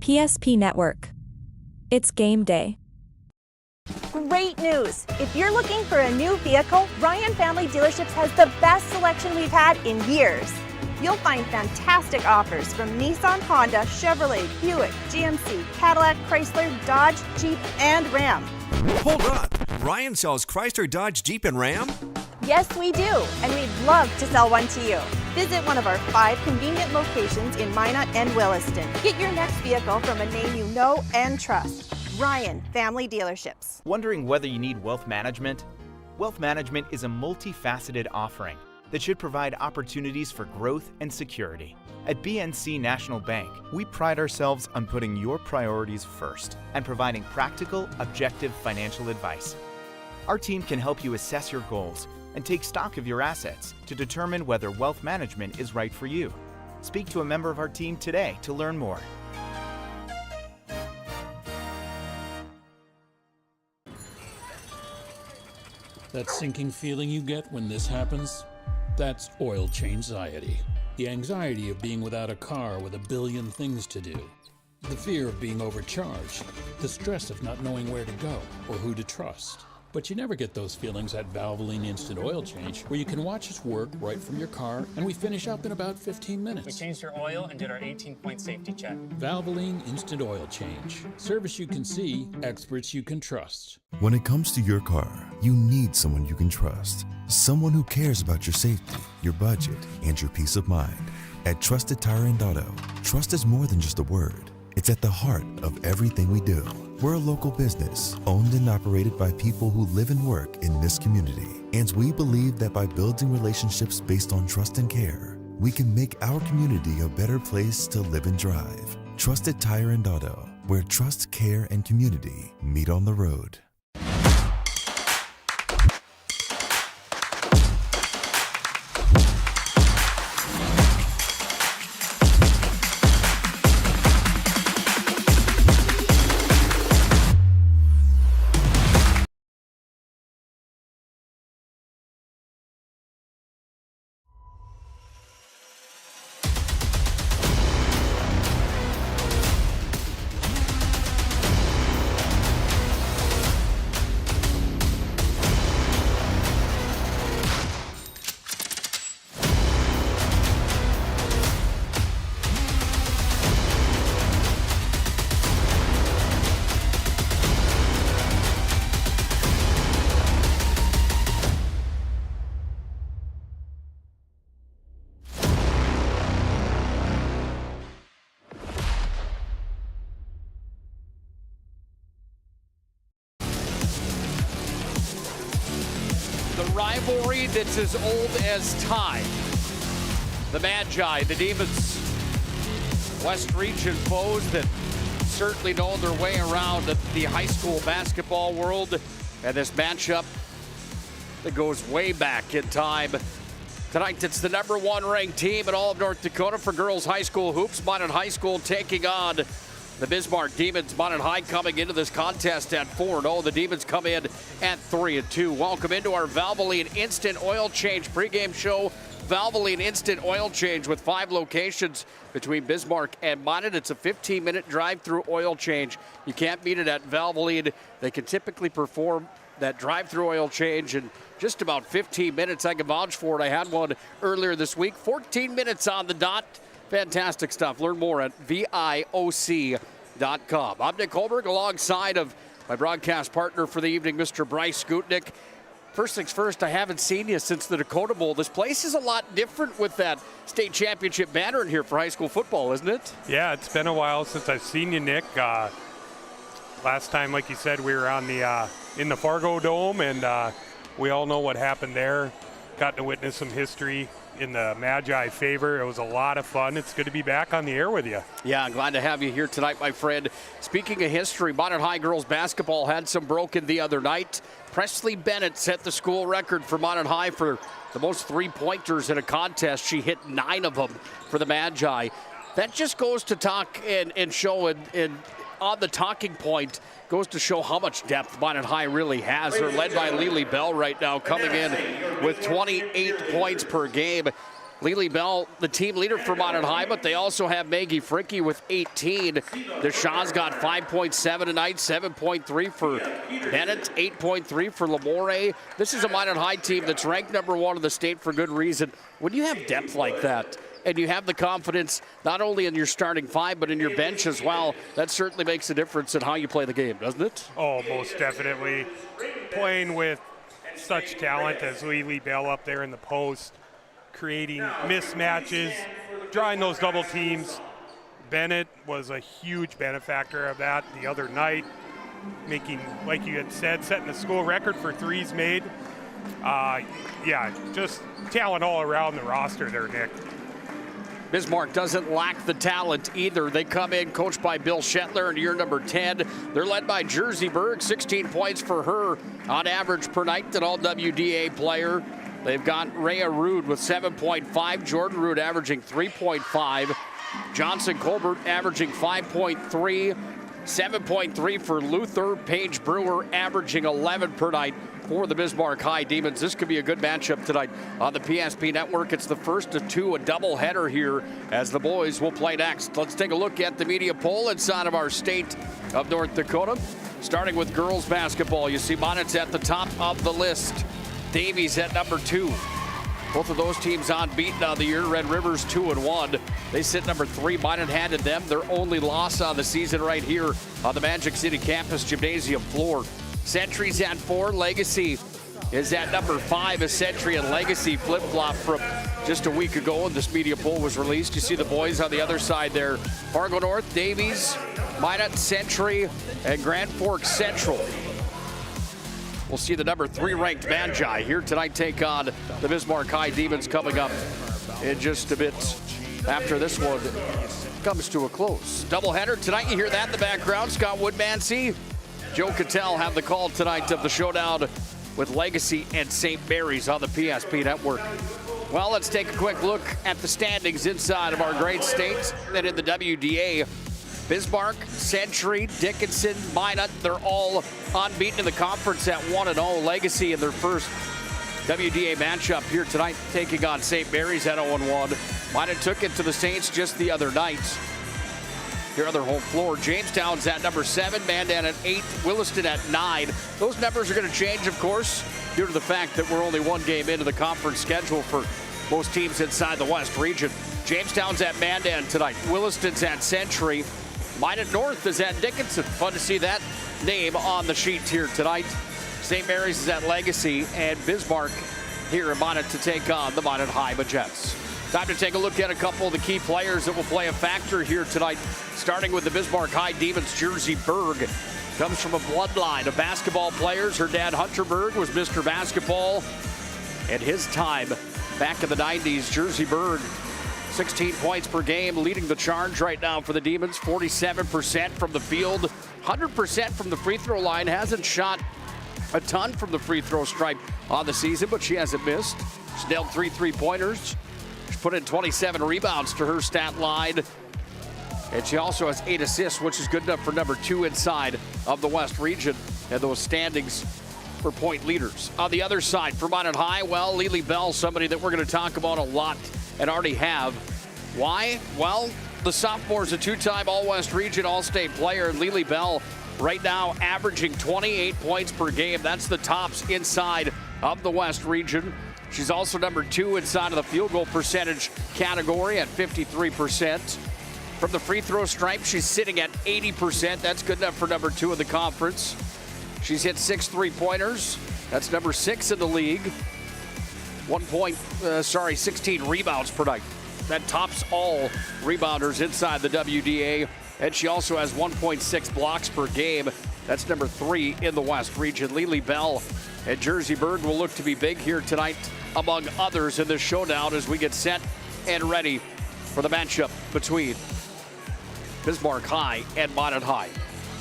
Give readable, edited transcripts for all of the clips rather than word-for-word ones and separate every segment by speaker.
Speaker 1: PSP Network. It's game day.
Speaker 2: Great news! If you're looking for a new vehicle, Ryan Family Dealerships has the best selection we've had in years. You'll find fantastic offers from Nissan, Honda, Chevrolet, Buick, GMC, Cadillac, Chrysler, Dodge, Jeep, and Ram.
Speaker 3: Hold on! Ryan sells Chrysler, Dodge, Jeep, and Ram?
Speaker 2: Yes, we do, and we'd love to sell one to you. Visit one of our 5 convenient locations in Minot and Williston. Get your next vehicle from a name you know and trust. Ryan Family Dealerships.
Speaker 4: Wondering whether you need wealth management? Wealth management is a multifaceted offering that should provide opportunities for growth and security. At BNC National Bank, we pride ourselves on putting your priorities first and providing practical, objective financial advice. Our team can help you assess your goals and take stock of your assets to determine whether wealth management is right for you. Speak to a member of our team today to learn more.
Speaker 5: That sinking feeling you get when this happens? That's oil change anxiety. The anxiety of being without a car with a billion things to do. The fear of being overcharged. The stress of not knowing where to go or who to trust. But you never get those feelings at Valvoline Instant Oil Change, where you can watch us work right from your car, and we finish up in about 15 minutes.
Speaker 6: We changed your oil and did our 18-point safety check.
Speaker 5: Valvoline Instant Oil Change. Service you can see, experts you can trust.
Speaker 7: When it comes to your car, you need someone you can trust. Someone who cares about your safety, your budget, and your peace of mind. At Trusted Tire and Auto, trust is more than just a word. It's at the heart of everything we do. We're a local business, owned and operated by people who live and work in this community. And we believe that by building relationships based on trust and care, we can make our community a better place to live and drive. Trusted Tire and Auto, where trust, care, and community meet on the road.
Speaker 8: Rivalry that's as old as time. The Magi, the Demons, West Region foes that certainly know their way around the high school basketball world. And this matchup that goes way back in time. Tonight, it's the #1 ranked team in all of North Dakota for girls high school hoops. Minot High School taking on the Bismarck Demons. Minot High coming into this contest at 4-0. The Demons come in at 3-2. Welcome into our Valvoline Instant Oil Change pregame show. Valvoline Instant Oil Change with 5 locations between Bismarck and Minot. It's a 15-minute drive-through oil change. You can't beat it at Valvoline. They can typically perform that drive-through oil change in just about 15 minutes. I can vouch for it. I had one earlier this week. 14 minutes on the dot. Fantastic stuff. Learn more at VIOC.com. I'm Nick Holberg alongside of my broadcast partner for the evening, Mr. Bryce Skutnik. First things first, I haven't seen you since the Dakota Bowl. This place is a lot different with that state championship banner in here for high school football, isn't it?
Speaker 9: Yeah, it's been a while since I've seen you, Nick. Last time, like you said, we were on the in the Fargo Dome, and we all know what happened there. Got to witness some history in the Magi favor. It was a lot of fun. It's good to be back on the air with you.
Speaker 8: Yeah, glad to have you here tonight, my friend. Speaking of history, Minot High girls basketball had some broken the other night. Presley Bennett set the school record for Minot High for the most three-pointers in a contest. She hit 9 of them for the Magi. That just goes to talk and show, and on the talking point, goes to show how much depth Minot High really has. They're led by Lily Bell right now, coming in with 28 points per game. Lily Bell, the team leader for Minot High, but they also have Maggie Fricke with 18. Deshaw's got 5.7 tonight, 7.3 for Bennett, 8.3 for Lamore. This is a Minot High team that's ranked #1 in the state for good reason. When you have depth like that, and you have the confidence not only in your starting five, but in your bench as well, that certainly makes a difference in how you play the game, doesn't it?
Speaker 9: Oh, most definitely. Playing with such talent as Lily Bell up there in the post, creating mismatches, drawing those double teams. Bennett was a huge benefactor of that the other night, making, like you had said, setting the school record for threes made. Yeah, just talent all around the roster there, Nick.
Speaker 8: Bismarck doesn't lack the talent either. They come in coached by Bill Shetler in year number 10. They're led by Jersey Berg, 16 points for her on average per night, an all WDA player. They've got Rhea Rude with 7.5, Jordan Rude averaging 3.5, Johnson Colbert averaging 5.3, 7.3 for Luther, Paige Brewer averaging 11 per night for the Bismarck High Demons. This could be a good matchup tonight on the PSP Network. It's the first of two, a doubleheader here as the boys will play next. Let's take a look at the media poll inside of our state of North Dakota. Starting with girls basketball, you see Minot's at the top of the list. Davies at number 2. Both of those teams unbeaten on the year. Red River's 2-1. They sit number 3. Minot handed them their only loss on the season right here on the Magic City campus gymnasium floor. Century's at 4. Legacy is at number 5. A Century and Legacy flip-flop from just a week ago when this media poll was released. You see the boys on the other side there. Fargo North, Davies, Minot, Century, and Grand Forks Central. We'll see the number 3 ranked Magi here tonight take on the Bismarck High Demons coming up in just a bit after this one comes to a close. Doubleheader tonight. You hear that in the background. Scott Woodmansey, Joe Cattell have the call tonight of the showdown with Legacy and St. Mary's on the PSP Network. Well, let's take a quick look at the standings inside of our great state and in the WDA. Bismarck, Century, Dickinson, Minot, they're all unbeaten in the conference at 1-0. Legacy in their first WDA matchup here tonight, taking on St. Mary's at 0-1. Minot took it to the Saints just the other night. Their other home floor. Jamestown's at number 7, Mandan at 8, Williston at 9. Those numbers are going to change, of course, due to the fact that we're only one game into the conference schedule for most teams inside the West region. Jamestown's at Mandan tonight. Williston's at Century. Minot North is at Dickinson. Fun to see that name on the sheet here tonight. St. Mary's is at Legacy, and Bismarck here in Minot to take on the Minot High Majettes. Time to take a look at a couple of the key players that will play a factor here tonight, starting with the Bismarck High Demons. Jersey Berg comes from a bloodline of basketball players. Her dad, Hunter Berg, was Mr. Basketball at his time back in the 90s. Jersey Berg, 16 points per game, leading the charge right now for the Demons. 47% from the field, 100% from the free throw line. Hasn't shot a ton from the free throw stripe on the season, but she hasn't missed. She's nailed 3 3-pointers. She's put in 27 rebounds to her stat line. And she also has 8 assists, which is good enough for number 2 inside of the West region. And those standings for point leaders. On the other side, for Minot High, well, Lily Bell, somebody that we're going to talk about a lot and already have. Why? Well, the sophomore is a 2-time All-West Region All-State player. Lily Bell right now averaging 28 points per game. That's the tops inside of the West region. She's also number 2 inside of the field goal percentage category at 53%. From the free throw stripe, she's sitting at 80%. That's good enough for number 2 in the conference. She's hit 6 3-pointers. That's number 6 in the league. 16 rebounds per night. That tops all rebounders inside the WDA. And she also has 1.6 blocks per game. That's number 3 in the West region. Lily Bell and Jersey Berg will look to be big here tonight, among others, in this showdown as we get set and ready for the matchup between Bismarck High and Minot High.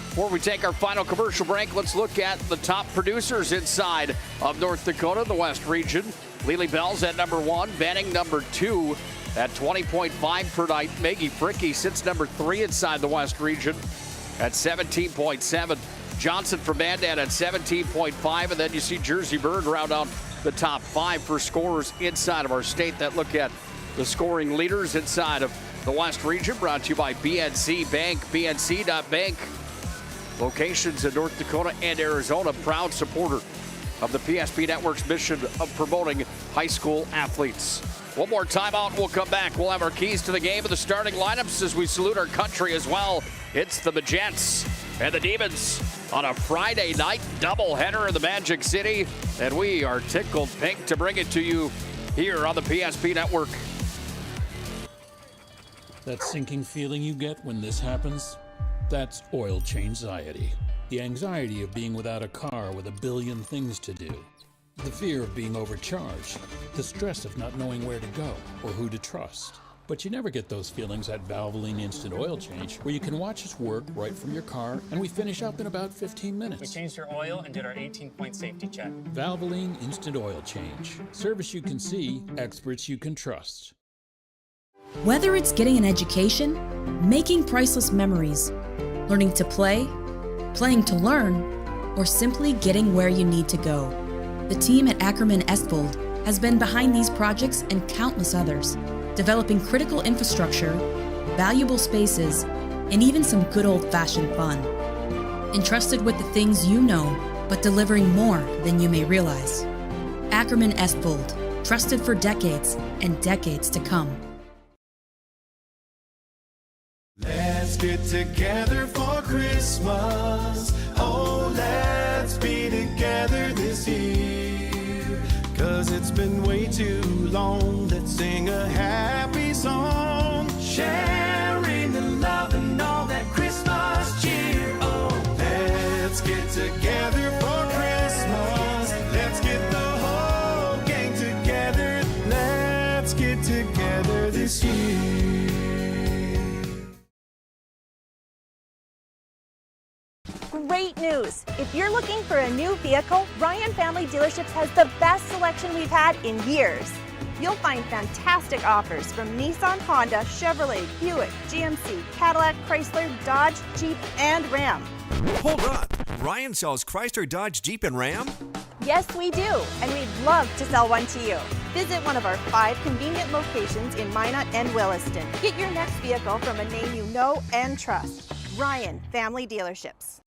Speaker 8: Before we take our final commercial break, let's look at the top producers inside of North Dakota, the West region. Lily Bell's at number 1, Benning number 2 at 20.5 per night. Maggie Fricke sits number 3 inside the West region at 17.7. Johnson from Mandan at 17.5, and then you see Jersey Berg round out the top 5 for scorers inside of our state. That look at the scoring leaders inside of the West region, brought to you by BNC Bank, bnc.bank. Locations in North Dakota and Arizona, proud supporter of the PSP Network's mission of promoting high school athletes. One more timeout, we'll come back. We'll have our keys to the game of the starting lineups as we salute our country as well. It's the Magents and the Demons on a Friday night doubleheader in the Magic City. And we are tickled pink to bring it to you here on the PSP Network.
Speaker 5: That sinking feeling you get when this happens? That's oil change anxiety. The anxiety of being without a car with a billion things to do. The fear of being overcharged. The stress of not knowing where to go or who to trust. But you never get those feelings at Valvoline Instant Oil Change, where you can watch us work right from your car, and we finish up in about 15 minutes.
Speaker 6: We changed your oil and did our 18-point safety check.
Speaker 5: Valvoline Instant Oil Change. Service you can see, experts you can trust.
Speaker 10: Whether it's getting an education, making priceless memories, learning to play, playing to learn, or simply getting where you need to go, the team at Ackerman Estvold has been behind these projects and countless others, developing critical infrastructure, valuable spaces, and even some good old-fashioned fun. Entrusted with the things you know, but delivering more than you may realize. Ackerman Estvold, trusted for decades and decades to come.
Speaker 11: Let's get together for Christmas. Oh, let's be together this year. 'Cause it's been way too long. Let's sing a happy song. Sharing the love and all that Christmas cheer. Oh, let's get together for Christmas. Let's get the whole gang together. Let's get together this year.
Speaker 2: Great news! If you're looking for a new vehicle, Ryan Family Dealerships has the best selection we've had in years. You'll find fantastic offers from Nissan, Honda, Chevrolet, Buick, GMC, Cadillac, Chrysler, Dodge, Jeep, and Ram.
Speaker 3: Hold on. Ryan sells Chrysler, Dodge, Jeep, and Ram?
Speaker 2: Yes, we do, and we'd love to sell one to you. Visit one of our 5 convenient locations in Minot and Williston. Get your next vehicle from a name you know and trust. Ryan Family Dealerships.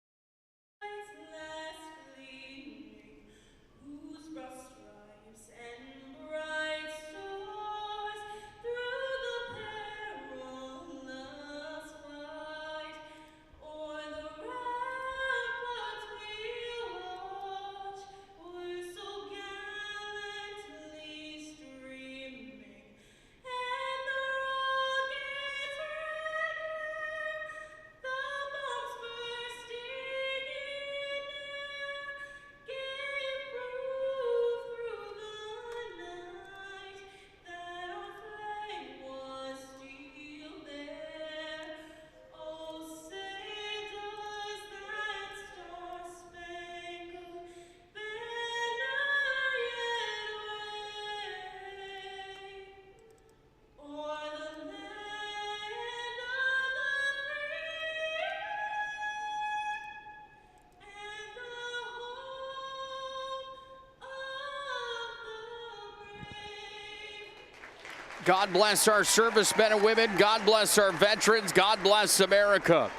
Speaker 8: God bless our servicemen and women. God bless our veterans. God bless America.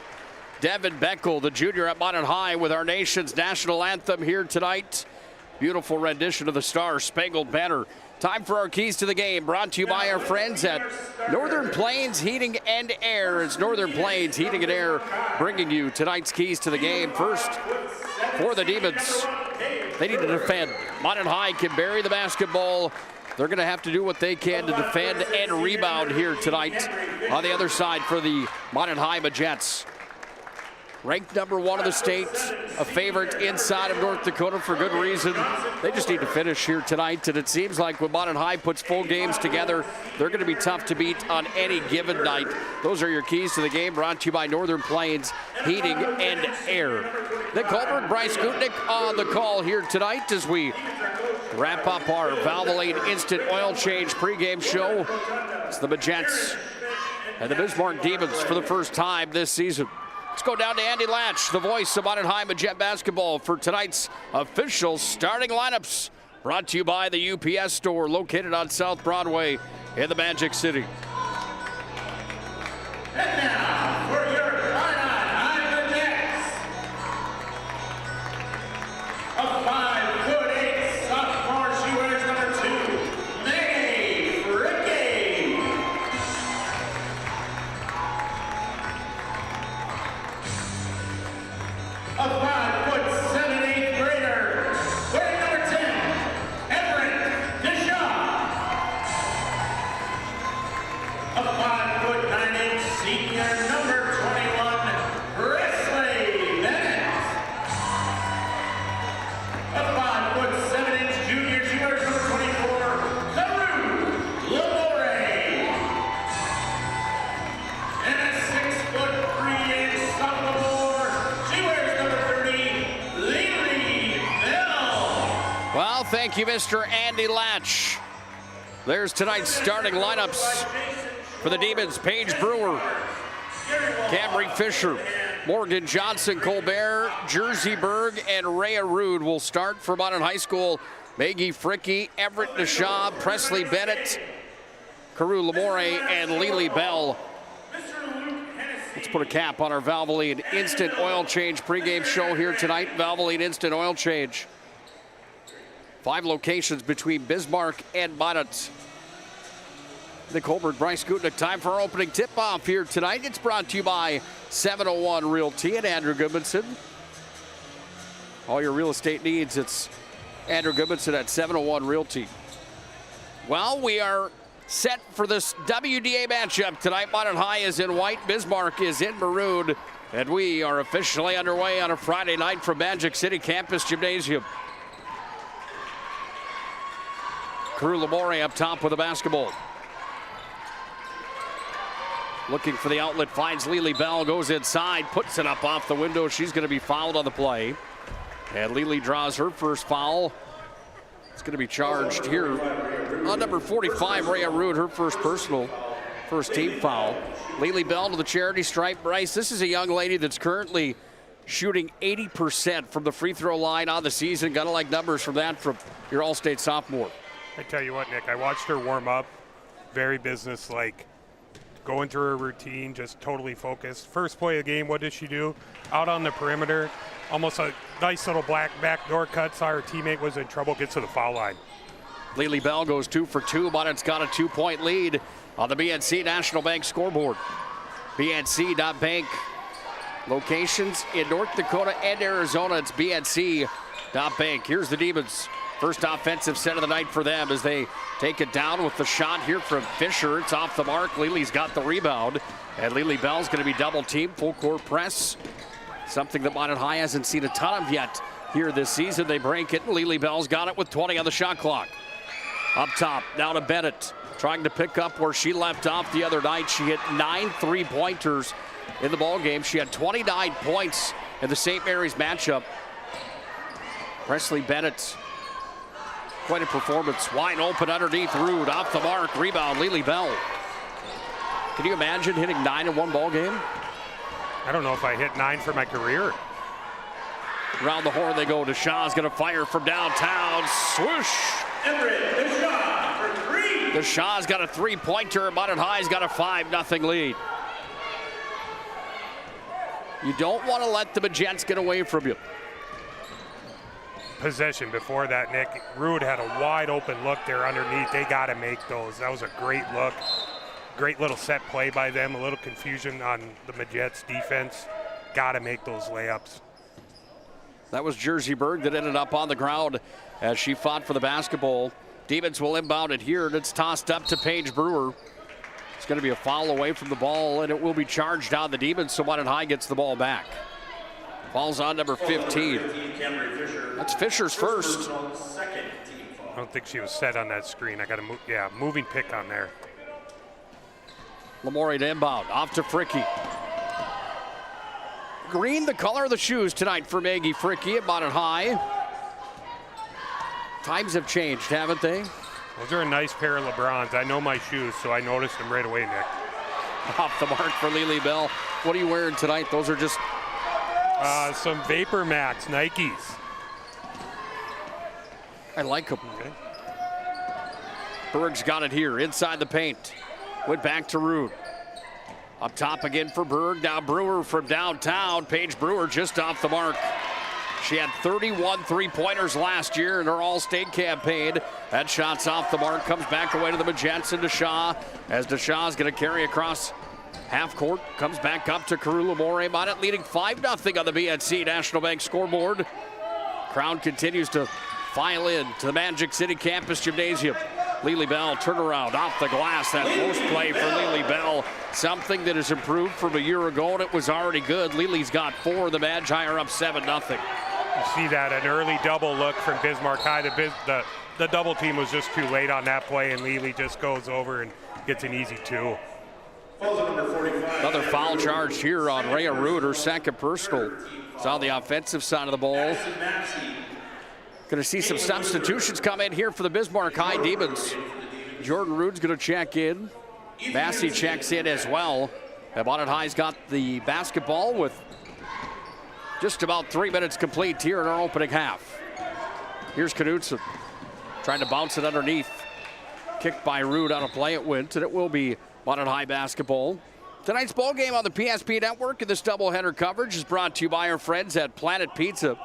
Speaker 8: Devin Beckel, the junior at Minot High, with our nation's national anthem here tonight. Beautiful rendition of the Star Spangled Banner. Time for our keys to the game, brought to you by our friends at Northern Plains Heating and Air. It's Northern Plains Heating and Air bringing you tonight's keys to the game. First, for the Demons, they need to defend. Minot High can bury the basketball. They're going to have to do what they can to defend and rebound here tonight. On the other side for the Minot High Magents. Ranked number 1 in the state, a favorite inside of North Dakota for good reason. They just need to finish here tonight, and it seems like when Minot High puts full games together, they're going to be tough to beat on any given night. Those are your keys to the game, brought to you by Northern Plains Heating and Air. Nick Holberg, Bryce Gutnick on the call here tonight as we wrap up our Valvoline Instant Oil Change pregame show. It's the Magents and the Bismarck Demons for the first time this season. Let's go down to Andy Latch, the voice of Minot High Magent basketball, for tonight's official starting lineups Brought to you by the UPS store located on South Broadway in the Magic City.
Speaker 11: And now for your high decks. A 5'8" sophomore, she wears number 2, Pregame. A 5'7" grader, wearing number 10, a 5'9" senior, number 21, Presley Bennett. A 5'7" junior, she wears number 24, Carew Lamore. And a 6'3" sophomore, she wears number 30, Lily Bell.
Speaker 8: Well, thank you, Mr. Andy Latch. There's tonight's starting lineups for the Demons. Paige Brewer, Camry Fisher, Morgan Johnson, Colbert, Jersey Berg, and Rhea Rude will start for Minot High School. Maggie Fricky, Everett Deshaw, Presley Bennett, Carew Lamore, and Lily Bell. Let's put a cap on our Valvoline Instant Oil Change pregame show here tonight. Valvoline Instant Oil Change. 5 locations between Bismarck and Minot. The Colbert Bryce Gutnick, time for our opening tip-off here tonight. It's brought to you by 701 Realty and Andrew Goodmanson. All your real estate needs, it's Andrew Goodmanson at 701 Realty. Well, we are set for this WDA matchup tonight. Minot High is in white, Bismarck is in maroon, and we are officially underway on a Friday night from Magic City Campus Gymnasium. Carew Lamore up top with the basketball. Looking for the outlet, finds Lily Bell, goes inside, puts it up off the window. She's going to be fouled on the play. And Lily draws her first foul. It's going to be charged here on number 45, Rhea Rude, her first team foul. Lily Bell to the charity stripe. Bryce, this is a young lady that's currently shooting 80% from the free throw line on the season. Gotta like numbers from that from your All-State sophomore.
Speaker 9: I tell you what, Nick, I watched her warm up, very business-like, going through her routine, just totally focused. First play of the game, what did she do? Out on the perimeter, almost a nice little backdoor cut, saw her teammate was in trouble, gets to the foul line.
Speaker 8: Lily Bell goes 2 for 2, but it's got a 2-point lead on the BNC National Bank scoreboard. BNC.bank locations in North Dakota and Arizona. It's BNC.bank. Here's the Demons. First offensive set of the night for them as they take it down with the shot here from Fisher. It's off the mark. Lily's got the rebound. And Lily Bell's going to be double teamed. Full court press. Something that Minot High hasn't seen a ton of yet here this season. They break it. Lily Bell's got it with 20 on the shot clock. Up top, now to Bennett. Trying to pick up where she left off the other night. She hit 9 3-pointers in the ball game. She had 29 points in the St. Mary's matchup. Presley Bennett. Quite a performance. Wide open underneath Rude. Off the mark. Rebound. Lily Bell. Can you imagine hitting 9 in one ball game?
Speaker 9: I don't know if I hit 9 for my career.
Speaker 8: Around the horn they go. Deshaw's going to fire from downtown. Swoosh.
Speaker 11: Deshaw for 3.
Speaker 8: Deshaw's got a 3-pointer. Minot High's got a 5-0 lead. You don't want to let the Magents get away from you.
Speaker 9: Possession before that, Nick. Rude had a wide open look there underneath. They got to make those. That was a great look. Great little set play by them. A little confusion on the Magets defense. Got to make those layups.
Speaker 8: That was Jersey Berg that ended up on the ground as she fought for the basketball. Demons will inbound it here, and it's tossed up to Paige Brewer. It's going to be a foul away from the ball, and it will be charged on the Demons, so Minot High gets the ball back. Falls on number 15. That's Fisher's first.
Speaker 9: I don't think she was set on that screen. I got a moving pick on there.
Speaker 8: Lamore to inbound, off to Fricky. Green, the color of the shoes tonight for Maggie Fricky at Minot High. Times have changed, haven't they?
Speaker 9: Those are a nice pair of LeBrons. I know my shoes, so I noticed them right away, Nick.
Speaker 8: Off the mark for Lily Bell. What are you wearing tonight? Those are just...
Speaker 9: some Vapor Max Nikes.
Speaker 8: I like him. Okay. Berg's got it here inside the paint. Went back to Rude. Up top again for Berg. Now Brewer from downtown. Paige Brewer just off the mark. She had 31 three-pointers last year in her All-State campaign. That shot's off the mark. Comes back away to the Magents and DeShaw. As DeShaw's going to carry across half court. Comes back up to Carew Lamore. Minot leading 5-0 on the BNC National Bank scoreboard. Crowd continues to file in to the Magic City Campus Gymnasium. Lily Bell turnaround off the glass. That post play for Lily Bell. Something that has improved from a year ago, and it was already good. Lily's got 4. The Magi are up 7-0.
Speaker 9: You see that, an early double look from Bismarck High. The double team was just too late on that play, and Lily just goes over and gets an easy 2.
Speaker 8: Another foul charge here on Rhea Root, her second personal. It's on the offensive side of the ball. Going to see some substitutions come in here for the Bismarck High Demons. Jordan Rude's going to check in. Massey checks in as well. Minot High's got the basketball with just about 3 minutes complete here in our opening half. Here's Knudsen trying to bounce it underneath. Kicked by Rude out of play. It went, and it will be Minot High basketball. Tonight's ball game on the PSP Network, and this doubleheader coverage is brought to you by our friends at Planet Pizza.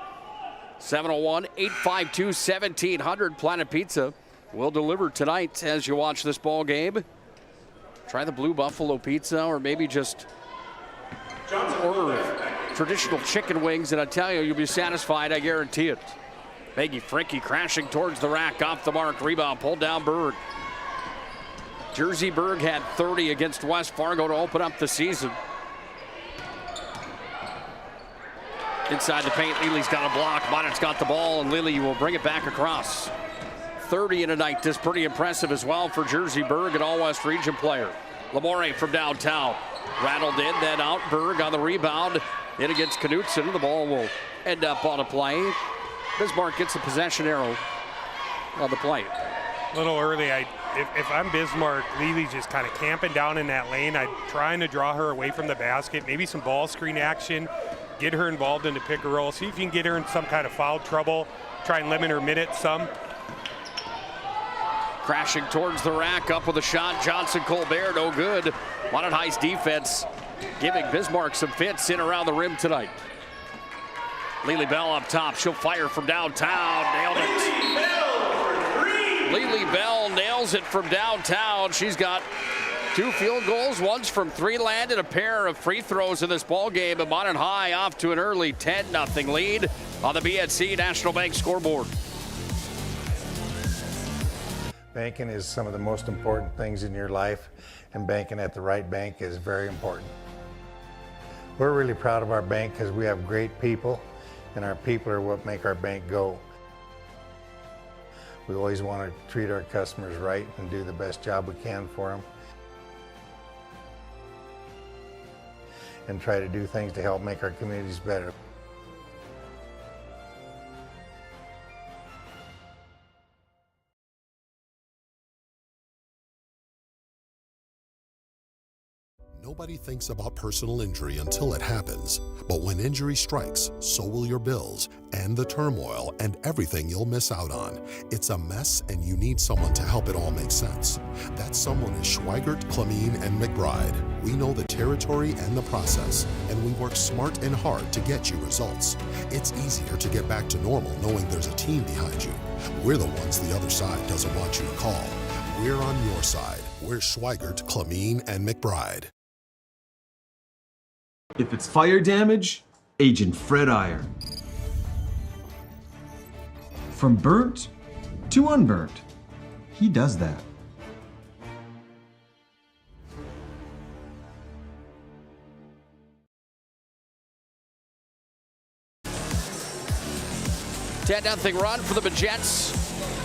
Speaker 8: 701-852-1700. Planet Pizza will deliver tonight as you watch this ball game. Try the Blue Buffalo Pizza, or maybe just order traditional chicken wings, and I tell you, you'll be satisfied, I guarantee it. Maggie Frankie crashing towards the rack, off the mark, rebound, pulled down Berg. Jersey Berg had 30 against West Fargo to open up the season. Inside the paint, Lily's got a block. Minot's got the ball, and Lily will bring it back across. 30 in a night is pretty impressive as well for Jersey Berg, an all-West region player. Lamore from downtown. Rattled in, then out. Berg on the rebound. In against Knudsen. The ball will end up on a play. Bismarck gets a possession arrow on the play.
Speaker 9: A little early. If I'm Bismarck, Lily's just kind of camping down in that lane. I'm trying to draw her away from the basket. Maybe some ball screen action. Get her involved in the pick and roll. See if you can get her in some kind of foul trouble. Try and limit her minutes some.
Speaker 8: Crashing towards the rack, up with a shot. Johnson Colbert, no good. Minot High's defense giving Bismarck some fits in around the rim tonight. Lily Bell up top. She'll fire from downtown. Nailed it. Lily Bell nails it from downtown. She's got 2 field goals. One's from 3 land and a pair of free throws in this ball game. And Minot High off to an early 10-0 lead on the BNC National Bank scoreboard.
Speaker 12: Banking is some of the most important things in your life, and banking at the right bank is very important. We're really proud of our bank because we have great people, and our people are what make our bank go. We always want to treat our customers right and do the best job we can for them, and try to do things to help make our communities better.
Speaker 13: Nobody thinks about personal injury until it happens. But when injury strikes, so will your bills and the turmoil and everything you'll miss out on. It's a mess, and you need someone to help it all make sense. That someone is Schweigert, Clemene, and McBride. We know the territory and the process, and we work smart and hard to get you results. It's easier to get back to normal knowing there's a team behind you. We're the ones the other side doesn't want you to call. We're on your side. We're Schweigert, Clemene, and McBride.
Speaker 14: If it's fire damage, Agent Fred Iron. From burnt to unburnt, he does that.
Speaker 8: Nothing run for the Magents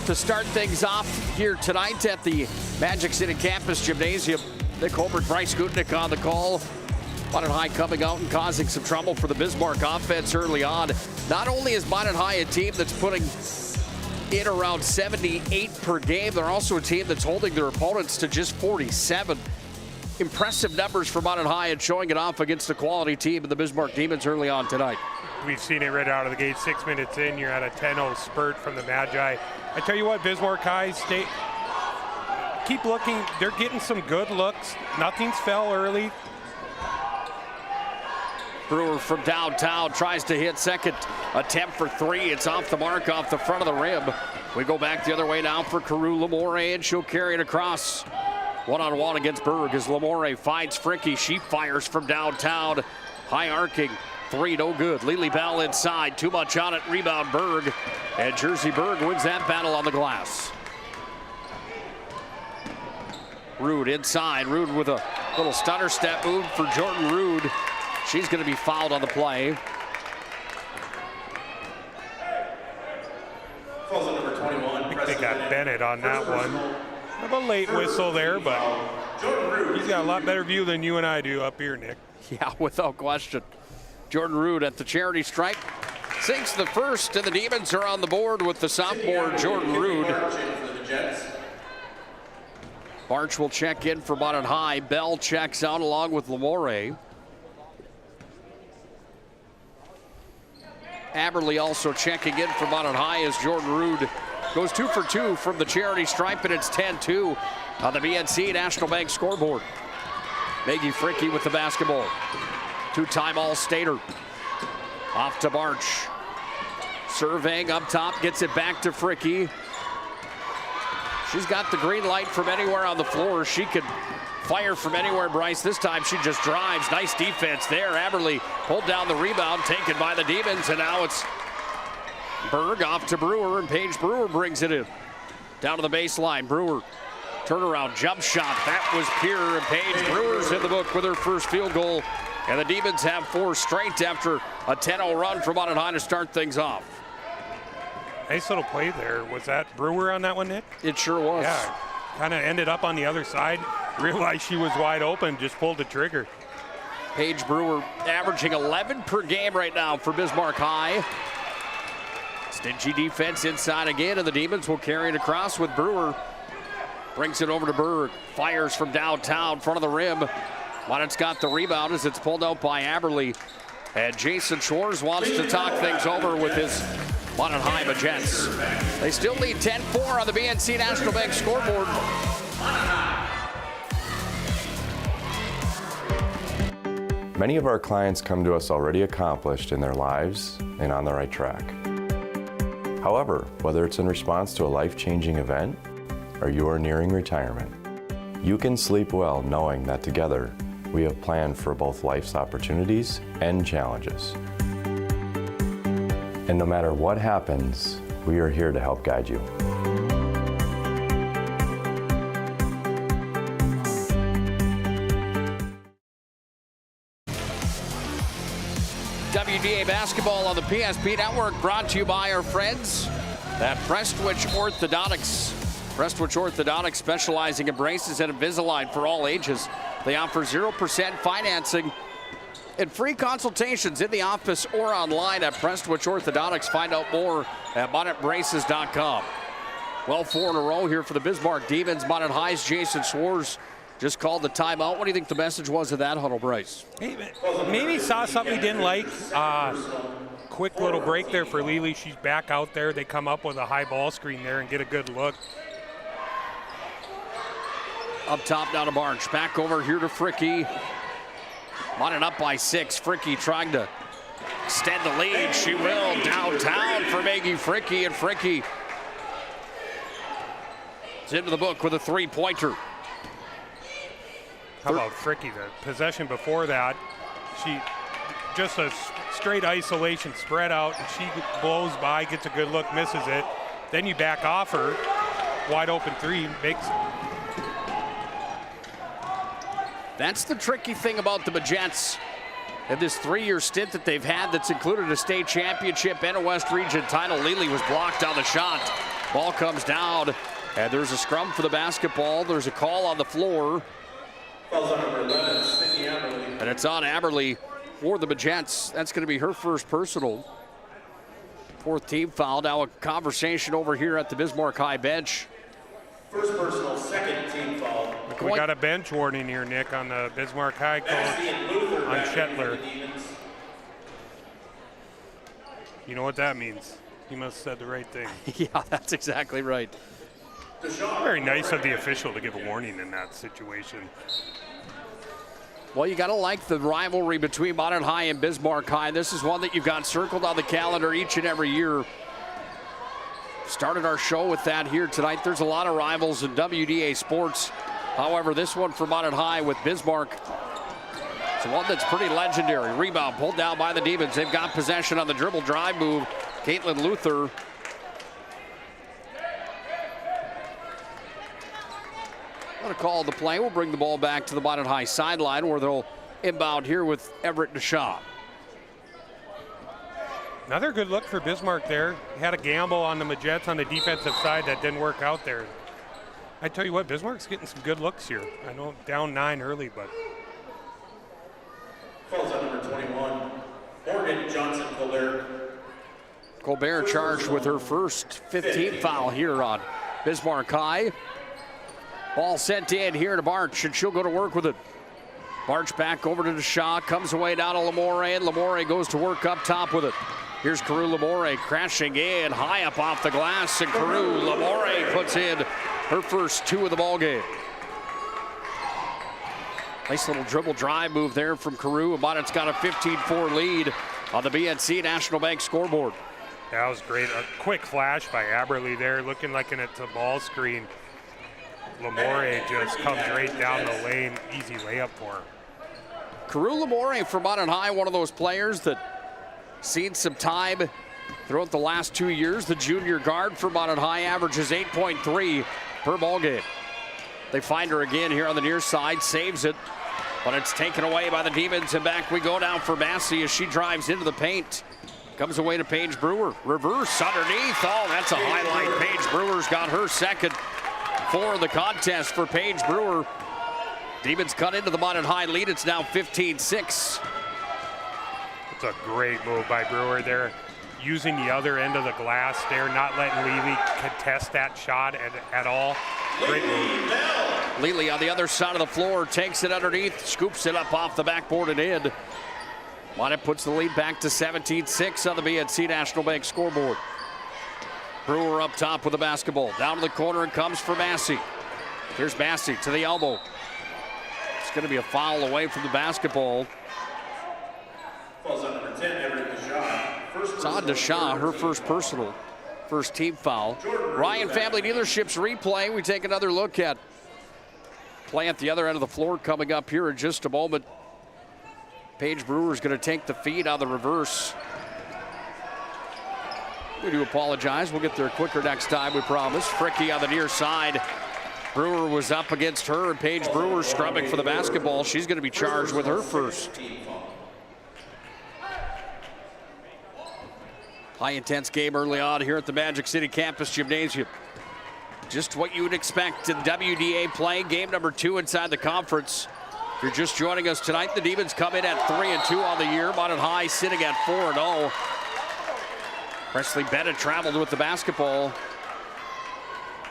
Speaker 8: to start things off here tonight at the Magic City Campus Gymnasium. Nick Holbert, Bryce Gutnick on the call. Minot High coming out and causing some trouble for the Bismarck offense early on. Not only is Minot High a team that's putting in around 78 per game, they're also a team that's holding their opponents to just 47. Impressive numbers for Minot High and showing it off against a quality team in the Bismarck Demons early on tonight.
Speaker 9: we've seen it right out of the gate. 6 minutes in, you're at a 10-0 spurt from the Magi. I tell you what, Bismarck High State, keep looking. They're getting some good looks. Nothing's fell early.
Speaker 8: Brewer from downtown tries to hit second attempt for three. It's off the mark, off the front of the rim. We go back the other way now for Carew Lamore, and she'll carry it across. One-on-one against Berg as Lamore finds Fricky. She fires from downtown. High arcing. Three, no good. Lily Bell inside. Too much on it. Rebound Berg. And Jersey Berg wins that battle on the glass. Rude inside. Rude with a little stutter step move for Jordan Rude. She's going to be fouled on the play.
Speaker 9: Fouls on number 21. I think they got Bennett on that one. Have a late whistle there, but he's got a lot better view than you and I do up here, Nick.
Speaker 8: Yeah, without question. Jordan Rude at the charity stripe. Sinks the first, and the Demons are on the board with the sophomore Jordan Rude. Barch will check in for Minot High. Bell checks out along with Lamore. Aberley also checking in for Minot High as Jordan Rude goes 2 for 2 from the charity stripe, and it's 10-2 on the BNC National Bank scoreboard. Maggie Fricky with the basketball. Two-time All-Stater. Off to Barch. Surveying up top, gets it back to Fricky. She's got the green light from anywhere on the floor. She could fire from anywhere, Bryce. This time she just drives. Nice defense there. Aberley pulled down the rebound, taken by the Demons, and now it's Berg off to Brewer, and Paige Brewer brings it in. Down to the baseline. Brewer, turnaround, jump shot. That was pure, and Paige Brewer's in the book with her first field goal. And the Demons have 4 straight after a 10-0 run from Minot High to start things off.
Speaker 9: Nice little play there. Was that Brewer on that one, Nick?
Speaker 8: It sure was.
Speaker 9: Yeah, kind of ended up on the other side. Realized she was wide open, just pulled the trigger.
Speaker 8: Paige Brewer averaging 11 per game right now for Bismarck High. Stingy defense inside again, and the Demons will carry it across with Brewer. Brings it over to Berg. Fires from downtown, front of the rim. Minot's got the rebound as it's pulled out by Aberley. And Jason Schwartz wants to talk things over with his Minot High Magents. They still lead 10-4 on the BNC National Bank scoreboard.
Speaker 15: Many of our clients come to us already accomplished in their lives and on the right track. However, whether it's in response to a life-changing event or you are nearing retirement, you can sleep well knowing that together we have planned for both life's opportunities and challenges. And no matter what happens, we are here to help guide you.
Speaker 8: WDA basketball on the PSP Network, brought to you by our friends at Prestwich Orthodontics. Prestwich Orthodontics, specializing in braces and Invisalign for all ages. They offer 0% financing and free consultations in the office or online at Prestwich Orthodontics. Find out more at MinotBraces.com. Well, 4 in a row here for the Bismarck Demons. Minot High's Jason Schwartz just called the timeout. What do you think the message was of that huddle, Bryce?
Speaker 9: Hey, maybe saw something he didn't like. Quick little break there for Lily. She's back out there. They come up with a high ball screen there and get a good look.
Speaker 8: Up top now to Barch. Back over here to Fricky. Minot up by 6. Fricky trying to extend the lead. She will. Downtown for Maggie Fricky, and Fricky is into the book with a 3-pointer.
Speaker 9: How about Fricky? The possession before that, she just a straight isolation spread out, and she blows by, gets a good look, misses it. Then you back off her, wide open 3, makes.
Speaker 8: That's the tricky thing about the Magents in this 3-year stint that they've had that's included a state championship and a West Region title. Lely was blocked on the shot. Ball comes down, and there's a scrum for the basketball. There's a call on the floor. And it's on Aberley for the Magents. That's going to be her first personal. 4th team foul. Now a conversation over here at the Bismarck High bench.
Speaker 11: First personal, 2nd team foul.
Speaker 9: We got a bench warning here, Nick, on the Bismarck High coach on Shetler. You know what that means. He must have said the right thing.
Speaker 8: Yeah, that's exactly right.
Speaker 9: Very nice of the official to give a warning in that situation.
Speaker 8: Well, you got to like the rivalry between Minot High and Bismarck High. This is one that you've got circled on the calendar each and every year. Started our show with that here tonight. There's a lot of rivals in WDA sports. However, this one for Minot High with Bismarck, it's one that's pretty legendary. Rebound pulled down by the Demons. They've got possession on the dribble drive move. Caitlin Luther. What a call the play. We'll bring the ball back to the Minot High sideline where they'll inbound here with Everett DeShaw.
Speaker 9: Another good look for Bismarck there. Had a gamble on the Majets on the defensive side that didn't work out there. I tell you what, Bismarck's getting some good looks here. I know down 9 early, but.
Speaker 16: Calls on number 21, Morgan Johnson Colbert.
Speaker 8: Colbert charged with her first 15th foul here on Bismarck High. Ball sent in here to Barch, and she'll go to work with it. Barch back over to DeShaw, comes away down to Lamore, and Lamore goes to work up top with it. Here's Carew Lamore crashing in, high up off the glass, and Carew Lamore puts in her first 2 of the ball game. Nice little dribble drive move there from Carew. Minot's got a 15-4 lead on the BNC National Bank scoreboard.
Speaker 9: That was great. A quick flash by Aberly there, looking like it's a ball screen. Lamore just comes right down the lane. Easy layup for her.
Speaker 8: Carew Lamore from Minot High, one of those players that seen some time throughout the last 2 years. The junior guard for Minot High averages 8.3 per ball game. They find her again here on the near side, saves it, but it's taken away by the Demons, and back we go down for Massey as she drives into the paint. Comes away to Paige Brewer. Reverse underneath. Oh, that's a highlight. Paige Brewer's got her second for the contest for Paige Brewer. Demons cut into the Minot High lead. It's now 15-6.
Speaker 9: It's a great move by Brewer there. Using the other end of the glass there, not letting Lely contest that shot at all. Great move.
Speaker 8: Lely on the other side of the floor takes it underneath, scoops it up off the backboard and in. Minot puts the lead back to 17-6 on the BNC National Bank scoreboard. Brewer up top with the basketball. Down to the corner and comes for Massey. Here's Massey to the elbow. It's going to be a foul away from the basketball.
Speaker 16: Falls on number 10, Everett DeShaw.
Speaker 8: It's on DeShaw, her first personal, first team foul. Ryan Family Dealerships replay. We take another look at play at the other end of the floor coming up here in just a moment. Paige Brewer is going to take the feed on the reverse. We do apologize. We'll get there quicker next time, we promise. Fricky on the near side. Brewer was up against her, and Paige Brewer scrubbing for the basketball. She's going to be charged with her first. High-intense game early on here at the Magic City Campus Gymnasium. Just what you would expect in WDA play, game number 2 inside the conference. If you're just joining us tonight, the Demons come in at 3-2 on the year. Minot High sitting at 4-0. Presley Bennett traveled with the basketball.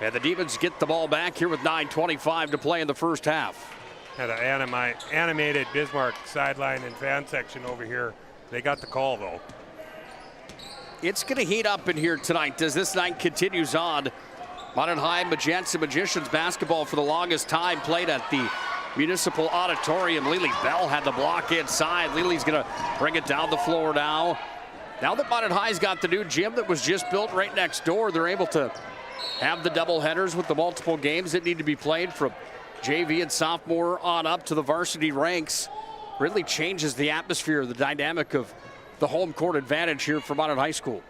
Speaker 8: And the Demons get the ball back here with 9:25 to play in the first half.
Speaker 9: Had an animated Bismarck sideline and fan section over here. They got the call, though.
Speaker 8: It's going to heat up in here tonight as this night continues on. Minot High Magents and Magicians basketball for the longest time played at the Municipal Auditorium. Lily Bell had the block inside. Lily's going to bring it down the floor now. Now that Minot High's got the new gym that was just built right next door, they're able to have the double headers with the multiple games that need to be played from JV and sophomore on up to the varsity ranks. Really changes the atmosphere, the dynamic of the home court advantage here for Minot High School.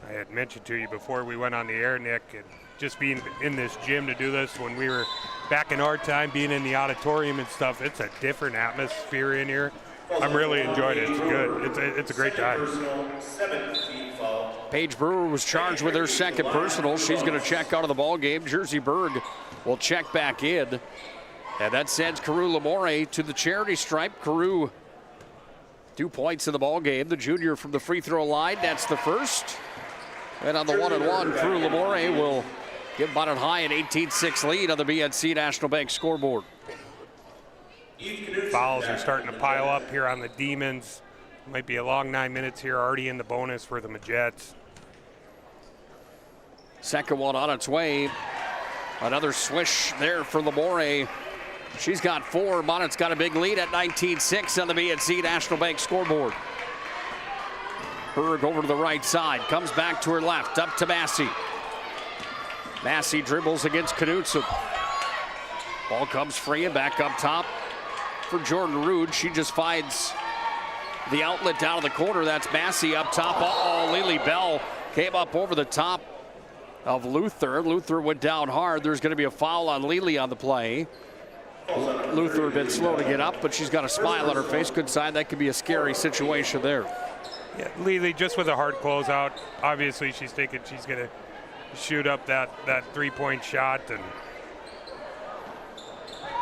Speaker 9: I had mentioned to you before we went on the air, Nick, and just being in this gym to do this when we were back in our time, being in the auditorium and stuff, it's a different atmosphere in here. I'm really enjoying it. It's good. It's a great time.
Speaker 8: Paige Brewer was charged with her second personal. She's going to check out of the ball game. Jersey Berg will check back in. And that sends Carew Lamore to the charity stripe. Carew, 2 points in the ball game. The junior from the free throw line. That's the first. And on the 1-and-1, Carew Lamore will give Minot High an 18-6 lead on the BNC National Bank scoreboard.
Speaker 9: Fouls are starting to pile up here on the Demons. Might be a long 9 minutes here, already in the bonus for the Majets.
Speaker 8: Second one on its way. Another swish there for Lamore. She's got 4. Minot's got a big lead at 19-6 on the BNC National Bank scoreboard. Berg over to the right side, comes back to her left, up to Massey. Massey dribbles against Knudsen. Ball comes free and back up top for Jordan Rude. She just finds the outlet down in the corner. That's Massey up top. Uh-oh, Lily Bell came up over the top of Luther. Luther went down hard. There's going to be a foul on Lily on the play. Luther a bit slow to get up, but she's got a smile on her face. Good sign. That could be a scary situation there.
Speaker 9: Yeah, Lily just with a hard closeout. Obviously, she's going to shoot up that three-point shot, and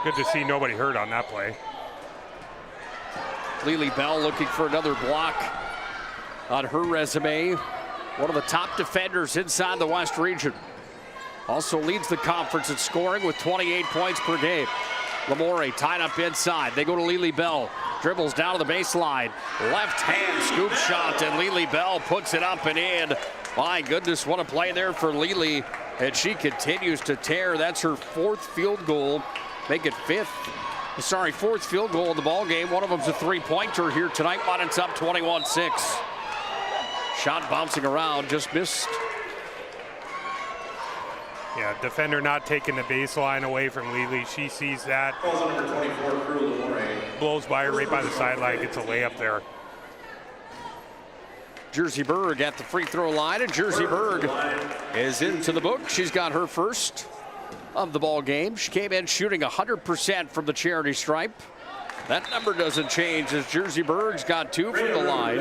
Speaker 9: good to see nobody hurt on that play.
Speaker 8: Lily Bell looking for another block on her resume. One of the top defenders inside the West region. Also leads the conference in scoring with 28 points per game. Lamore tied up inside. They go to Lily Bell. Dribbles down to the baseline. Left hand scoop shot, and Lily Bell puts it up and in. My goodness, what a play there for Lily. And she continues to tear. That's her 4th field goal. Make it 4th field goal in the ball game. One of them's a 3-pointer here tonight. Minot's up 21-6. Shot bouncing around, just missed.
Speaker 9: Yeah, defender not taking the baseline away from Lily. She sees that. Blows by her right by the sideline, gets a layup there.
Speaker 8: Jersey Berg at the free throw line, and Jersey Berg is into the book. She's got her first of the ball game. She came in shooting 100% from the charity stripe. That number doesn't change as Jersey Berg's got 2 from the line.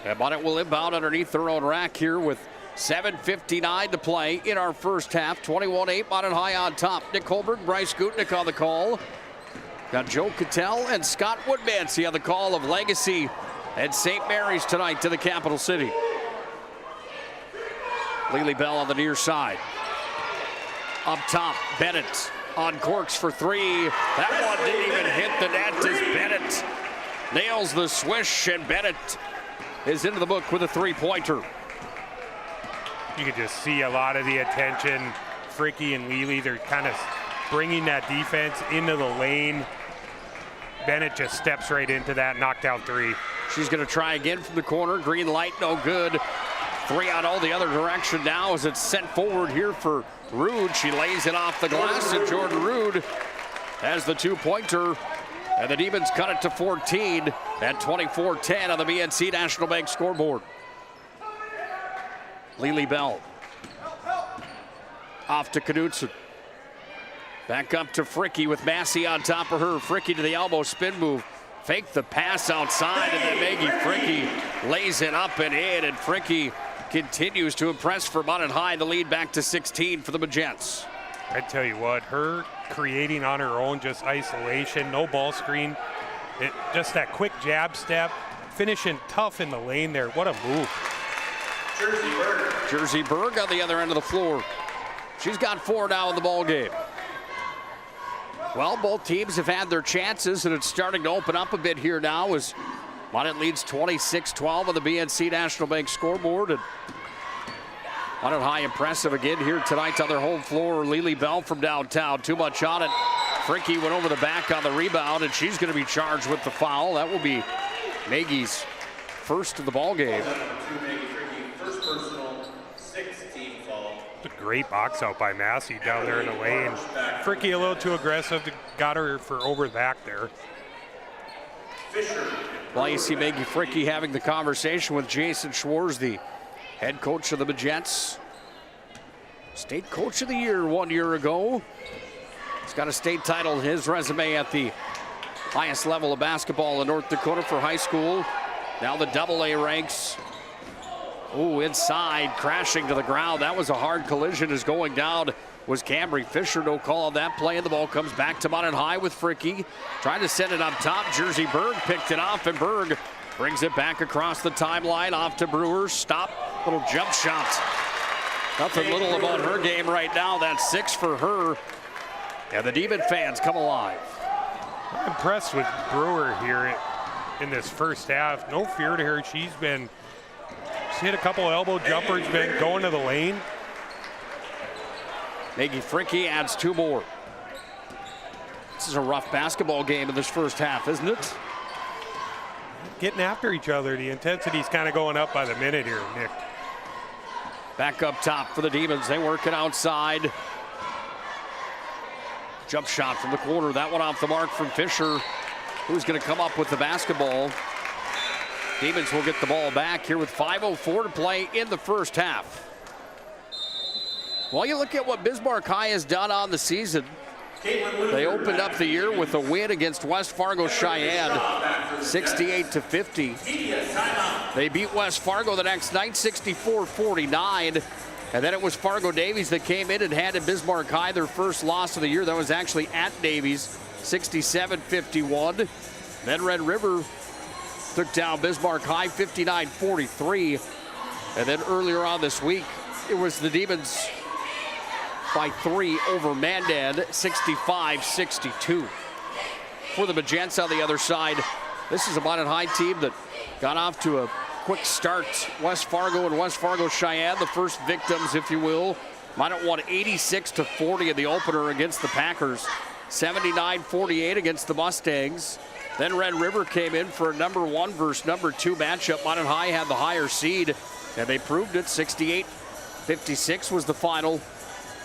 Speaker 8: And Minot will inbound underneath their own rack here with 7:59 to play in our first half. 21-8, Minot High on top. Nick Holberg, Bryce Gutnick on the call. Got Joe Cattell and Scott Woodmansey on the call of Legacy and St. Mary's tonight to the capital city. Lily Bell on the near side. Up top, Bennett on corks for 3. That one didn't even hit the net as Bennett nails the swish, and Bennett is into the book with a 3-pointer.
Speaker 9: You can just see a lot of the attention. Fricky and Lily, they're kind of bringing that defense into the lane. Bennett just steps right into that, knocked out 3.
Speaker 8: She's going to try again from the corner. Green light, no good. 3 on all the other direction now as it's sent forward here for Rude. She lays it off the glass, and Jordan Rude has the 2-pointer. And the Demons cut it to 14 at 24-10 on the BNC National Bank scoreboard. Lily Bell. Off to Knudsen. Back up to Fricky with Massey on top of her. Fricky to the elbow, spin move. Fake the pass outside, and then Maggie Fricky lays it up and in, and Fricky continues to impress for Minot High. The lead back to 16 for the Majets.
Speaker 9: I tell you what, her creating on her own, just isolation, no ball screen. Just that quick jab step, finishing tough in the lane there. What a move.
Speaker 8: Jersey Berg on the other end of the floor. She's got 4 now in the ball game. Well, both teams have had their chances, and it's starting to open up a bit here now as Minot leads 26-12 on the BNC National Bank scoreboard. And Minot High impressive again here tonight on their home floor. Lily Bell from downtown, too much on it. Fricky went over the back on the rebound, and she's going to be charged with the foul. That will be Maggie's first of the ball game.
Speaker 9: A great box out by Massey down there in the lane. Fricky a little too aggressive, got her for over the back there.
Speaker 8: Well, you see Maggie Fricky having the conversation with Jason Schwartz, the head coach of the Majets. State Coach of the Year 1 year ago. He's got a state title in his resume at the highest level of basketball in North Dakota for high school. Now the AA ranks. Oh, inside, crashing to the ground. That was a hard collision as going down was Cambry Fisher. No call on that play, and the ball comes back to Minot High with Fricky. Trying to send it up top. Jersey Berg picked it off, and Berg brings it back across the timeline off to Brewer. Stop, little jump shot. Nothing little about her game right now. That's 6 for her. And the Demon fans come alive.
Speaker 9: I'm impressed with Brewer here. in this first half. No fear to her. She's hit a couple elbow jumpers, been going to the lane.
Speaker 8: Maggie Fricke adds 2 more. This is a rough basketball game in this first half, isn't it?
Speaker 9: Getting after each other. The intensity's kind of going up by the minute here, Nick.
Speaker 8: Back up top for the Demons. They work it outside. Jump shot from the corner. That one off the mark from Fisher, who's going to come up with the basketball. Demons will get the ball back here with 5:04 to play in the first half. Well, you look at what Bismarck High has done on the season. They opened up the year with a win against West Fargo Cheyenne, 68-50. They beat West Fargo the next night, 64-49. And then it was Fargo Davies that came in and handed Bismarck High their first loss of the year. That was actually at Davies, 67-51. Then Red River took down Bismarck High, 59-43. And then earlier on this week, it was the Demons by 3 over Mandan, 65-62. For the Magents on the other side, this is a Minot High team that got off to a quick start. West Fargo and West Fargo Cheyenne, the first victims, if you will. Minot won 86-40 in the opener against the Packers, 79-48 against the Mustangs. Then Red River came in for a number 1 versus number 2 matchup. Minot High had the higher seed, and they proved it. 68-56 was the final.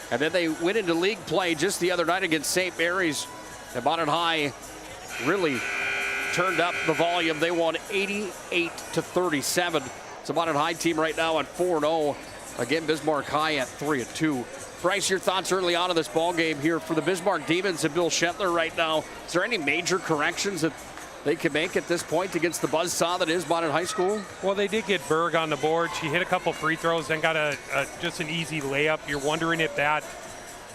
Speaker 8: And then they went into league play just the other night against St. Mary's. And Minot High really turned up the volume. They won 88-37. It's a Minot High team right now at 4-0. Again, Bismarck High at 3-2. Bryce, your thoughts early on in this ball game here for the Bismarck Demons and Bill Shetler right now. Is there any major corrections that they can make at this point against the buzzsaw that is Minot High School?
Speaker 9: Well, they did get Berg on the board. She hit a couple free throws, then got just an easy layup. You're wondering if that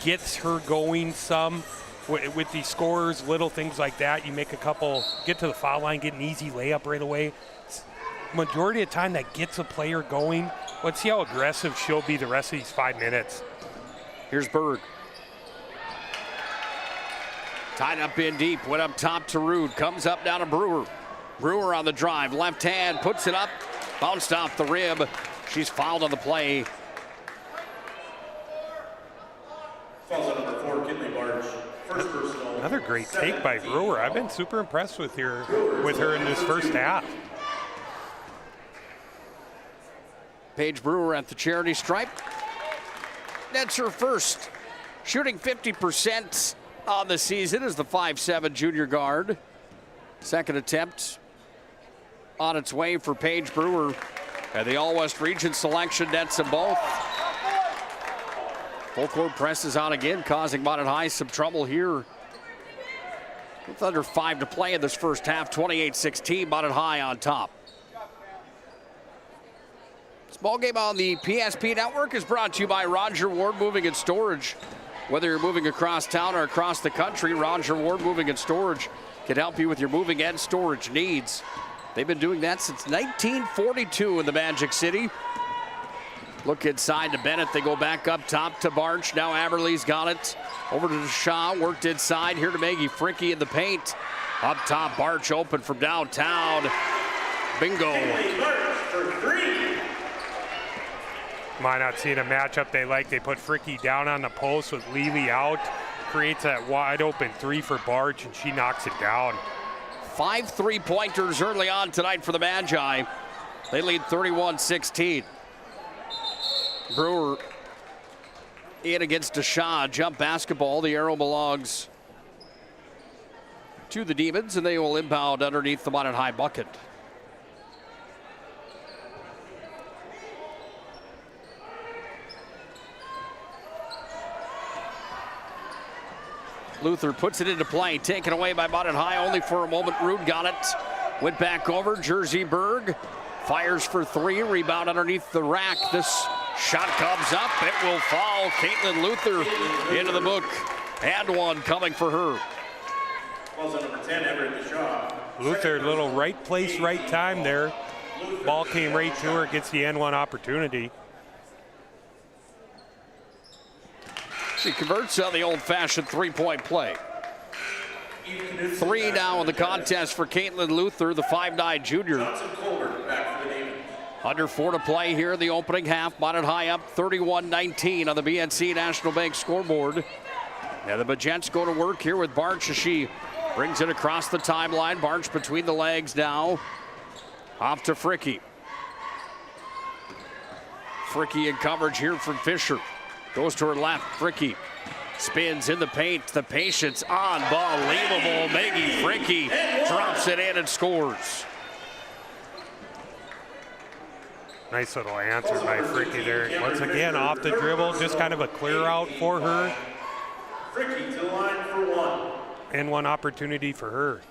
Speaker 9: gets her going some with these scores, little things like that. You make a couple, get to the foul line, get an easy layup right away. Majority of the time that gets a player going. Let's see how aggressive she'll be the rest of these 5 minutes.
Speaker 8: Here's Berg. Tied up in deep, went up top to Rude, comes up down to Brewer. Brewer on the drive, left hand, puts it up, bounced off the rim. She's fouled on the play.
Speaker 16: Fouls on number 4, Kinley Barge. First personal.
Speaker 9: Another great take by Brewer. I've been super impressed with her in this first half.
Speaker 8: Paige Brewer at the charity stripe. That's her first, shooting 50% on the season as the 5'7" junior guard. Second attempt on its way for Paige Brewer. And the All-West Region selection nets them both. Full court presses on again, causing Minot High some trouble here. With under 5 to play in this first half, 28-16, Minot High on top. This ball game on the PSP Network is brought to you by Roger Ward Moving and Storage. Whether you're moving across town or across the country, Roger Ward Moving and Storage can help you with your moving and storage needs. They've been doing that since 1942 in the Magic City. Look inside to Bennett. They go back up top to Barch. Now Aberley's got it. Over to Shaw. Worked inside. Here to Maggie Fricke in the paint. Up top, Barch open from downtown. Bingo.
Speaker 9: Minot seeing a matchup they like. They put Fricke down on the post with Lely out. Creates that wide open 3 for Barch, and she knocks it down.
Speaker 8: 5 3-pointers early on tonight for the Magi. They lead 31-16. Brewer in against Deshaw. Jump basketball. The arrow belongs to the Demons, and they will inbound underneath the Minot High bucket. Luther puts it into play, taken away by Minot High only for a moment. Rude got it, went back over. Jersey Berg fires for 3, rebound underneath the rack. This shot comes up, it will fall. Caitlin Luther into the book, and one coming for her.
Speaker 16: Falls on number 10, Everett Shaw.
Speaker 9: Luther, little right place, right time there. Ball came right to her, gets the N1 opportunity.
Speaker 8: She converts on the old-fashioned 3-point play. 3 now in the contest for Caitlin Luther, the 5'9" junior. Under 4 to play here in the opening half. Minot High up 31-19 on the BNC National Bank scoreboard. And the Magents go to work here with Barch as she brings it across the timeline. Barch between the legs now. Off to Fricky. Fricky in coverage here from Fisher. Goes to her left. Fricky spins in the paint. The patience, unbelievable. Maggie Fricky drops it in and scores.
Speaker 9: Nice little answer by Fricky there. Once again, off the dribble, just kind of a clear out for her.
Speaker 16: Fricky to line for 1.
Speaker 9: And one opportunity for her.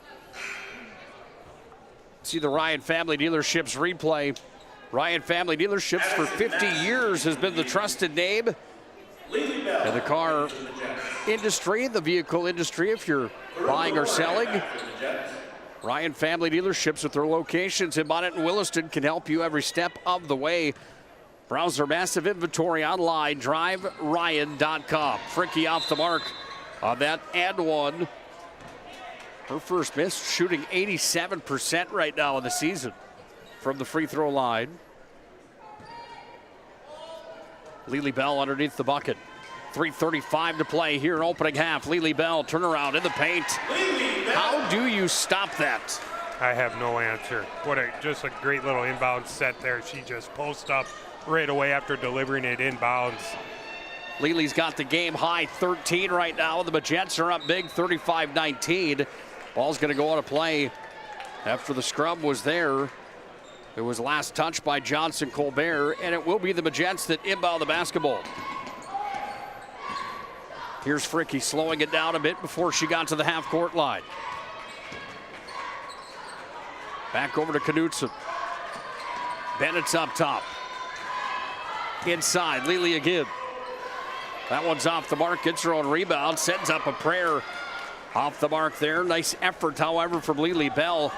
Speaker 8: See the Ryan Family Dealerships replay. Ryan Family Dealerships for 50 years has been the trusted name in the car industry, the vehicle industry, if you're buying or selling. Ryan Family Dealerships with their locations in Minot and Williston can help you every step of the way. Browse their massive inventory online, driveryan.com. Fricky off the mark on that and one. Her first miss, shooting 87% right now in the season from the free throw line. Lily Bell underneath the bucket. 3:35 to play here in opening half. Lily Bell turnaround in the paint. How do you stop that?
Speaker 9: I have no answer. Just a great little inbound set there. She just posts up right away after delivering it inbounds.
Speaker 8: Lily's got the game high 13 right now. The Magents are up big 35-19. Ball's going to go out of play after the scrub was there. It was last touched by Johnson Colbert, and it will be the Magents that inbound the basketball. Here's Fricky slowing it down a bit before she got to the half-court line. Back over to Knutson. Bennett's up top. Inside, Lily again. That one's off the mark, gets her own rebound, sends up a prayer off the mark there. Nice effort, however, from Lily Bell.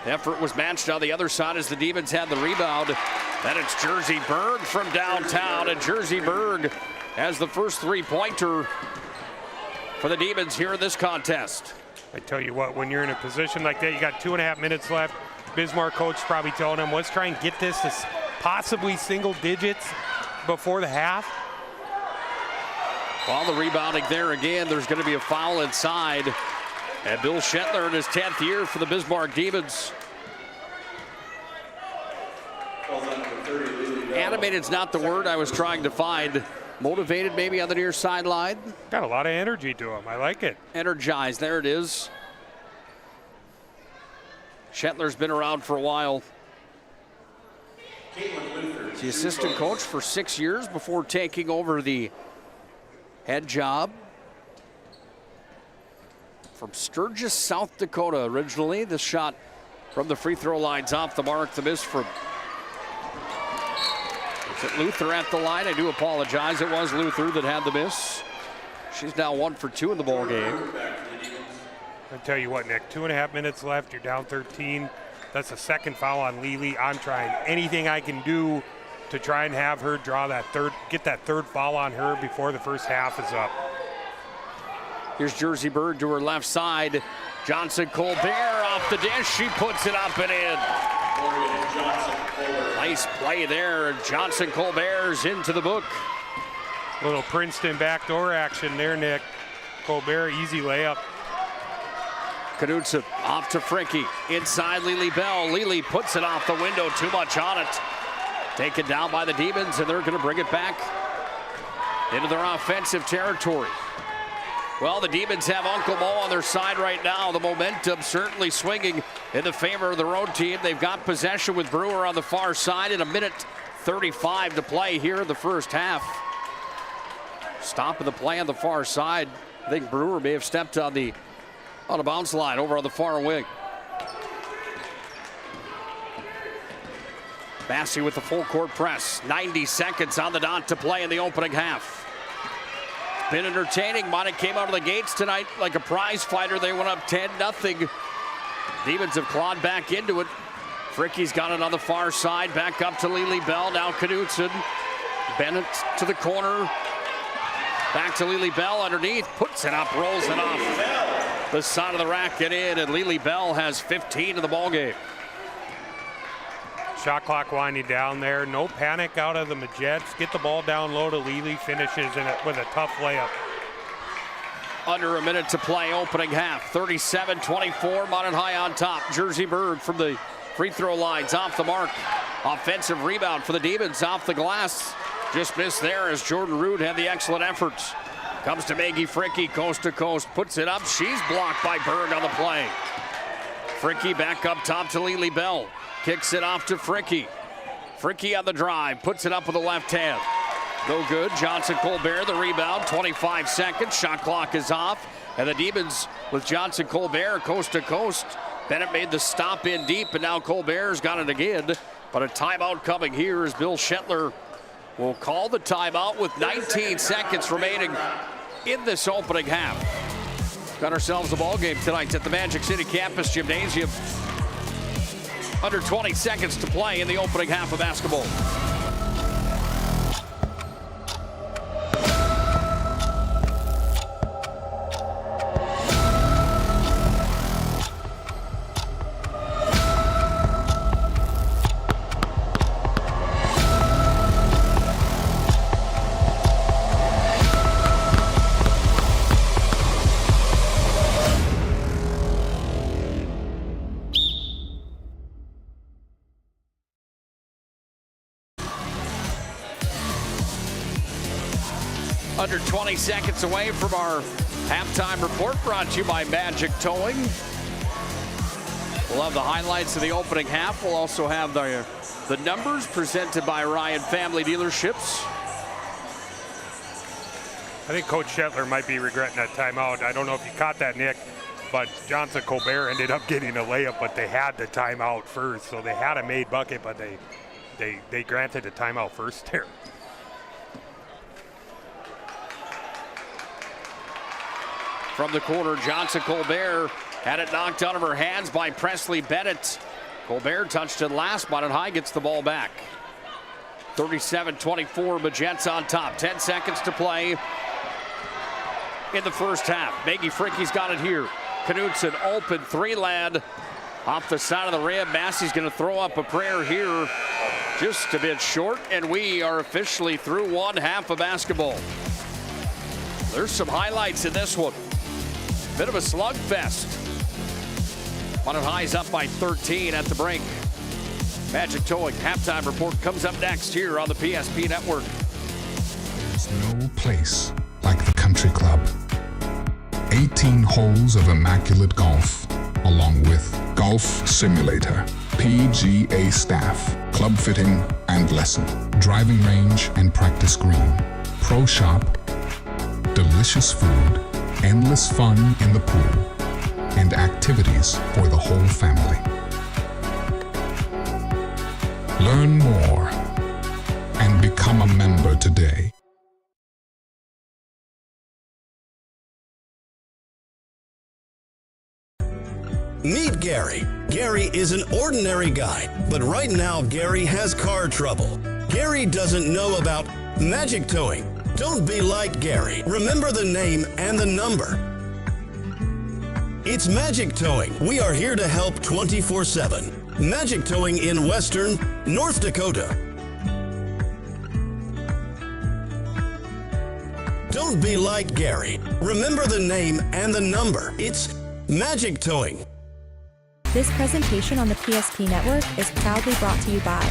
Speaker 8: The effort was matched on the other side as the Demons had the rebound. Then it's Jersey Berg from downtown, and Jersey Berg has the first three-pointer for the Demons here in this contest.
Speaker 9: I tell you what, when you're in a position like that, you got 2.5 minutes left. Bismarck coach probably telling them, let's try and get this to possibly single digits before the half.
Speaker 8: Well, the rebounding there again, there's going to be a foul inside. And Bill Shetler in his 10th year for the Bismarck Demons. Animated's not the word I was trying to find. Motivated maybe on the near sideline.
Speaker 9: Got a lot of energy to him. I like it.
Speaker 8: Energized. There it is. Shetler's been around for a while. He's the assistant coach for 6 years before taking over the head job. From Sturgis, South Dakota originally. This shot from the free throw line's off the mark. The miss from Luther at the line. I do apologize. It was Luther that had the miss. She's now 1 for 2 in the ball game.
Speaker 9: I tell you what, Nick, 2.5 minutes left. You're down 13. That's the second foul on Lily. I'm trying anything I can do to try and have her draw that get that third foul on her before the first half is up.
Speaker 8: Here's Jersey Bird to her left side. Johnson Colbert off the dish. She puts it up and in. Nice play there. Johnson Colbert's into the book.
Speaker 9: Little Princeton backdoor action there, Nick. Colbert, easy layup.
Speaker 8: Knutson off to Fricky. Inside Lily Bell. Lily puts it off the window. Too much on it. Taken down by the Demons, and they're going to bring it back into their offensive territory. Well, the Demons have Uncle Mo on their side right now. The momentum certainly swinging in the favor of the road team. They've got possession with Brewer on the far side, and 1:35 to play here in the first half. Stop of the play on the far side. I think Brewer may have stepped on the bounce line over on the far wing. Massey with the full court press. 90 seconds on the dot to play in the opening half. Been entertaining. Minot came out of the gates tonight like a prize fighter. They went up 10-0. Demons have clawed back into it. Fricky's got it on the far side. Back up to Lily Bell. Now Knutson. Bennett to the corner. Back to Lily Bell underneath. Puts it up, rolls it off. the side of the rack and in, and Lily Bell has 15 in the ballgame.
Speaker 9: Shot clock winding down there. No panic out of the Majettes. Get the ball down low to Lily. Finishes in it with a tough layup.
Speaker 8: Under a minute to play, opening half. 37-24, Minot High on top. Jersey Bird from the free throw lines, off the mark. Offensive rebound for the Demons, off the glass. Just missed there as Jordan Root had the excellent efforts. Comes to Maggie Fricke, coast to coast, puts it up. She's blocked by Berg on the play. Fricke back up top to Lily Bell. Kicks it off to Fricke. Fricke on the drive, puts it up with the left hand. No good. Johnson Colbert, the rebound, 25 seconds. Shot clock is off. And the Demons with Johnson Colbert coast to coast. Bennett made the stop in deep, and now Colbert's got it again. But a timeout coming here as Bill Shetler will call the timeout with 19 seconds remaining in this opening half. Got ourselves a ball game tonight at the Magic City Campus Gymnasium. Under 20 seconds to play in the opening half of basketball. Under 20 seconds away from our halftime report, brought to you by Magic Towing. We'll have the highlights of the opening half. We'll also have the numbers presented by Ryan Family Dealerships.
Speaker 9: I think Coach Shetler might be regretting that timeout. I don't know if you caught that, Nick, but Johnson Colbert ended up getting a layup, but they had the timeout first. So they had a made bucket, but they granted a timeout first there.
Speaker 8: From the corner, Johnson Colbert had it knocked out of her hands by Presley Bennett. Colbert touched it last. Minot High gets the ball back. 37-24, Majettes on top. 10 seconds to play in the first half. Maggie Fricke's got it here. Knudsen open three-land off the side of the rim. Massey's going to throw up a prayer here. Just a bit short, and we are officially through one half of basketball. There's some highlights in this one. Bit of a slugfest. Minot High's up by 13 at the break. Magic Towing halftime report comes up next here on the PSP Network.
Speaker 17: There's no place like the country club. 18 holes of immaculate golf, along with golf simulator, PGA staff, club fitting and lesson, driving range and practice green, pro shop, delicious food, endless fun in the pool, and activities for the whole family. Learn more and become a member today.
Speaker 18: Meet Gary. Gary is an ordinary guy, but right now Gary has car trouble. Gary doesn't know about Magic Towing. Don't be like Gary. Remember the name and the number. It's Magic Towing. We are here to help 24/7. Magic Towing in Western North Dakota. Don't be like Gary. Remember the name and the number. It's Magic Towing.
Speaker 1: This presentation on the PSP Network is proudly brought to you by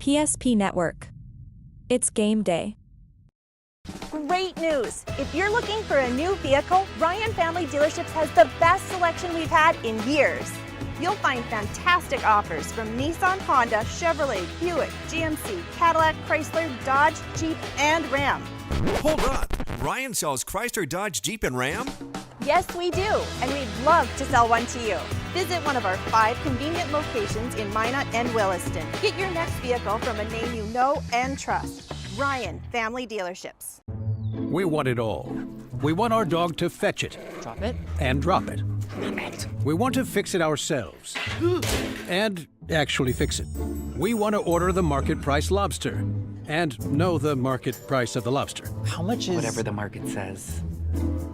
Speaker 1: PSP Network. It's game day.
Speaker 2: Great news! If you're looking for a new vehicle, Ryan Family Dealerships has the best selection we've had in years. You'll find fantastic offers from Nissan, Honda, Chevrolet, Buick, GMC, Cadillac, Chrysler, Dodge, Jeep, and Ram.
Speaker 3: Hold on. Ryan sells Chrysler, Dodge, Jeep, and Ram?
Speaker 2: Yes, we do, and we'd love to sell one to you. Visit one of our 5 convenient locations in Minot and Williston. Get your next vehicle from a name you know and trust. Ryan Family Dealerships.
Speaker 19: We want it all. We want our dog to fetch it.
Speaker 20: Drop it.
Speaker 19: And drop it. We want to fix it ourselves. And actually fix it. We want to order the market price lobster. And know the market price of the lobster.
Speaker 20: How much is... Whatever the market says.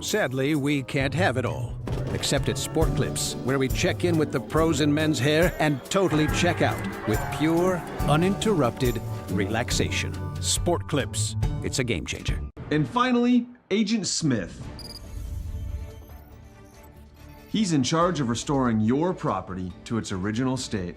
Speaker 19: Sadly, we can't have it all. Except at Sport Clips, where we check in with the pros in men's hair and totally check out with pure, uninterrupted relaxation. Sport Clips. It's a game changer.
Speaker 14: And finally, Agent Smith. He's in charge of restoring your property to its original state.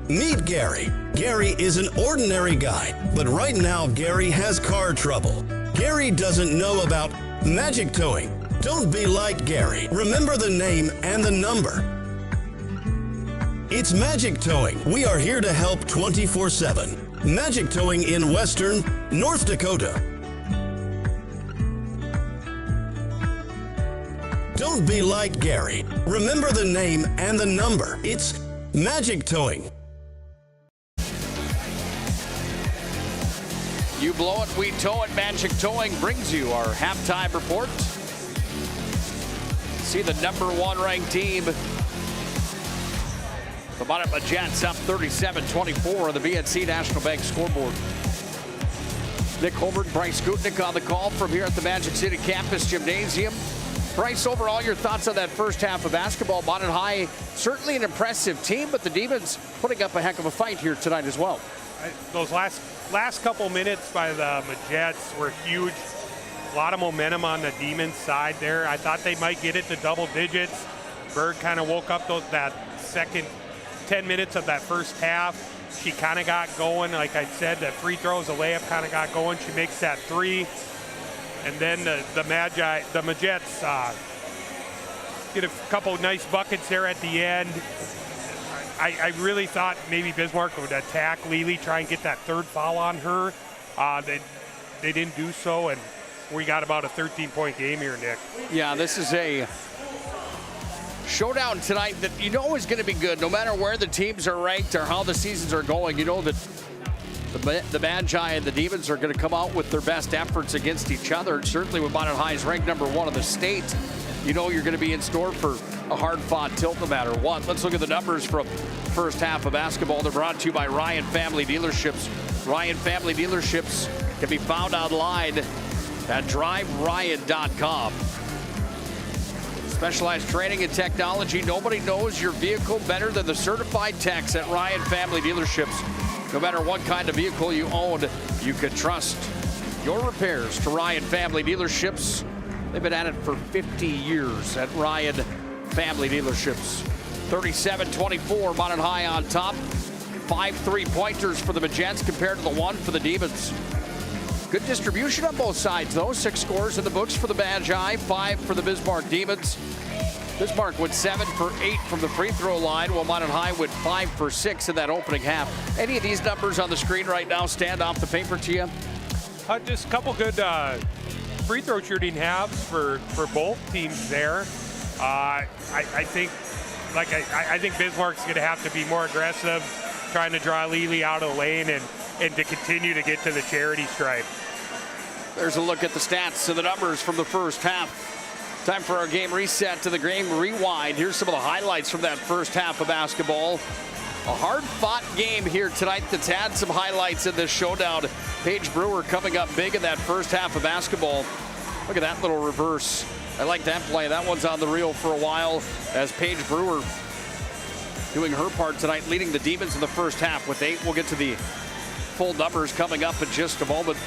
Speaker 18: Meet Gary. Gary is an ordinary guy, but right now Gary has car trouble. Gary doesn't know about magic towing. Don't be like Gary. Remember the name and the number. It's Magic Towing. We are here to help 24/7. Magic Towing in Western North Dakota. Don't be like Gary. Remember the name and the number. It's Magic Towing.
Speaker 8: You blow it, we tow it. Magic Towing brings you our halftime report. See the #1 ranked team, the Minot Jets, up 37-24 on the BNC National Bank scoreboard. Nick Holbert, Bryce Gutnick on the call from here at the Magic City Campus Gymnasium. Bryce, overall, your thoughts on that first half of basketball? Minot High, certainly an impressive team, but the Demons putting up a heck of a fight here tonight as well.
Speaker 9: Those last couple minutes by the Jets were huge. A lot of momentum on the Demons side there. I thought they might get it to double digits. Berg kind of woke up that second 10 minutes of that first half. She kind of got going. Like I said, the free throws, the layup kind of got going. She makes that 3. And then the Majets get a couple nice buckets there at the end. I really thought maybe Bismarck would attack Lely, try and get that 3rd foul on her. They didn't do so, and we got about a 13-point game here, Nick.
Speaker 8: Yeah, this is a showdown tonight that you know is going to be good, no matter where the teams are ranked or how the seasons are going. You know that the Magi and the Demons are going to come out with their best efforts against each other. And certainly with Minot High is ranked #1 in the state, you know you're going to be in store for a hard-fought tilt no matter what. Let's look at the numbers from first half of basketball. They're brought to you by Ryan Family Dealerships. Ryan Family Dealerships can be found online at driveryan.com. Specialized training and technology. Nobody knows your vehicle better than the certified techs at Ryan Family Dealerships. No matter what kind of vehicle you own, you can trust your repairs to Ryan Family Dealerships. They've been at it for 50 years at Ryan Family Dealerships. 37-24, Minot High on top. 5 3-pointers for the Majets compared to the 1 for the Demons. Good distribution on both sides, though. 6 scores in the books for the Magi, 5 for the Bismarck Demons. Bismarck went 7 for 8 from the free throw line, while Minot High went 5 for 6 in that opening half. Any of these numbers on the screen right now stand off the paper to you?
Speaker 9: Just a couple good free throw shooting halves for both teams there. I think Bismarck's going to have to be more aggressive, trying to draw Lely out of the lane and to continue to get to the charity stripe.
Speaker 8: There's a look at the stats and the numbers from the first half. Time for our game reset to the game rewind. Here's some of the highlights from that first half of basketball. A hard-fought game here tonight that's had some highlights in this showdown. Paige Brewer coming up big in that first half of basketball. Look at that little reverse. I like that play. That one's on the reel for a while as Paige Brewer doing her part tonight, leading the Demons in the first half with 8. We'll get to the full numbers coming up in just a moment.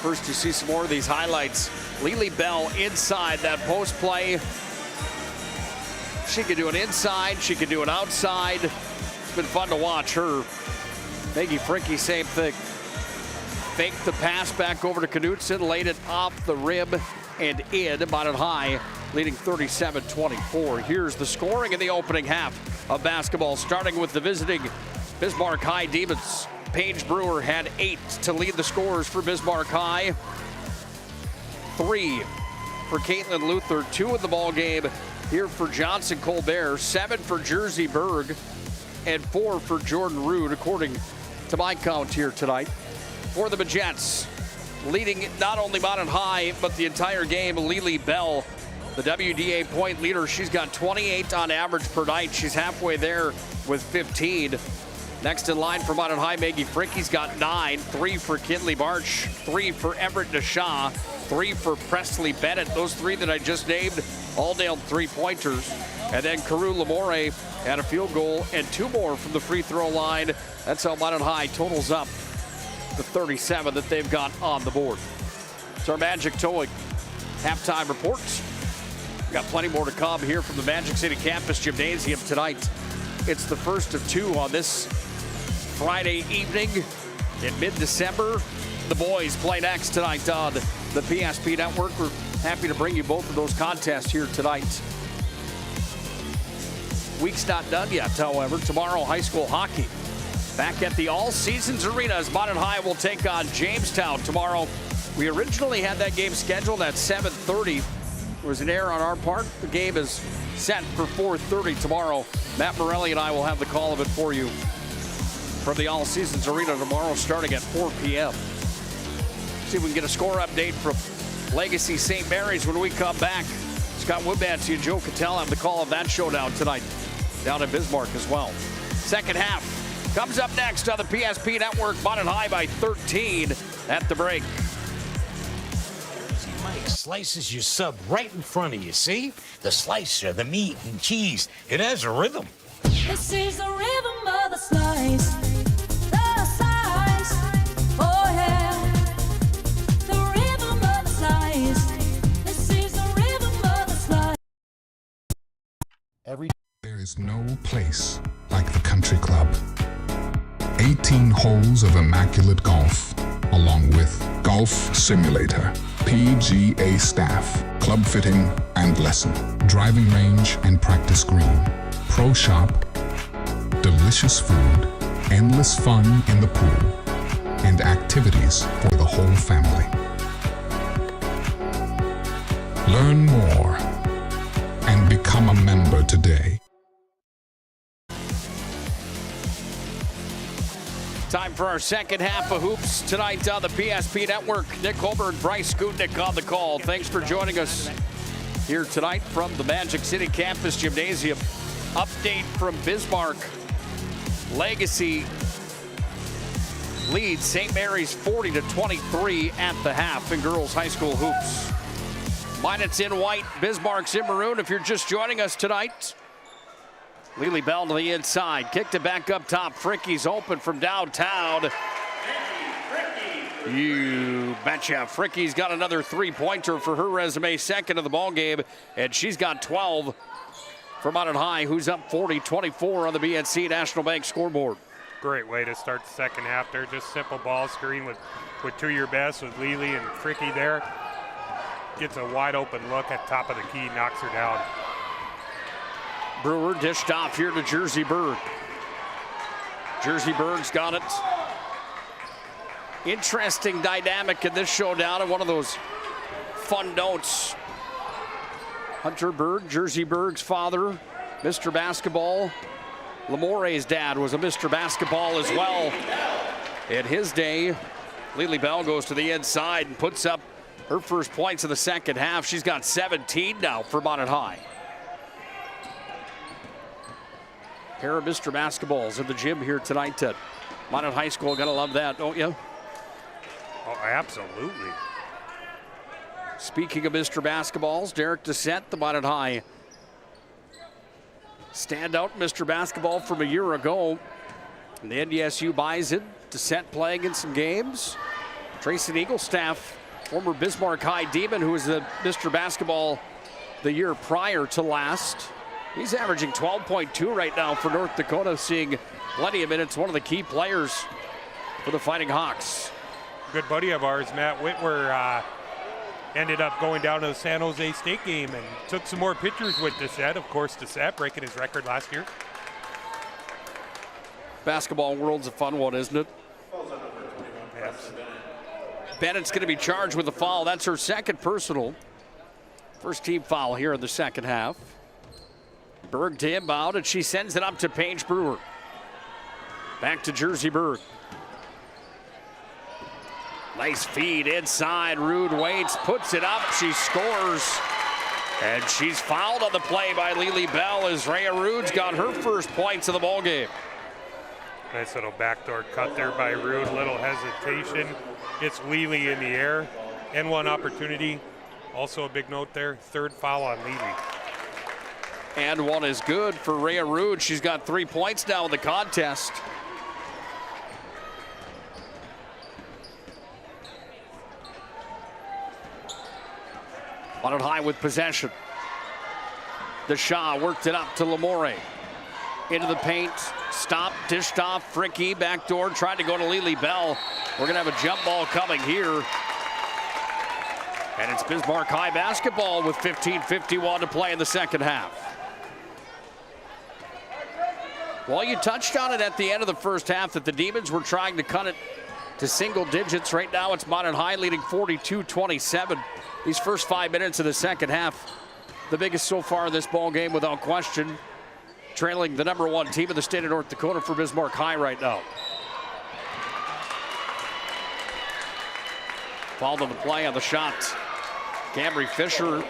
Speaker 8: First, you see some more of these highlights. Lely Bell inside that post play. She can do it inside. She can do it outside. It's been fun to watch her. Maggie Fricke, same thing. Faked the pass back over to Knutson, laid it off the rim and in. Minot High leading 37-24. Here's the scoring in the opening half of basketball, starting with the visiting Bismarck High Demons. Paige Brewer had 8 to lead the scores for Bismarck High. 3 for Caitlin Luther, 2 in the ball game here for Johnson Colbert, 7 for Jersey Berg, and 4 for Jordan Rude, according to my count here tonight. For the Majettes, leading not only Minot High, but the entire game, Lily Bell, the WDA point leader. She's got 28 on average per night. She's halfway there with 15. Next in line for Minot High, Maggie Fricke's got 9, 3 for Kinley March, 3 for Everett Deshaw, 3 for Presley Bennett. Those 3 that I just named all nailed 3-pointers. And then Carew Lamore had a field goal and 2 more from the free throw line. That's how Minot High totals up the 37 that they've got on the board. It's our Magic Towing halftime reports. We've got plenty more to come here from the Magic City Campus Gymnasium tonight. It's the first of 2 on this Friday evening in mid-December. The boys play next tonight on the PSP Network. We're happy to bring you both of those contests here tonight. Week's not done yet, however. Tomorrow, high school hockey back at the All Seasons Arena as Minot High will take on Jamestown tomorrow. We originally had that game scheduled at 7:30. There was an error on our part. The game is set for 4:30 tomorrow. Matt Morelli and I will have the call of it for you from the All Seasons Arena tomorrow starting at 4 p.m. See if we can get a score update from Legacy St. Mary's when we come back. Scott Woodmansey and Joe Cattell have the call of that showdown tonight down in Bismarck as well. Second half comes up next on the PSP Network. Minot High by 13 at the break.
Speaker 21: Mike slices your sub right in front of you, see? The slicer, the meat and cheese, it has a rhythm.
Speaker 22: This is the rhythm of the slice. The slice. Oh yeah. The rhythm of the slice. This is the rhythm of the slice.
Speaker 17: There is no place like the country club. 18 holes of immaculate golf, along with golf simulator, PGA staff, club fitting and lesson, driving range and practice green, pro shop, delicious food, endless fun in the pool, and activities for the whole family. Learn more and become a member today.
Speaker 8: Time for our second half of hoops tonight on the PSP Network. Nick Holber and Bryce Skutnik on the call. Thanks for joining us here tonight from the Magic City Campus Gymnasium. Update from Bismarck. Legacy leads St. Mary's 40-23 at the half in girls high school hoops. Minot's in white, Bismarck's in maroon. If you're just joining us tonight, Lily Bell to the inside, kicked it back up top. Fricke's open from downtown. You betcha. Fricke's got another 3-pointer for her resume, second of the ball game, and she's got 12 for Minot High, who's up 40-24 on the BNC National Bank scoreboard.
Speaker 9: Great way to start the second half there. Just simple ball screen with 2 your best with Lily and Fricke there. Gets a wide open look at top of the key, knocks her down.
Speaker 8: Brewer dished off here to Jersey Berg. Jersey Berg's got it. Interesting dynamic in this showdown, and one of those fun notes. Hunter Berg, Jersey Berg's father, Mr. Basketball. Lamore's dad was a Mr. Basketball as well. In his day, Lily Bell goes to the inside and puts up her first points in the second half. She's got 17 now for Minot High. Pair of Mr. Basketballs in the gym here tonight at Minot High School. Gotta love that, don't you?
Speaker 9: Oh, absolutely.
Speaker 8: Speaking of Mr. Basketballs, Derek Dissett, the Minot High standout Mr. Basketball from a year ago. And the NDSU Bison, Dissett playing in some games. Tracy Eaglestaff, former Bismarck High Demon, who was the Mr. Basketball the year prior to last. He's averaging 12.2 right now for North Dakota, seeing plenty of minutes. One of the key players for the Fighting Hawks.
Speaker 9: Good buddy of ours, Matt Whitwer, ended up going down to the San Jose State game and took some more pictures with Dessette. Of course, Dessette breaking his record last year.
Speaker 8: Basketball world's a fun one, isn't it?
Speaker 9: Yes.
Speaker 8: Bennett's going to be charged with a foul. That's her second personal. First team foul here in the second half. Berg to inbound, and she sends it up to Paige Brewer. Back to Jersey Berg. Nice feed inside. Rude waits, puts it up. She scores. And she's fouled on the play by Lily Bell as Rhea Rude's got her first points of the ball game.
Speaker 9: Nice little backdoor cut there by Rude. Little hesitation. Gets Lily in the air. And one opportunity. Also a big note there. Third foul on Lily.
Speaker 8: And one is good for Rhea Rude. She's got 3 points now in the contest. On it high with possession. DeShaw worked it up to Lamore. Into the paint. Stop, dished off. Fricky backdoor, tried to go to Lily Bell. We're going to have a jump ball coming here. And it's Bismarck High basketball with 15:51 to play in the second half. Well, you touched on it at the end of the first half that the Demons were trying to cut it to single digits. Right now it's Minot High leading 42-27. These first 5 minutes of the second half, the biggest so far in this ball game without question. Trailing the #1 team in the state of North Dakota for Bismarck High right now. Fouled on the play on the shot. Camry Fisher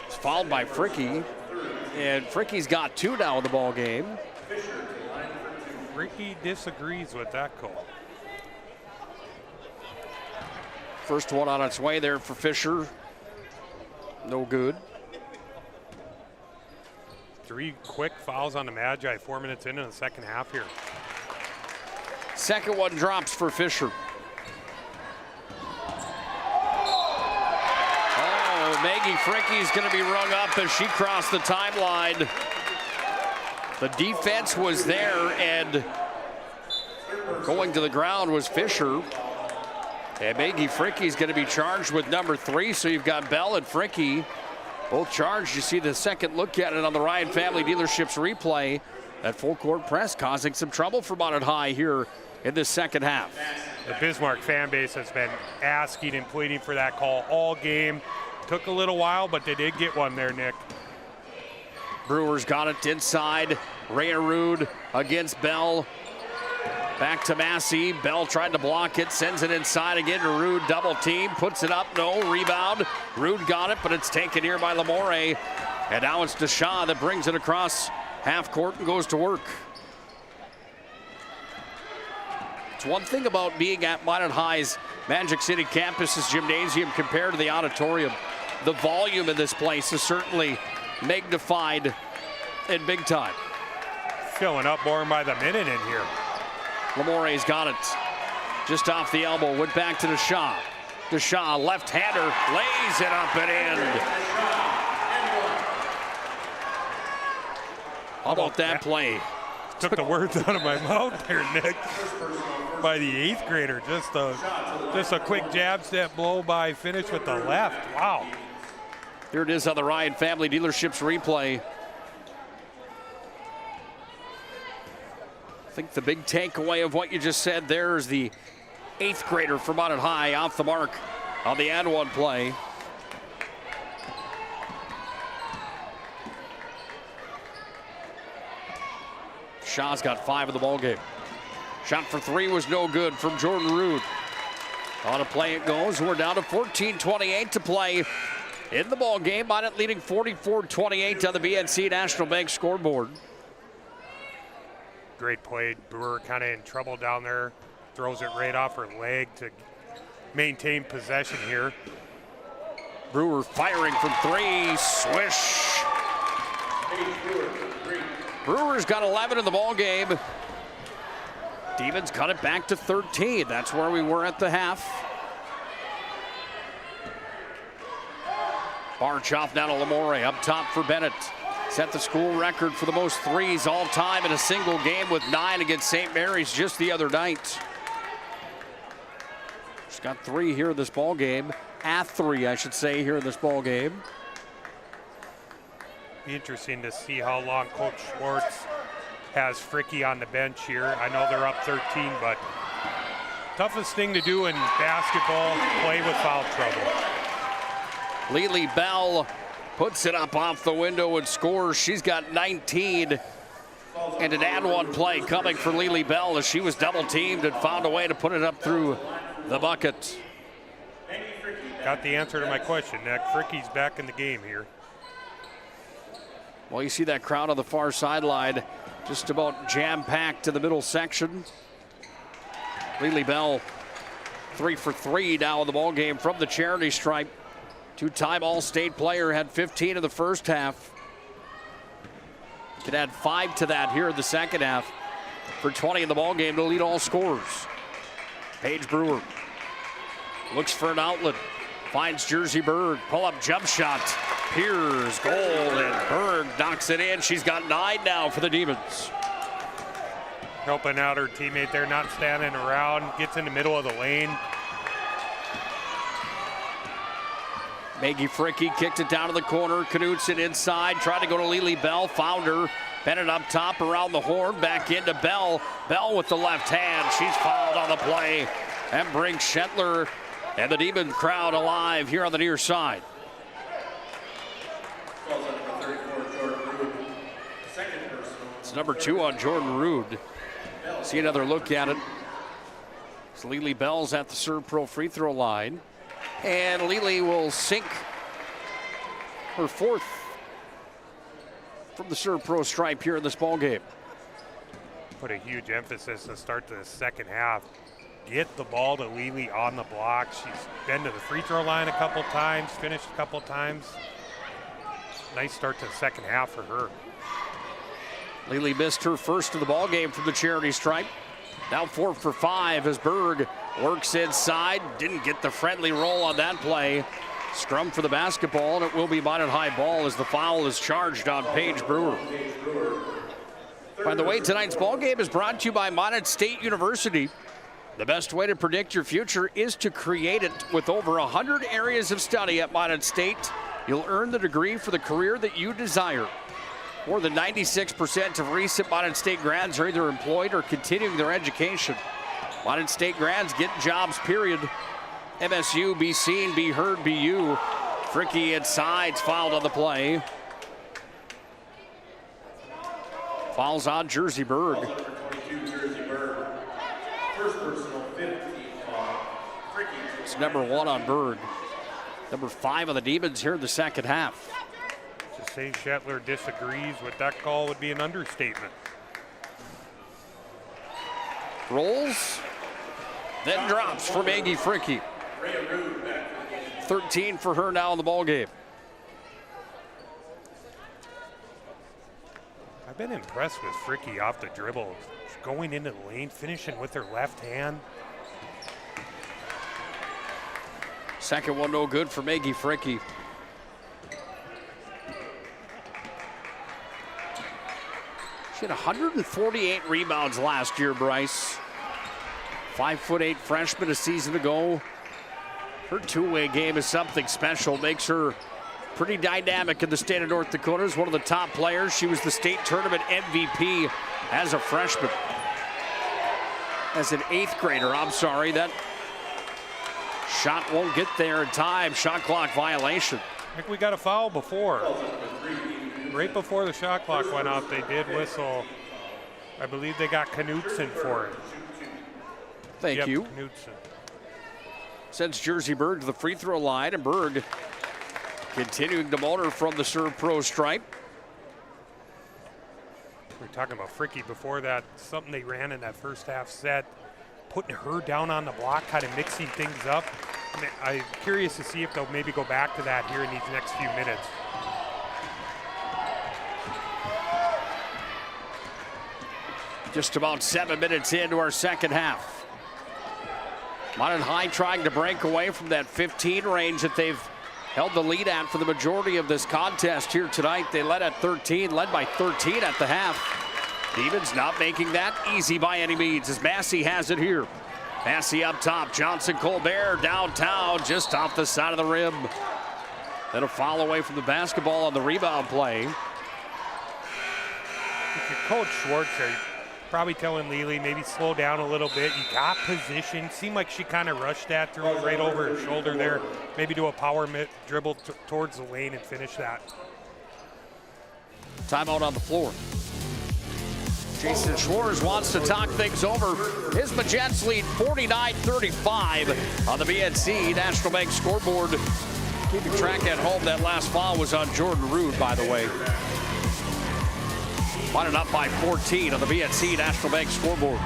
Speaker 8: is fouled by Fricky. And Fricky's got 2 now in the ball game.
Speaker 9: Fricky disagrees with that call.
Speaker 8: First one on its way there for Fisher. No good.
Speaker 9: 3 quick fouls on the Magi, 4 minutes into the second half here.
Speaker 8: Second one drops for Fisher. Oh, Maggie Fricky's going to be rung up as she crossed the timeline. The defense was there, and going to the ground was Fisher. And Maggie Fricky's going to be charged with #3, so you've got Bell and Fricky both charged. You see the second look at it on the Ryan Family Dealerships replay. That full court press causing some trouble for Minot High here in this second half.
Speaker 9: The Bismarck fan base has been asking and pleading for that call all game. Took a little while, but they did get one there, Nick.
Speaker 8: Brewers got it inside. Rhea Rude against Bell. Back to Massey. Bell tried to block it, sends it inside again to Rude. Double team, puts it up, no, rebound. Rude got it, but it's taken here by Lamore. And now it's DeShaw that brings it across half court and goes to work. It's one thing about being at Minot High's Magic City campus's gymnasium compared to the auditorium. The volume in this place is certainly magnified in big time.
Speaker 9: Filling up more by the minute in here.
Speaker 8: Lamore's got it. Just off the elbow, went back to DeShaw. DeShaw, left-hander, lays it up and in. How about that play?
Speaker 9: Took the words out of my mouth there, Nick. By the 8th grader, just a quick jab step blow by finish with the left. Wow.
Speaker 8: Here it is on the Ryan Family Dealerships replay. I think the big takeaway of what you just said there is the 8th grader from Minot High off the mark on the and one play. Shaw's got 5 in the ball game. Shot for 3 was no good from Jordan Rude. On a play it goes. We're down to 14:28 to play in the ball game. Minot leading 44-28 on the BNC National Bank scoreboard.
Speaker 9: Great play. Brewer kind of in trouble down there. Throws it right off her leg to maintain possession here.
Speaker 8: Brewer firing from 3. Swish. Brewer's got 11 in the ball game. Demons cut it back to 13. That's where we were at the half. Barch off now to Lamore. Up top for Bennett. Set the school record for the most threes all time in a single game with 9 against St. Mary's just the other night. She's got 3 here in this ball game. At 3, I should say, here in this ball game.
Speaker 9: Be interesting to see how long Coach Schwartz has Fricky on the bench here. I know they're up 13, but toughest thing to do in basketball, play with foul trouble.
Speaker 8: Lily Bell puts it up off the window and scores. She's got 19. And an and one play coming for Lily Bell as she was double teamed and found a way to put it up through the bucket.
Speaker 9: Got the answer to my question, Nick. Fricky's back in the game here.
Speaker 8: Well, you see that crowd on the far sideline just about jam-packed to the middle section. Lily Bell 3 for 3 now in the ball game from the charity stripe. 2-time All-State player, had 15 in the first half. Could add 5 to that here in the second half for 20 in the ball game to lead all scorers. Paige Brewer looks for an outlet, finds Jersey Berg, pull-up jump shot. Piers, goal, and Berg knocks it in. She's got 9 now for the Demons.
Speaker 9: Helping out her teammate there, not standing around, gets in the middle of the lane.
Speaker 8: Maggie Fricky kicked it down to the corner. Knudsen inside, tried to go to Lily Bell, found her. Bennett up top, around the horn, back into Bell. Bell with the left hand. She's fouled on the play. And brings Shetler and the Demon crowd alive here on the near side. It's number 2 on Jordan Rude. See another look at it. So Lily Bell's at the Serve Pro free throw line. And Lily will sink her 4th from the Serve Pro stripe here in this ball game.
Speaker 9: Put a huge emphasis to start the second half. Get the ball to Lily on the block. She's been to the free throw line a couple times, finished a couple times. Nice start to the second half for her.
Speaker 8: Lily missed her first of the ball game from the charity stripe. Now 4 for 5 as Berg works inside. Didn't get the friendly roll on that play. Scrum for the basketball, and it will be Minot high ball as the foul is charged on Paige Brewer. By the way, tonight's ball game is brought to you by Minot State University. The best way to predict your future is to create it. With over 100 areas of study at Minot State, you'll earn the degree for the career that you desire. More than 96% of recent Minot State grads are either employed or continuing their education. Minot State grads get jobs, period. MSU, be seen, be heard, be you. Fricky inside, fouled on the play. Fouls on Jersey Berg. It's number 1 on Berg. Number 5 on the Demons here in the second half.
Speaker 9: To say Shetler disagrees with that call would be an understatement.
Speaker 8: Rolls, then drops for Maggie Fricky. 13 for her now in the ball game.
Speaker 9: I've been impressed with Fricky off the dribble. She's going into the lane, finishing with her left hand.
Speaker 8: Second one no good for Maggie Fricky. She had 148 rebounds last year, Bryce. 5'8" freshman a season ago. Her two-way game is something special. Makes her pretty dynamic in the state of North Dakota. Is one of the top players. She was the state tournament MVP as a freshman. As an 8th grader, I'm sorry. That shot won't get there in time. Shot clock violation.
Speaker 9: I think we got a foul before. Right before the shot clock went off, they did whistle. I believe they got Knudsen for it.
Speaker 8: Thank you.
Speaker 9: Knudsen.
Speaker 8: Sends Jersey Berg to the free throw line, and Berg continuing to motor from the Serve Pro stripe.
Speaker 9: We were talking about Fricky before that. Something they ran in that first half set, putting her down on the block, kind of mixing things up. I'm curious to see if they'll maybe go back to that here in these next few minutes.
Speaker 8: Just about 7 minutes into our second half. Minot High trying to break away from that 15 range that they've held the lead at for the majority of this contest here tonight. They led at 13, led by 13 at the half. Demons not making that easy by any means as Massey has it here. Massey up top, Johnson Colbert downtown, just off the side of the rim. Then a foul away from the basketball on the rebound play.
Speaker 9: If you're Coach Schwartz, you're probably telling Lely maybe slow down a little bit. You got position. Seemed like she kind of rushed that, threw it right over her shoulder there. Maybe do a power dribble towards the lane and finish that.
Speaker 8: Timeout on the floor. Jason Schwartz wants to talk things over. His Magents lead 49-35 on the BNC National Bank scoreboard. Keeping track at home, that last foul was on Jordan Rude, by the way. Winding up by 14 on the BNC National Bank scoreboard.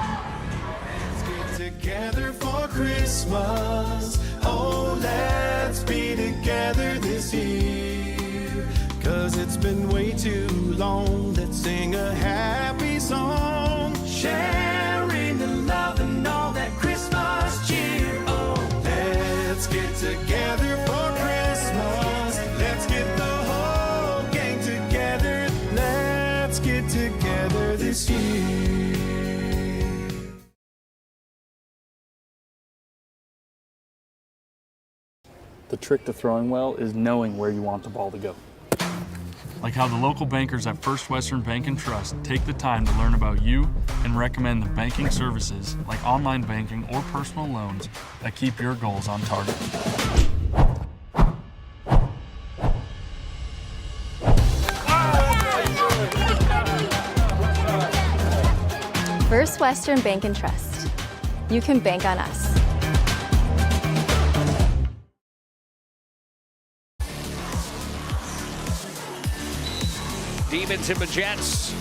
Speaker 11: Let's get together for Christmas. Oh, let's be together this year. 'Cause it's been way too long. Let's sing a happy song. Sharing the love and all that Christmas cheer. Oh, let's get together for Christmas. Let's get the whole gang together. Let's get together this year.
Speaker 4: The trick to throwing well is knowing where you want the ball to go. Like how the local bankers at First Western Bank and Trust take the time to learn about you and recommend the banking services like online banking or personal loans that keep your goals on target.
Speaker 7: First Western Bank and Trust. You can bank on us.
Speaker 8: Demons and Magents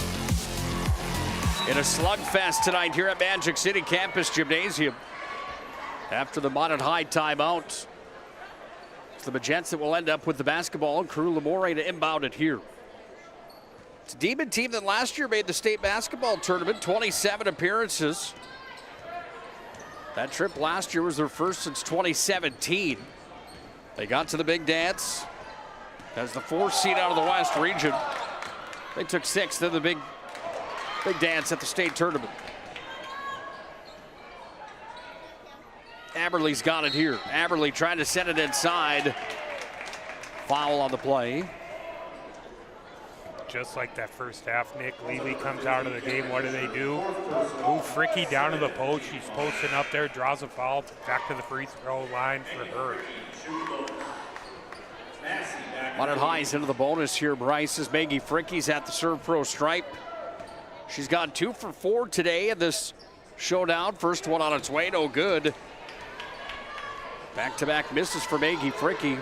Speaker 8: in a slugfest tonight here at Magic City Campus Gymnasium. After the Minot High timeout, it's the Magents that will end up with the basketball. Crew Lamore to inbound it here. It's a Demon team that last year made the state basketball tournament, 27 appearances. That trip last year was their first since 2017. They got to the big dance as the 4th seed out of the West region. They took 6th in the big dance at the state tournament. Aberley's got it here. Aberley trying to send it inside. Foul on the play.
Speaker 9: Just like that first half, Nick, Lely comes out of the game. What do? Move Fricky down to the post. She's posting up there, draws a foul, back to the free throw line for her.
Speaker 8: Minot High's into the bonus here, Bryce, as Maggie Fricky's at the serve pro stripe. She's gone 2 for 4 today in this showdown. First one on its way, no good. Back-to-back misses for Maggie Fricky.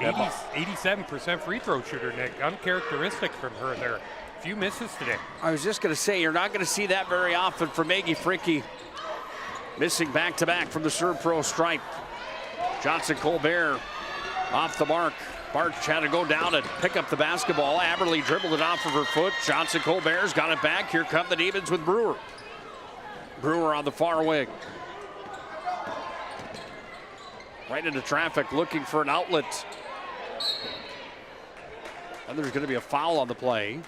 Speaker 9: 87% free throw shooter, Nick. Uncharacteristic from her there. A few misses today.
Speaker 8: I was just going to say, you're not going to see that very often from Maggie Fricky. Missing back-to-back from the serve pro stripe. Johnson Colbert off the mark. Barch had to go down and pick up the basketball. Aberley dribbled it off of her foot. Johnson Colbert's got it back. Here come the Demons with Brewer. Brewer on the far wing. Right into traffic, looking for an outlet. And there's going to be a foul on the play.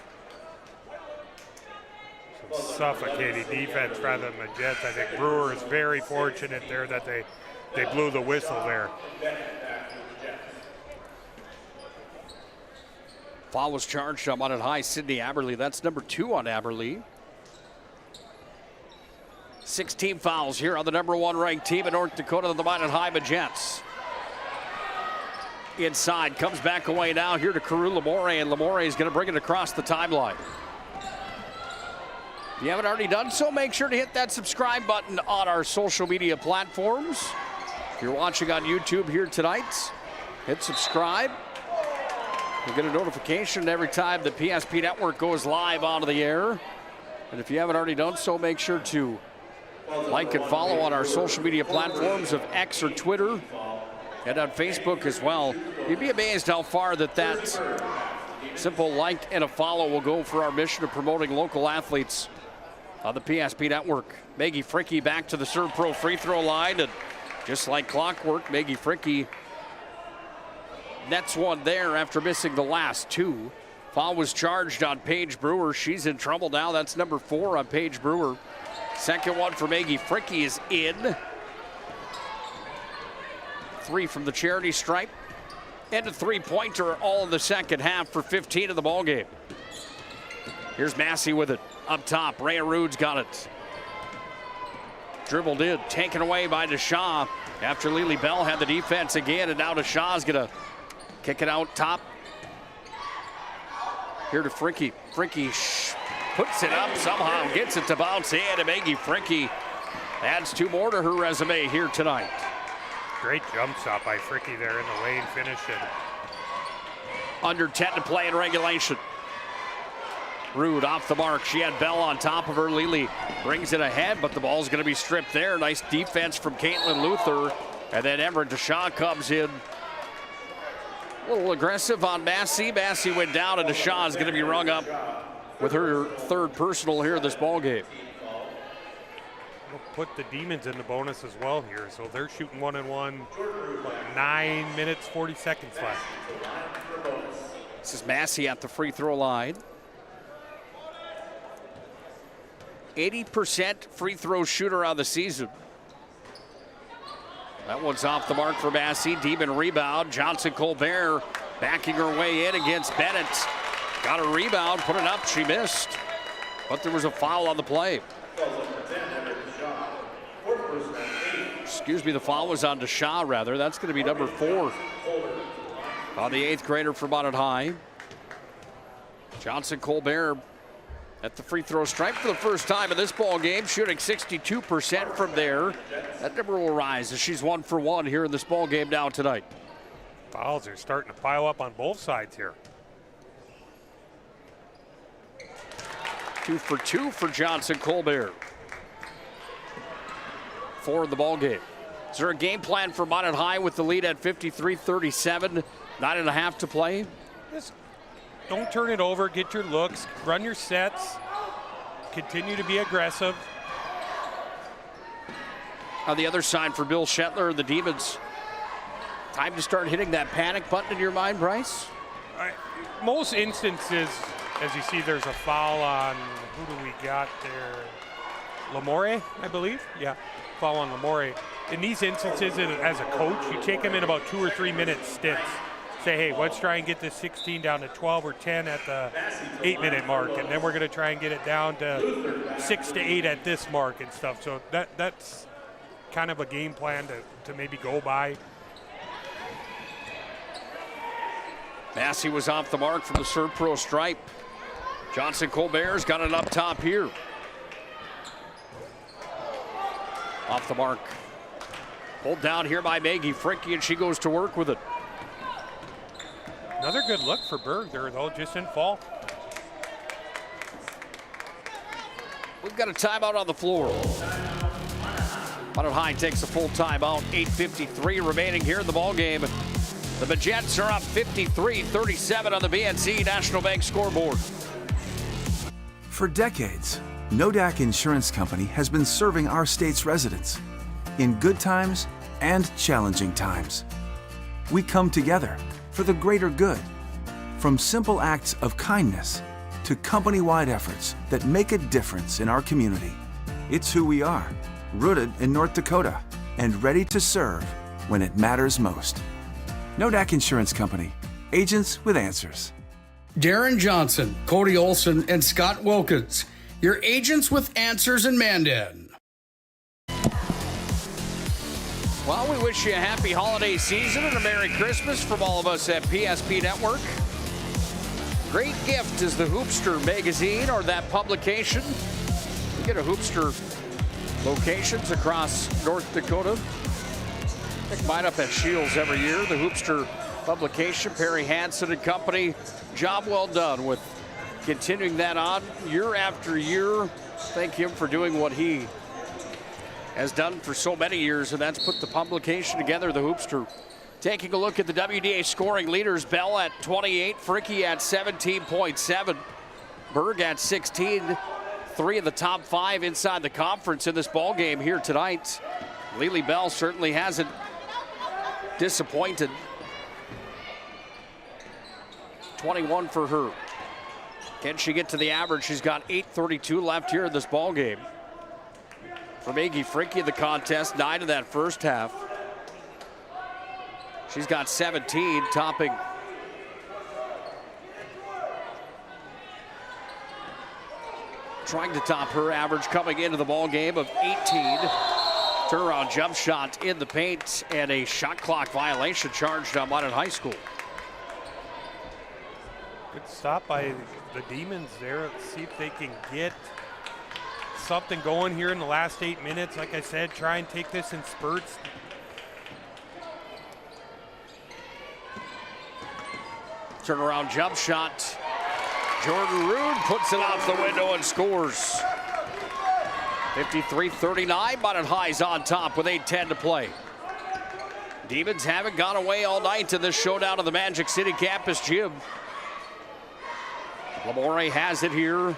Speaker 9: Suffocating defense rather than the Jets. I think Brewer is very fortunate there that they blew the whistle there.
Speaker 8: Foul was charged on Minot High, Sydney Aberley. That's number 2 on Aberley. 16 fouls here on the number 1 ranked team in North Dakota, the Minot High Magents. Inside, comes back away now here to Carew Lamore, and Lamore is going to bring it across the timeline. If you haven't already done so, make sure to hit that subscribe button on our social media platforms. If you're watching on YouTube here tonight, hit subscribe. You'll get a notification every time the PSP Network goes live onto the air. And if you haven't already done so, make sure to like and follow on our social media platforms of X or Twitter and on Facebook as well. You'd be amazed how far that simple like and a follow will go for our mission of promoting local athletes on the PSP Network. Maggie Fricky back to the serve pro free throw line, and just like clockwork, Maggie Fricky Nets one there after missing the last two. Foul was charged on Paige Brewer. She's in trouble now. That's number 4 on Paige Brewer. Second one for Maggie Fricke is in. 3 from the charity stripe. And a three-pointer all in the second half for 15 of the ball game. Here's Massey with it up top. Rhea Rude's got it. Dribbled in, taken away by DeShaw after Lily Bell had the defense again, and now DeShaw's gonna kick it out top. Here to Fricke. Fricke puts it up somehow, gets it to bounce in, and Maggie Fricke adds 2 more to her resume here tonight.
Speaker 9: Great jump shot by Fricke there in the lane, finishing.
Speaker 8: Under 10 to play in regulation. Rude off the mark. She had Bell on top of her. Lely brings it ahead, but the ball's going to be stripped there. Nice defense from Caitlin Luther. And then Everett DeShaw comes in. A little aggressive on Massey. Massey went down, and DeShaw is going to be rung up with her 3rd personal here in this ball game.
Speaker 9: We'll put the Demons in the bonus as well here. So they're shooting 1-1. 9 minutes, 40 seconds left.
Speaker 8: This is Massey at the free throw line. 80% free throw shooter on the season. That one's off the mark for Massey. Demon rebound. Johnson Colbert backing her way in against Bennett. Got a rebound, put it up. She missed. But there was a foul on the play. Excuse me, the foul was on DeShaw, rather. That's going to be number 4 on the 8th grader for Minot High. Johnson Colbert at the free throw stripe for the first time in this ball game, shooting 62% from there. That number will rise as she's 1 for 1 here in this ball game now tonight.
Speaker 9: Fouls are starting to pile up on both sides here.
Speaker 8: 2 for 2 for Johnson Colbert. 4 in the ball game. Is there a game plan for Minot High with the lead at 53-37, 9.5 to play?
Speaker 9: Just don't turn it over, get your looks, run your sets, continue to be aggressive.
Speaker 8: On the other side for Bill Shetler, the Demons, time to start hitting that panic button in your mind, Bryce?
Speaker 9: Most instances, as you see, there's a foul on, who do we got there? Lamore, I believe? Yeah, foul on Lamore. In these instances, as a coach, you take them in about 2 or 3 minute stints. Say, hey, let's try and get this 16 down to 12 or 10 at the 8-minute mark, and then we're going to try and get it down to 6 to 8 at this mark and stuff. So that's kind of a game plan to maybe go by.
Speaker 8: Massey was off the mark from the Serve Pro stripe. Johnson Colbert's got it up top here. Off the mark. Pulled down here by Maggie Fricke, and she goes to work with it.
Speaker 9: Another good look for Berg there, though, just in fall.
Speaker 8: We've got a timeout on the floor. Minot High takes a full timeout. 8:53 remaining here in the ball game. The Magents are up 53-37 on the BNC National Bank scoreboard.
Speaker 5: For decades, Nodak Insurance Company has been serving our state's residents in good times and challenging times. We come together for the greater good, from simple acts of kindness to company-wide efforts that make a difference in our community. It's who we are, rooted in North Dakota and ready to serve when it matters most. Nodak Insurance Company, agents with answers.
Speaker 6: Darren Johnson, Cody Olson, and Scott Wilkins, your agents with answers in Mandan.
Speaker 8: Well, we wish you a happy holiday season and a Merry Christmas from all of us at PSP Network. Great gift is the Hoopster magazine or that publication. You get a Hoopster locations across North Dakota. Pick mine up at Shields every year. The Hoopster publication, Perry Hansen and Company. Job well done with continuing that on year after year. Thank him for doing what he has done for so many years, and that's put the publication together, the Hoopster. Taking a look at the WDA scoring leaders, Bell at 28, Fricke at 17.7, Berg at 16. 3 of the top 5 inside the conference in this ball game here tonight. Lily Bell certainly hasn't disappointed. 21 for her. Can she get to the average? She's got 8:32 left here in this ball game. For Maggie Frankie in the contest, 9 in that first half. She's got 17, topping trying to top her average coming into the ball game of 18. Turnaround jump shot in the paint and a shot clock violation charged on Minot High School.
Speaker 9: Good stop by the Demons there. Let's see if they can get something going here in the last 8 minutes. Like I said, try and take this in spurts.
Speaker 8: Turnaround jump shot. Jordan Rude puts it off the window and scores. 53-39, Minot High's on top with 8:10 to play. Demons haven't gone away all night to this showdown of the Magic City campus gym. Lamore has it here.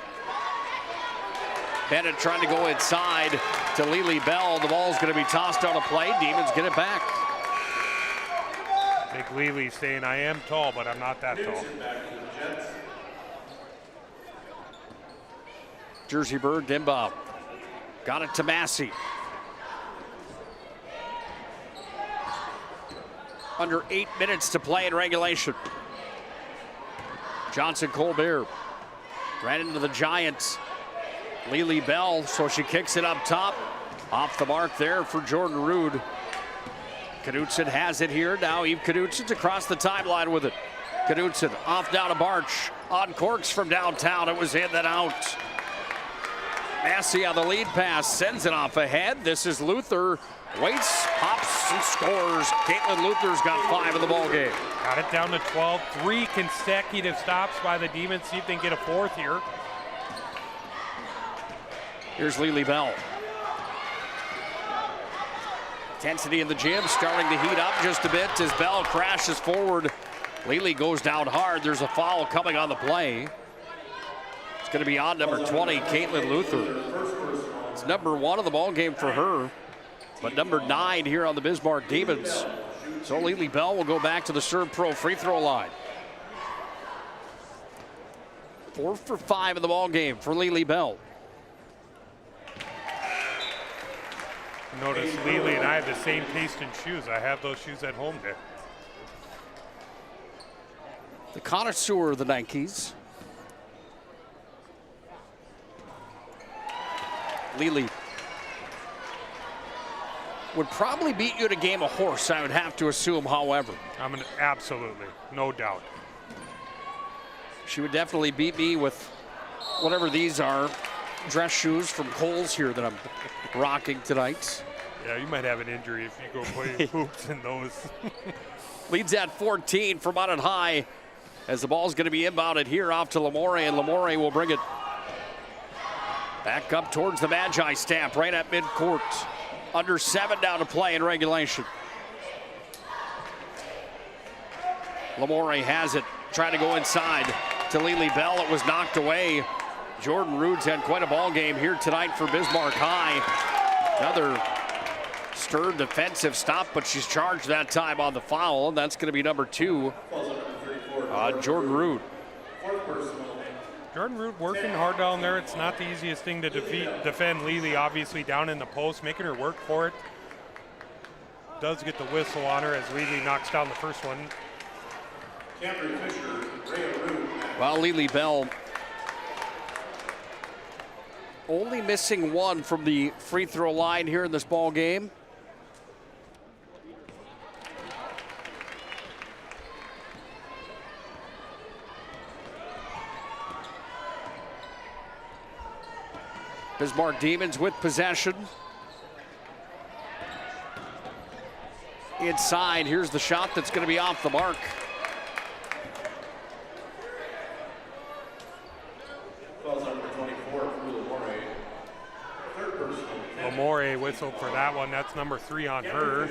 Speaker 8: Bennett trying to go inside to Lily Bell. The ball's going to be tossed out of play. Demons get it back.
Speaker 9: I think Lily's saying, I am tall, but I'm not that tall.
Speaker 8: Jersey Bird, Dimba. Got it to Massey. Under 8 minutes to play in regulation. Johnson Colbert ran into the Giants. Lily Bell, so she kicks it up top. Off the mark there for Jordan Rude. Knudsen has it here. Now Eve Knudsen's across the timeline with it. Knudsen off down to Barch. On corks from downtown. It was in, then out. Massey on the lead pass, sends it off ahead. This is Luther. Waits, hops, and scores. Caitlin Luther's got 5 in the ball game.
Speaker 9: Got it down to 12. 3 consecutive stops by the Demons. See if they can get a 4th here.
Speaker 8: Here's Lily Bell. Intensity in the gym starting to heat up just a bit as Bell crashes forward. Lily goes down hard. There's a foul coming on the play. It's going to be on number 20, Caitlin Luther. It's number 1 of the ball game for her, but number 9 here on the Bismarck Demons. So Lily Bell will go back to the Serve Pro free throw line. 4 for 5 in the ball game for Lily Bell.
Speaker 9: Notice Lily and I have the same taste in shoes. I have those shoes at home there.
Speaker 8: The connoisseur of the Nikes. Lily would probably beat you at a game of horse, I would have to assume, however.
Speaker 9: Absolutely, no doubt.
Speaker 8: She would definitely beat me with whatever these are, dress shoes from Kohl's here that I'm rocking tonight.
Speaker 9: Yeah, you might have an injury if you go play hoops in those.
Speaker 8: Leads at 14 for Minot High as the ball's going to be inbounded here off to Lamore, and Lamore will bring it back up towards the Magi stamp right at midcourt. Under 7 down to play in regulation. Lamore has it, trying to go inside to Lily Bell. It was knocked away. Jordan Rude's had quite a ball game here tonight for Bismarck High. Another stern defensive stop, but she's charged that time on the foul, and that's going to be number 2, Jordan Rude.
Speaker 9: Jordan Rude working hard down there. It's not the easiest thing to defend Lily, obviously, down in the post, making her work for it. Does get the whistle on her as Lily knocks down the first one.
Speaker 8: Well, Lily Bell only missing 1 from the free throw line here in this ball game. Bismarck Demons with possession. Inside, here's the shot that's going to be off the mark.
Speaker 9: Lamore whistled for that one. That's number 3 on her.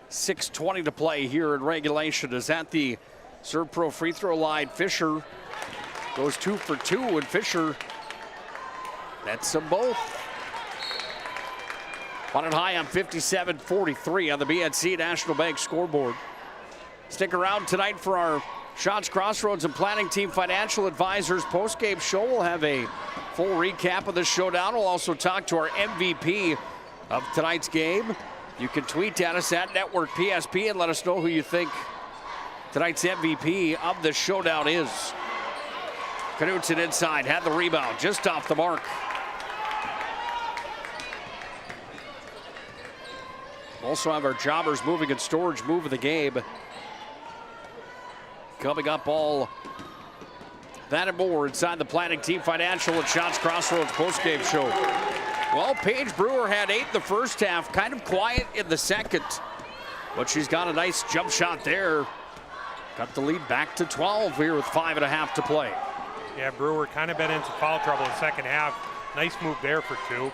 Speaker 8: .6:20 to play here in regulation. Is at the Serve Pro free throw line. Fisher goes 2 for 2, and Fisher Nets them both. Minot High on 57-43 on the BNC National Bank scoreboard. Stick around tonight for our Shots Crossroads and Planning Team Financial Advisors postgame show. We'll have a full recap of the showdown. We'll also talk to our MVP of tonight's game. You can tweet at us at Network PSP and let us know who you think tonight's MVP of the showdown is. Knutson inside, had the rebound, just off the mark. Also have our Jobbers Moving and Storage move of the game. Coming up all that and more inside the Planning Team Financial and Shots Crossroads postgame show. Well, Paige Brewer had 8 in the first half, kind of quiet in the second, but she's got a nice jump shot there. Got the lead back to 12 here with 5.5 to play.
Speaker 9: Yeah, Brewer kind of been into foul trouble in the second half. Nice move there for 2.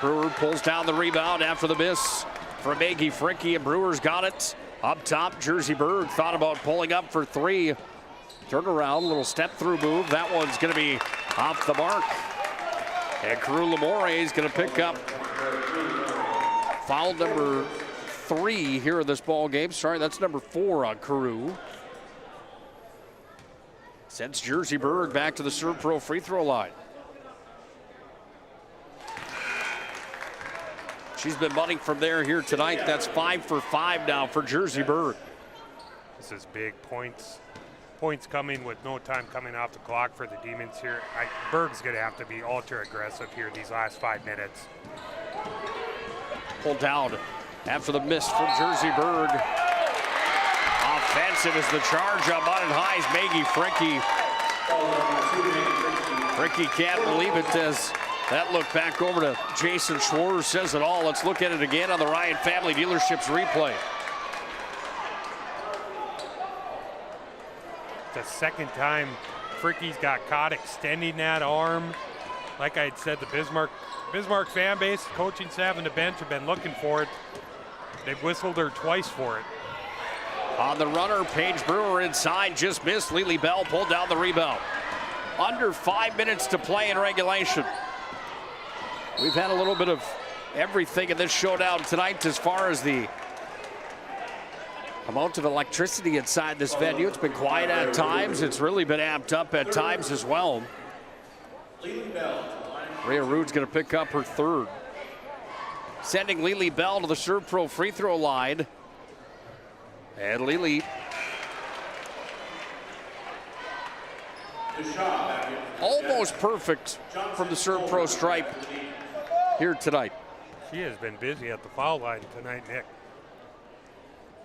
Speaker 8: Brewer pulls down the rebound after the miss from Maggie Fricke, and Brewer's got it. Up top, Jersey Berg thought about pulling up for 3. Turnaround, little step-through move. That one's going to be off the mark. And Carew Lamore is going to pick up foul number 3 here in this ball game. Sorry, that's number 4 on Carew. Sends Jersey Berg back to the Serve Pro free throw line. She's been bunting from there here tonight. That's 5 for 5 now for Jersey Berg.
Speaker 9: This is big points. Points coming with no time coming off the clock for the Demons here. Berg's going to have to be ultra aggressive here these last 5 minutes.
Speaker 8: Pulled down after the miss from Jersey Berg. Offensive is the charge on Minot High's Maggie Fricke. Fricke can't believe it as that look back over to Jason Schwartz says it all. Let's look at it again on the Ryan Family Dealerships replay.
Speaker 9: The second time Fricke's got caught extending that arm. Like I had said, the Bismarck fan base, coaching staff, and the bench have been looking for it. They've whistled her twice for it.
Speaker 8: On the runner, Paige Brewer inside, just missed. Lily Bell pulled down the rebound. Under 5 minutes to play in regulation. We've had a little bit of everything in this showdown tonight as far as the amount of electricity inside this venue. It's been quiet at times. It's really been amped up at times as well. Rhea Rude's going to pick up her 3rd. Sending Lily Bell to the Serve Pro free throw line. And Lily almost perfect from the Serve Pro stripe here tonight.
Speaker 9: She has been busy at the foul line tonight, Nick.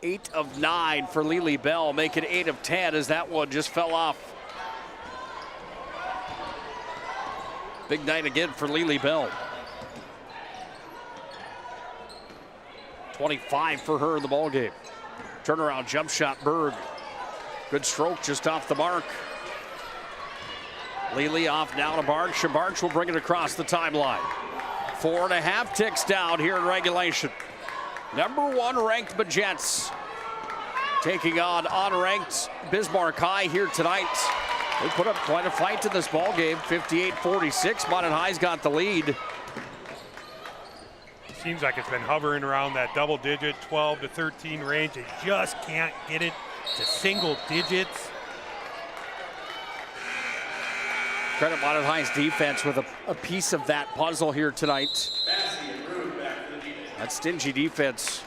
Speaker 8: 8 of 9 for Lily Bell, making 8 of 10 as that one just fell off. Big night again for Lily Bell. 25 for her in the ballgame. Turnaround jump shot, Berg. Good stroke just off the mark. Lily off now to Barch. Barch will bring it across the timeline. 4.5 ticks down here in regulation. Number 1 ranked Magents taking on unranked Bismarck High here tonight. They put up quite a fight in this ball game. 58-46. Minot High's got the lead.
Speaker 9: Seems like it's been hovering around that double-digit 12 to 13 range. They just can't get it to single digits.
Speaker 8: Credit Minot High's defense with a piece of that puzzle here tonight. That stingy defense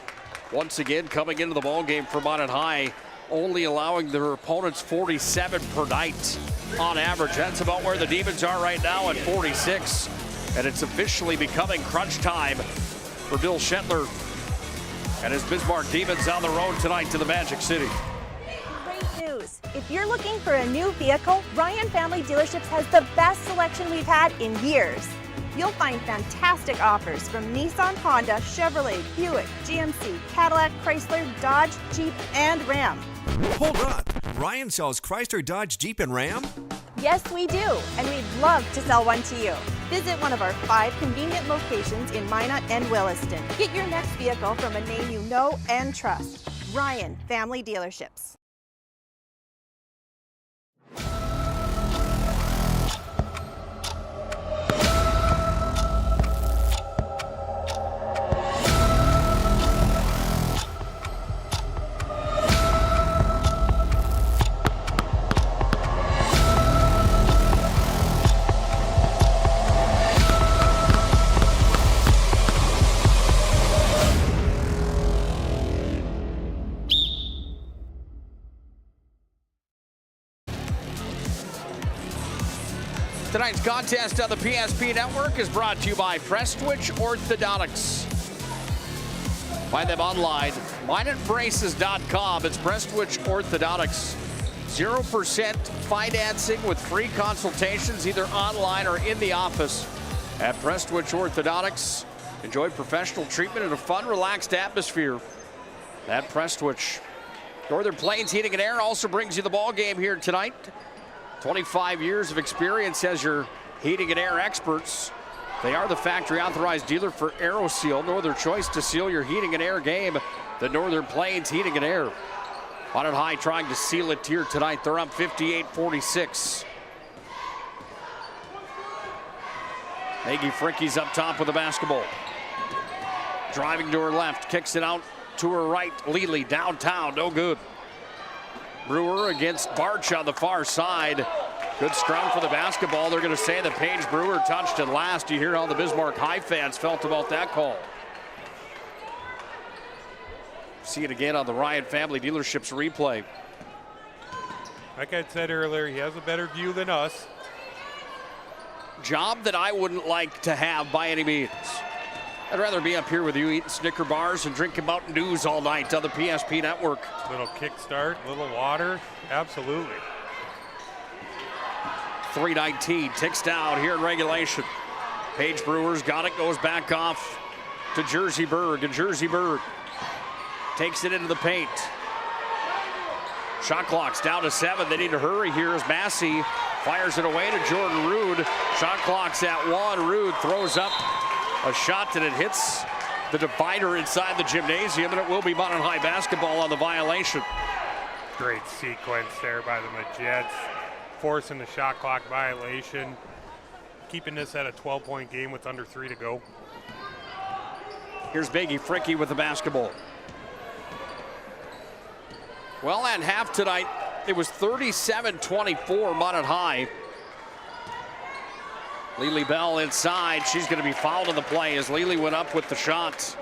Speaker 8: once again coming into the ball game for Minot High, only allowing their opponents 47 per night on average. That's about where the Demons are right now at 46. And it's officially becoming crunch time for Bill Shetler and his Bismarck Demons on the road tonight to the Magic City.
Speaker 2: Great news. If you're looking for a new vehicle, Ryan Family Dealerships has the best selection we've had in years. You'll find fantastic offers from Nissan, Honda, Chevrolet, Buick, GMC, Cadillac, Chrysler, Dodge, Jeep, and Ram.
Speaker 3: Hold on. Ryan sells Chrysler, Dodge, Jeep, and Ram?
Speaker 2: Yes, we do, and we'd love to sell one to you. Visit one of our 5 convenient locations in Minot and Williston. Get your next vehicle from a name you know and trust. Ryan Family Dealerships.
Speaker 8: Tonight's contest on the PSP Network is brought to you by Prestwich Orthodontics. Find them online, minotbraces.com. It's Prestwich Orthodontics. 0% financing with free consultations either online or in the office at Prestwich Orthodontics. Enjoy professional treatment in a fun, relaxed atmosphere at Prestwich. Northern Plains Heating and Air also brings you the ball game here tonight. 25 years of experience as your heating and air experts. They are the factory authorized dealer for AeroSeal. No other choice to seal your heating and air game than Northern Plains Heating and Air. Minot High trying to seal it here tonight. They're up 58-46. Maggie Fricke's up top with the basketball. Driving to her left, kicks it out to her right. Lely downtown, no good. Brewer against Barch on the far side. Good scrum for the basketball. They're going to say that Paige Brewer touched it last. You hear how the Bismarck High fans felt about that call. See it again on the Ryan Family Dealerships replay.
Speaker 9: Like I said earlier, he has a better view than us.
Speaker 8: Job that I wouldn't like to have by any means. I'd rather be up here with you eating Snicker bars and drinking Mountain Dews all night on the PSP Network.
Speaker 9: Little kickstart, little water, absolutely.
Speaker 8: 3:19 ticks down here in regulation. Paige Brewer's got it, goes back off to Jersey Berg, and Jersey Berg takes it into the paint. Shot clock's down to 7. They need to hurry here as Massey fires it away to Jordan Rude. Shot clock's at 1. Rude throws up a shot that it hits the divider inside the gymnasium, and it will be Minot High basketball on the violation.
Speaker 9: Great sequence there by the Majets, forcing the shot clock violation, keeping this at a 12-point game with under 3 to go.
Speaker 8: Here's Maggie Fricke with the basketball. Well, at half tonight, it was 37-24 Minot High. Lely Bell inside. She's going to be fouled in the play as Lely went up with the shot.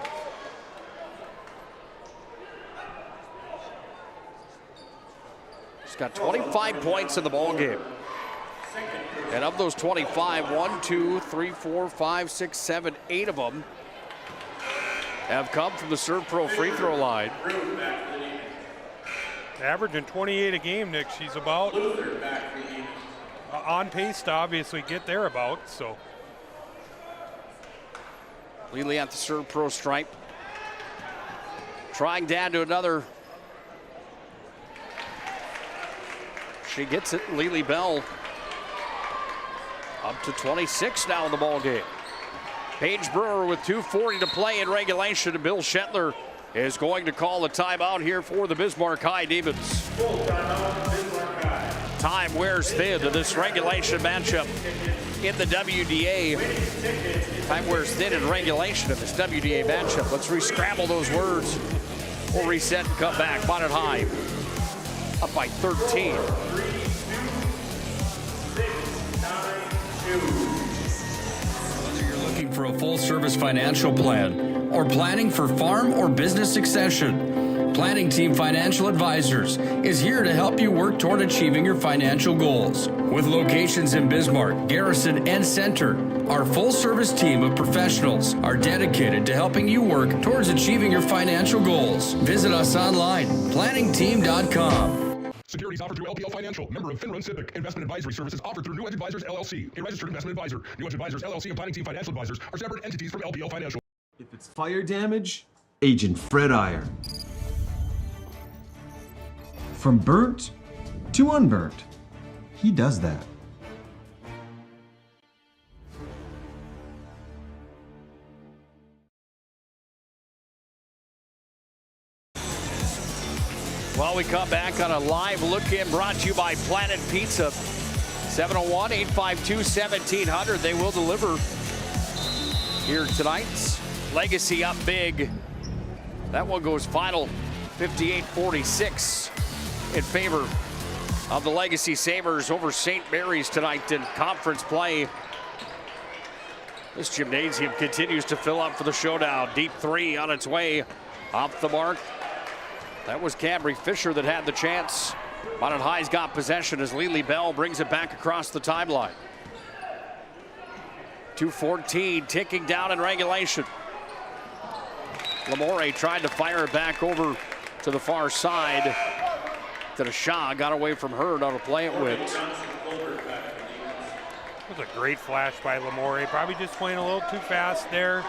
Speaker 8: She's got 25 points in the ball game. And of those 25, 1, 2, 3, 4, 5, 6, 7, 8 of them have come from the Serve Pro free throw line.
Speaker 9: Averaging 28 a game, Nick. She's about on pace to obviously get thereabouts. So
Speaker 8: Lely at the Serve Pro stripe. Trying down to another. She gets it. Lely Bell up to 26 now in the ball game. Paige Brewer with 2:40 to play in regulation, and Bill Shetler is going to call a timeout here for the Bismarck High Demons. Time wears thin to this regulation matchup in the WDA. Time wears thin in regulation of this WDA matchup. Let's re-scramble those words. We'll reset and come back. Minot High up by 13.
Speaker 6: Whether you're looking for a full-service financial plan or planning for farm or business succession, Planning Team Financial Advisors is here to help you work toward achieving your financial goals. With locations in Bismarck, Garrison, and Center, our full-service team of professionals are dedicated to helping you work towards achieving your financial goals. Visit us online, planningteam.com.
Speaker 10: Securities offered through LPL Financial, member of FINRA SIPC. Investment advisory services offered through New Edge Advisors LLC, a registered investment advisor. New Edge Advisors LLC and Planning Team Financial Advisors are separate entities from LPL Financial.
Speaker 14: If it's fire damage, Agent Fred Iyer. From burnt to unburnt, he does that.
Speaker 8: Well, we come back on a live look-in brought to you by Planet Pizza. 701-852-1700. They will deliver here tonight. Legacy up big. That one goes final 58-46 in favor of the Legacy Sabres over St. Mary's tonight in conference play. This gymnasium continues to fill up for the showdown. Deep three on its way off the mark. That was Camry Fisher that had the chance. Minot High's got possession as Lely Bell brings it back across the timeline. 2:14 ticking down in regulation. Lamore tried to fire it back over to the far side to the Shaw. Got away from her to play it with.
Speaker 9: That was a great flash by Lamore. Probably just playing a little too fast there.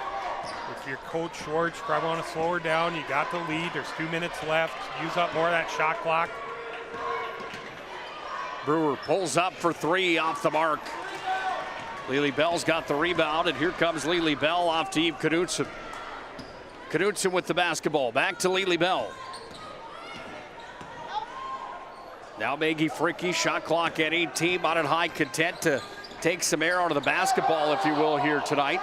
Speaker 9: If you're Coach Schwartz, you probably want to slow her down. You got the lead. There's 2 minutes left. Use up more of that shot clock.
Speaker 8: Brewer pulls up for 3 off the mark. Lily Bell's got the rebound, and here comes Lily Bell off to Eve Knudsen. Knudsen with the basketball. Back to Lily Bell. Now Maggie Fricky, shot clock at 18. Minot High content to take some air out of the basketball, if you will, here tonight.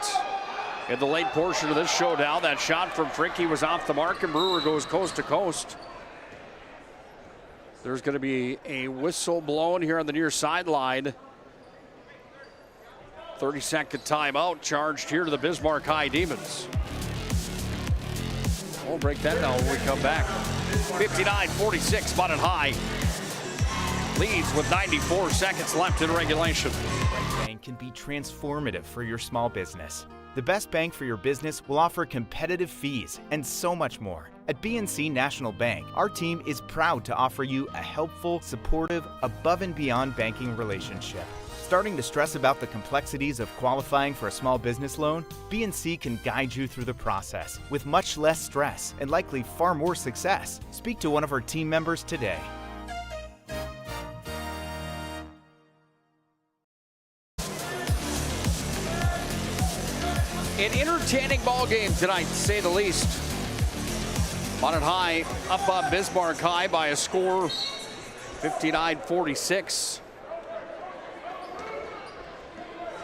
Speaker 8: In the late portion of this showdown, that shot from Fricky was off the mark, and Brewer goes coast to coast. There's going to be a whistle blown here on the near sideline. 30-second timeout charged here to the Bismarck High Demons. We'll break that down when we come back. 59-46, Minot High leads with 94 seconds left in regulation.
Speaker 12: Bank can be transformative for your small business. The best bank for your business will offer competitive fees and so much more. At BNC National Bank, our team is proud to offer you a helpful, supportive, above and beyond banking relationship. Starting to stress about the complexities of qualifying for a small business loan? BNC can guide you through the process with much less stress and likely far more success. Speak to one of our team members today.
Speaker 8: An entertaining ball game tonight, to say the least. Minot High up on Bismarck High by a score, 59-46.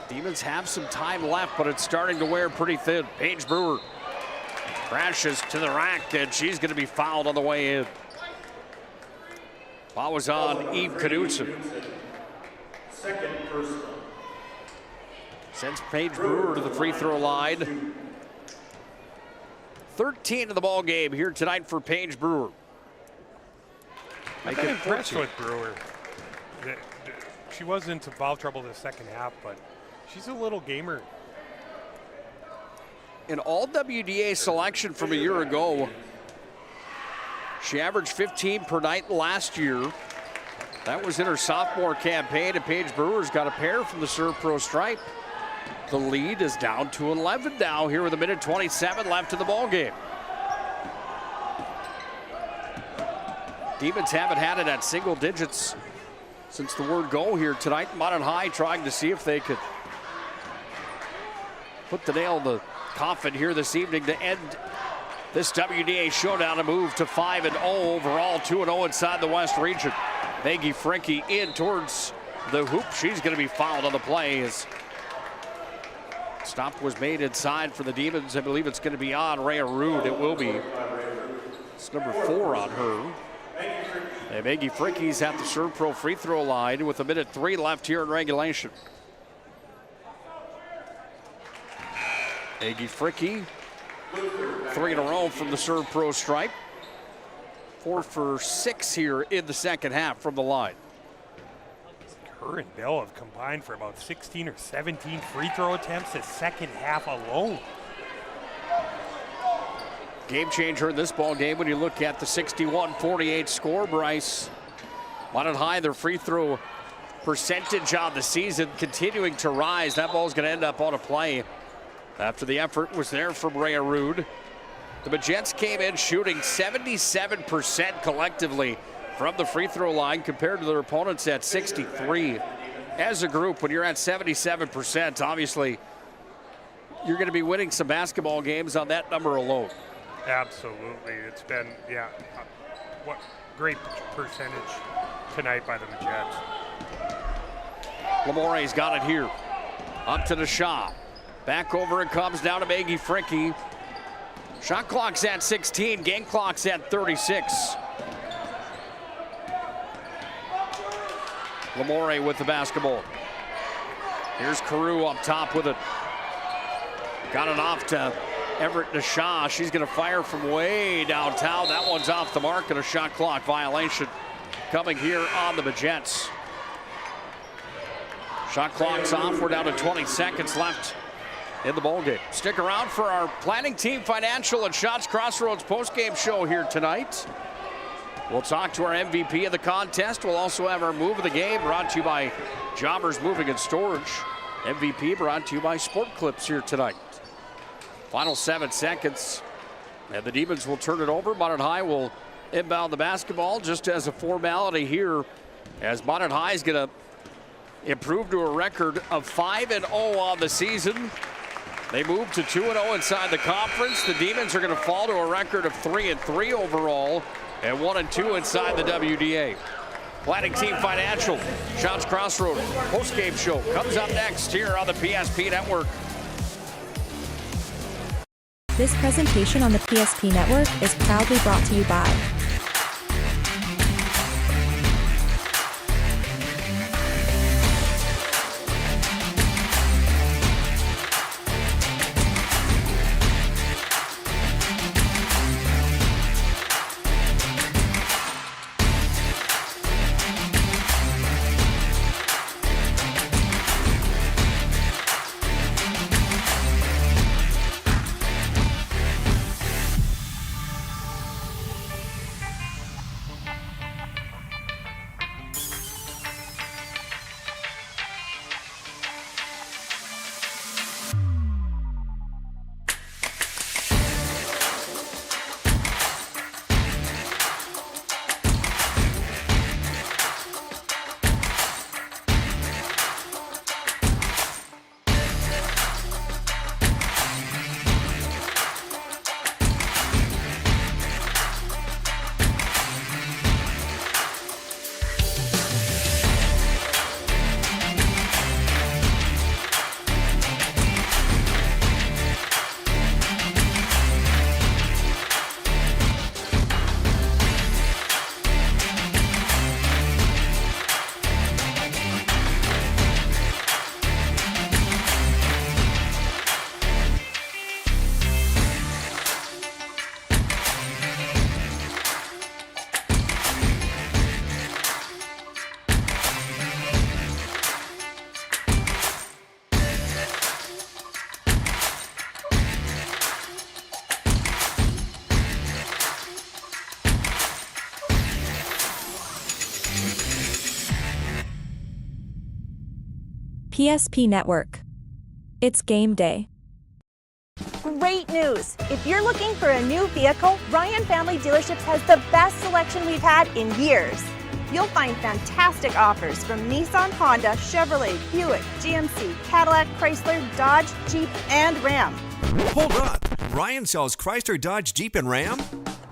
Speaker 8: Demons have some time left, but it's starting to wear pretty thin. Paige Brewer crashes to the rack, and she's going to be fouled on the way in. Foul was on Eve Knudsen.
Speaker 16: Second personal.
Speaker 8: Sends Paige Brewer to the free throw line. 13 of the ball game here tonight for Paige Brewer.
Speaker 9: I'm impressed with Brewer. She was into foul trouble in the second half, but she's a little gamer.
Speaker 8: An all WDA selection from a year ago. She averaged 15 per night last year. That was in her sophomore campaign, and Paige Brewer's got a pair from the Serve Pro stripe. The lead is down to 11 now here with a minute 27 left in the ball game. Demons haven't had it at single digits since the word go here tonight. Minot High trying to see if they could put the nail in the coffin here this evening to end this WDA showdown and move to 5-0 overall, 2-0 inside the West region. Maggie Fricky in towards the hoop. She's going to be fouled on the play as stop was made inside for the Demons. I believe it's going to be on Rhea Rude. It will be. It's number 4 on her. And Maggie Fricky's at the Serve Pro free throw line with a minute 3 left here in regulation. Maggie Fricky, 3 in a row from the Serve Pro stripe. 4 for 6 here in the second half from the line.
Speaker 9: Her and Bell have combined for about 16 or 17 free throw attempts the second half alone.
Speaker 8: Game changer in this ball game when you look at the 61-48 score, Bryce. Minot High, their free throw percentage on the season continuing to rise. That ball's going to end up on a play after the effort was there from Rhea Rude. The Majettes came in shooting 77% collectively from the free throw line compared to their opponents at 63. As a group, when you're at 77%, obviously you're going to be winning some basketball games on that number alone.
Speaker 9: Absolutely. It's been, what great percentage tonight by the Majettes.
Speaker 8: Lamore's got it here. Up to the shot. Back over it comes down to Maggie Fricky. Shot clock's at 16, game clock's at 36. Lamore with the basketball. Here's Carew up top with it. Got it off to Everett Deshaw. She's going to fire from way downtown. That one's off the mark and a shot clock violation coming here on the Majettes. Shot clock's off. We're down to 20 seconds left in the ballgame. Stick around for our Planning Team Financial and Shots Crossroads postgame show here tonight. We'll talk to our MVP of the contest. We'll also have our move of the game brought to you by Jobbers Moving and Storage. MVP brought to you by Sport Clips here tonight. Final 7 seconds. And the Demons will turn it over. Minot High will inbound the basketball just as a formality here, as Minot High is going to improve to a record of 5-0 on the season. They move to 2-0 inside the conference. The Demons are going to fall to a record of 3-3 overall and 1-2 inside the WDA. Planning Team Financial, Shots Crossroads postgame show comes up next here on the PSP Network.
Speaker 1: This presentation on the PSP Network is proudly brought to you by PSP Network. It's game day.
Speaker 2: Great news! If you're looking for a new vehicle, Ryan Family Dealerships has the best selection we've had in years. You'll find fantastic offers from Nissan, Honda, Chevrolet, Buick, GMC, Cadillac, Chrysler, Dodge, Jeep, and Ram.
Speaker 3: Hold on. Ryan sells Chrysler, Dodge, Jeep, and Ram?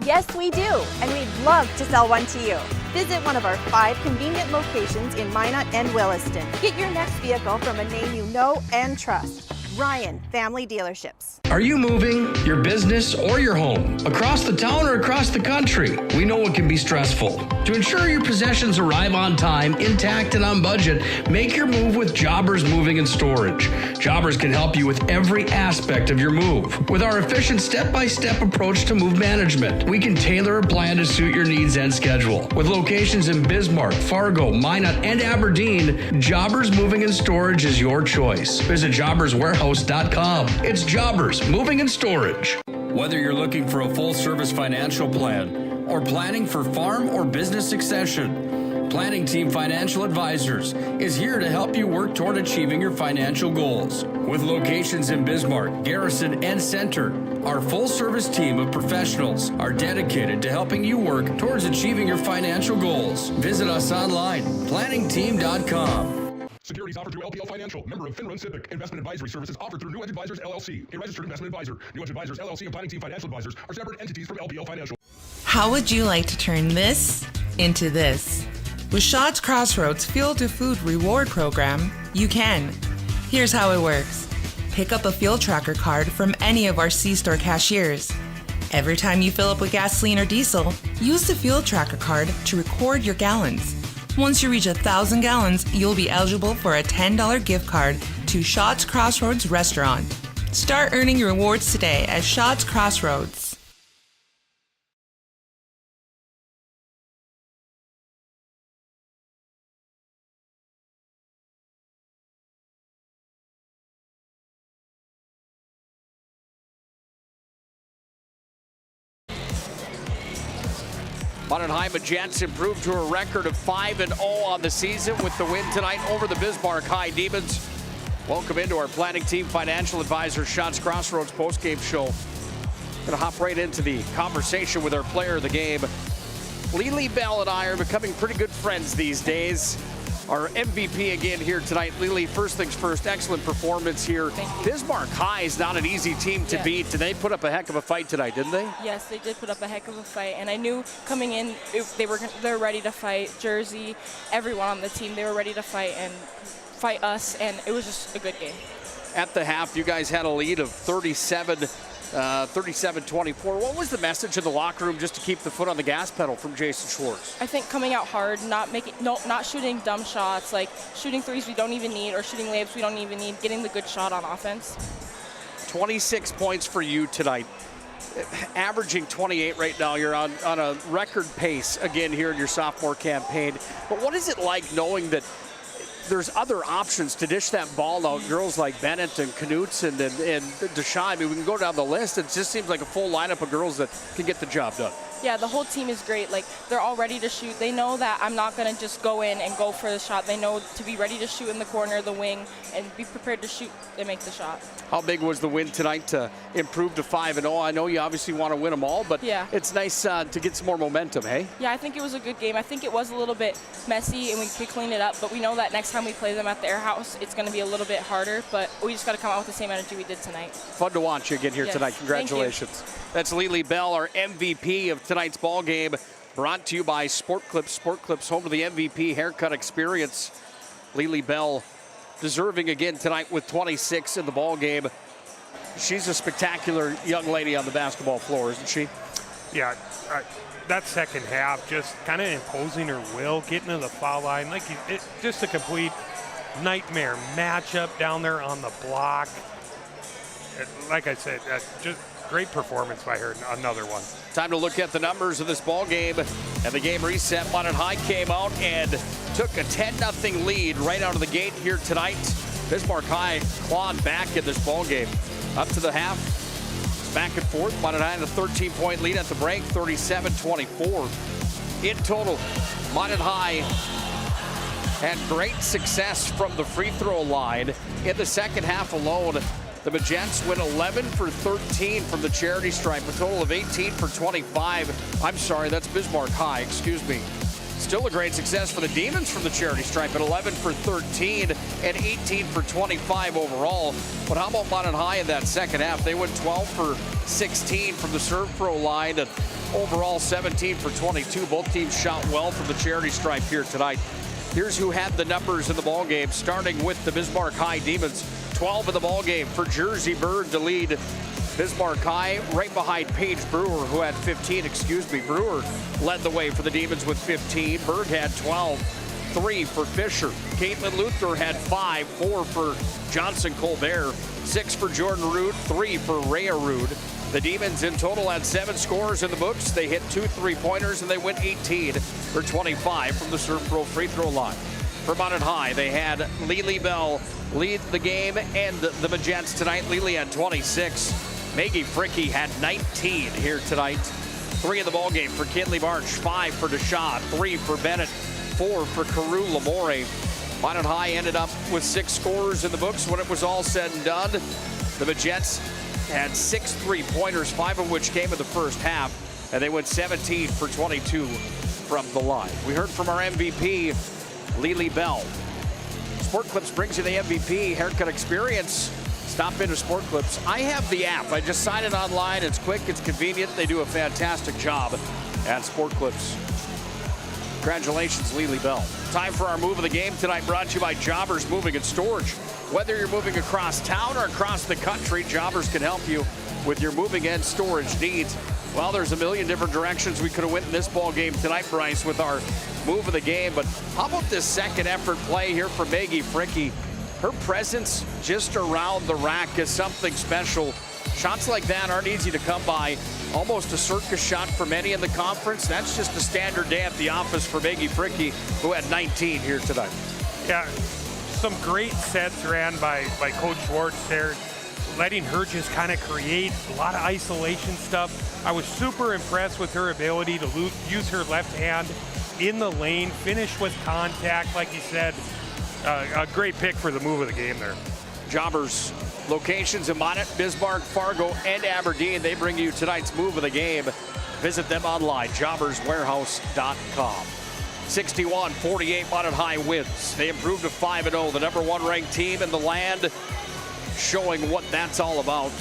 Speaker 2: Yes, we do, and we'd love to sell one to you. Visit one of our 5 convenient locations in Minot and Williston. Get your next vehicle from a name you know and trust. Ryan Family Dealerships.
Speaker 6: Are you moving your business or your home across the town or across the country? We know it can be stressful. To ensure your possessions arrive on time, intact, and on budget, make your move with Jobbers Moving and Storage. Jobbers can help you with every aspect of your move. With our efficient step-by-step approach to move management, we can tailor a plan to suit your needs and schedule. With locations in Bismarck, Fargo, Minot, and Aberdeen, Jobbers Moving and Storage is your choice. Visit jobberswarehouse.com. It's Jobbers Moving and Storage. Whether you're looking for a full-service financial plan or planning for farm or business succession, Planning Team Financial Advisors is here to help you work toward achieving your financial goals. With locations in Bismarck, Garrison, and Center, our full-service team of professionals are dedicated to helping you work towards achieving your financial goals. Visit us online, planningteam.com.
Speaker 10: Securities offered through LPL Financial, member of FinRun Civic. Investment advisory services offered through New Edge Advisors LLC, a registered investment advisor. New Edge Advisors LLC and Planning Team Financial Advisors are separate entities from LPL Financial.
Speaker 13: How would you like to turn this into this? With Shots Crossroads Fuel to Food Reward Program, you can. Here's how it works. Pick up a fuel tracker card from any of our C-store cashiers. Every time you fill up with gasoline or diesel, use the fuel tracker card to record your gallons. Once you reach 1,000 gallons, you'll be eligible for a $10 gift card to Shots Crossroads Restaurant. Start earning your rewards today at Shots Crossroads.
Speaker 8: Minot High Magents improved to a record of 5-0 on the season with the win tonight over the Bismarck High Demons. Welcome into our planning team financial advisor Shots Crossroads postgame show. Gonna hop right into the conversation with our player of the game. Lily Bell and I are becoming pretty good friends these days. Our MVP again here tonight. Lily, first things first, excellent performance here. Bismarck High is not an easy team to beat. Did they put up a heck of a fight tonight, didn't they?
Speaker 15: Yes, they did put up a heck of a fight, and I knew coming in they're ready to fight. Jersey, everyone on the team, they were ready to fight and fight us, and it was just a good game.
Speaker 8: At the half, you guys had a lead of 37-24. What was the message in the locker room just to keep the foot on the gas pedal from Jason Schwartz?
Speaker 15: I think coming out hard, not shooting dumb shots, like shooting threes we don't even need or shooting layups we don't even need, getting the good shot on offense.
Speaker 8: 26 points for you tonight. Averaging 28 right now. You're on a record pace again here in your sophomore campaign. But what is it like knowing that there's other options to dish that ball out? Girls like Bennett and Knutson and Deshawn. I mean, we can go down the list. It just seems like a full lineup of girls that can get the job done.
Speaker 15: Yeah, the whole team is great. Like, they're all ready to shoot. They know that I'm not going to just go in and go for the shot. They know to be ready to shoot in the corner, the wing, and be prepared to shoot and make the shot.
Speaker 8: How big was the win tonight to improve to 5-0? I know you obviously want to win them all, but
Speaker 15: yeah,
Speaker 8: it's nice to get some more momentum, hey?
Speaker 15: Yeah, I think it was a good game. I think it was a little bit messy, and we could clean it up, but we know that next time we play them at their house, it's going to be a little bit harder, but we just got to come out with the same energy we did tonight.
Speaker 8: Fun to watch you again here tonight. Congratulations. That's Lily Bell, our MVP of tonight's ball game, brought to you by Sport Clips. Sport Clips, home to the MVP haircut experience. Lily Bell deserving again tonight with 26 in the ball game. She's a spectacular young lady on the basketball floor, isn't she?
Speaker 9: Yeah, that second half, just kind of imposing her will, getting to the foul line, just a complete nightmare matchup down there on the block. Like I said, just great performance by her, another one.
Speaker 8: Time to look at the numbers of this ball game. And the game reset. Minot High came out and took a 10-0 lead right out of the gate here tonight. Bismarck High clawed back in this ball game. Up to the half, back and forth. Minot High had a 13-point lead at the break, 37-24. In total, Minot High had great success from the free throw line. In the second half alone, the Magents went 11 for 13 from the charity stripe, a total of 18 for 25. I'm sorry, that's Bismarck High, excuse me. Still a great success for the Demons from the charity stripe at 11 for 13 and 18 for 25 overall. But how about Minot High in that second half? They went 12 for 16 from the serve pro line and overall 17 for 22. Both teams shot well from the charity stripe here tonight. Here's who had the numbers in the ball game, starting with the Bismarck High Demons. 12 in the ball game for Jersey Bird to lead Bismarck High, right behind Paige Brewer, who had 15, Brewer led the way for the Demons with 15. Berg had 12, 3 for Fisher. Caitlin Luther had 5, 4 for Johnson Colbert, 6 for Jordan Rude, 3 for Rhea Rude. The Demons in total had 7 scores in the books. They hit 2 3-pointers and they went 18 for 25 from the Serve Pro free throw line. For Minot High, they had Lily Bell lead the game and the Magents tonight. Lily had 26. Maggie Fricky had 19 here tonight. 3 in the ball game for Kinley March, 5 for Deshawn, 3 for Bennett, 4 for Carew Lamore. Minot High ended up with 6 scores in the books when it was all said and done. The Magents had 6 3-pointers, 5 of which came in the first half, and they went 17 for 22 from the line. We heard from our MVP, Lily Bell. Sport Clips brings you the MVP haircut experience. Stop into Sport Clips. I have the app. I just sign it online. It's quick, it's convenient. They do a fantastic job at Sport Clips. Congratulations, Lily Bell. Time for our move of the game tonight, brought to you by Jobbers Moving and Storage. Whether you're moving across town or across the country, Jobbers can help you with your moving and storage needs. Well, there's a million different directions we could have went in this ball game tonight, Bryce, with our move of the game. But how about this second effort play here for Maggie Fricky? Her presence just around the rack is something special. Shots like that aren't easy to come by. Almost a circus shot for many in the conference. That's just a standard day at the office for Maggie Fricky, who had 19 here tonight.
Speaker 9: Yeah, some great sets ran by Coach Schwartz there. letting her just kind of create a lot of isolation stuff. I was super impressed with her ability to use her left hand in the lane, finish with contact, like he said. A great pick for the move of the game there.
Speaker 8: Jobbers locations in Minot, Bismarck, Fargo, and Aberdeen. They bring you tonight's move of the game. Visit them online, jobberswarehouse.com. 61-48 Minot High wins. They improved to 5-0, the number 1 ranked team in the land, showing what that's all about.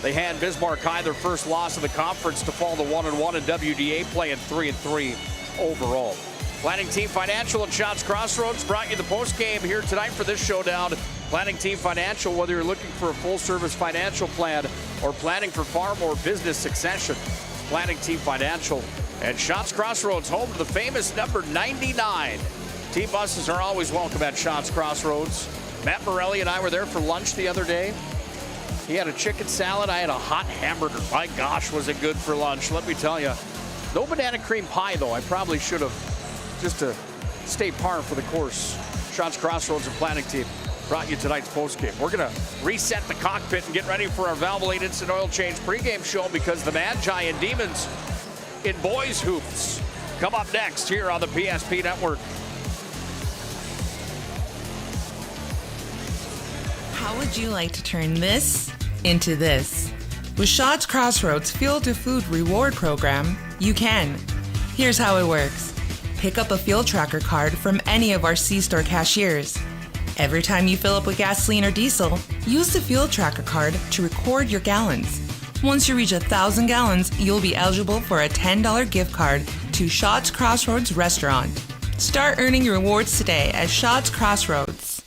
Speaker 8: They had Bismarck High their first loss of the conference to fall to 1-1 in WDA play and 3-3 overall. Planning Team Financial and Shots Crossroads brought you the post game here tonight for this showdown. Planning Team Financial, whether you're looking for a full-service financial plan or planning for farm or business succession, Planning Team Financial and Shots Crossroads, home to the famous number 99. Team buses are always welcome at Shots Crossroads. Matt Morelli and I were there for lunch the other day. He had a chicken salad. I had a hot hamburger. My gosh, was it good for lunch, let me tell you. No banana cream pie, though. I probably should have, just to stay par for the course. Shots Crossroads and Planning Team brought you tonight's postgame. We're going to reset the cockpit and get ready for our Valvoline Instant Oil Change pregame show because the Magi and Demons in boys hoops come up next here on the PSP Network.
Speaker 13: How would you like to turn this into this? With Shots Crossroads Fuel to Food Reward Program, you can. Here's how it works. Pick up a fuel tracker card from any of our C-store cashiers. Every time you fill up with gasoline or diesel, use the fuel tracker card to record your gallons. Once you reach 1,000 gallons, you'll be eligible for a $10 gift card to Shots Crossroads Restaurant. Start earning your rewards today at Shots Crossroads.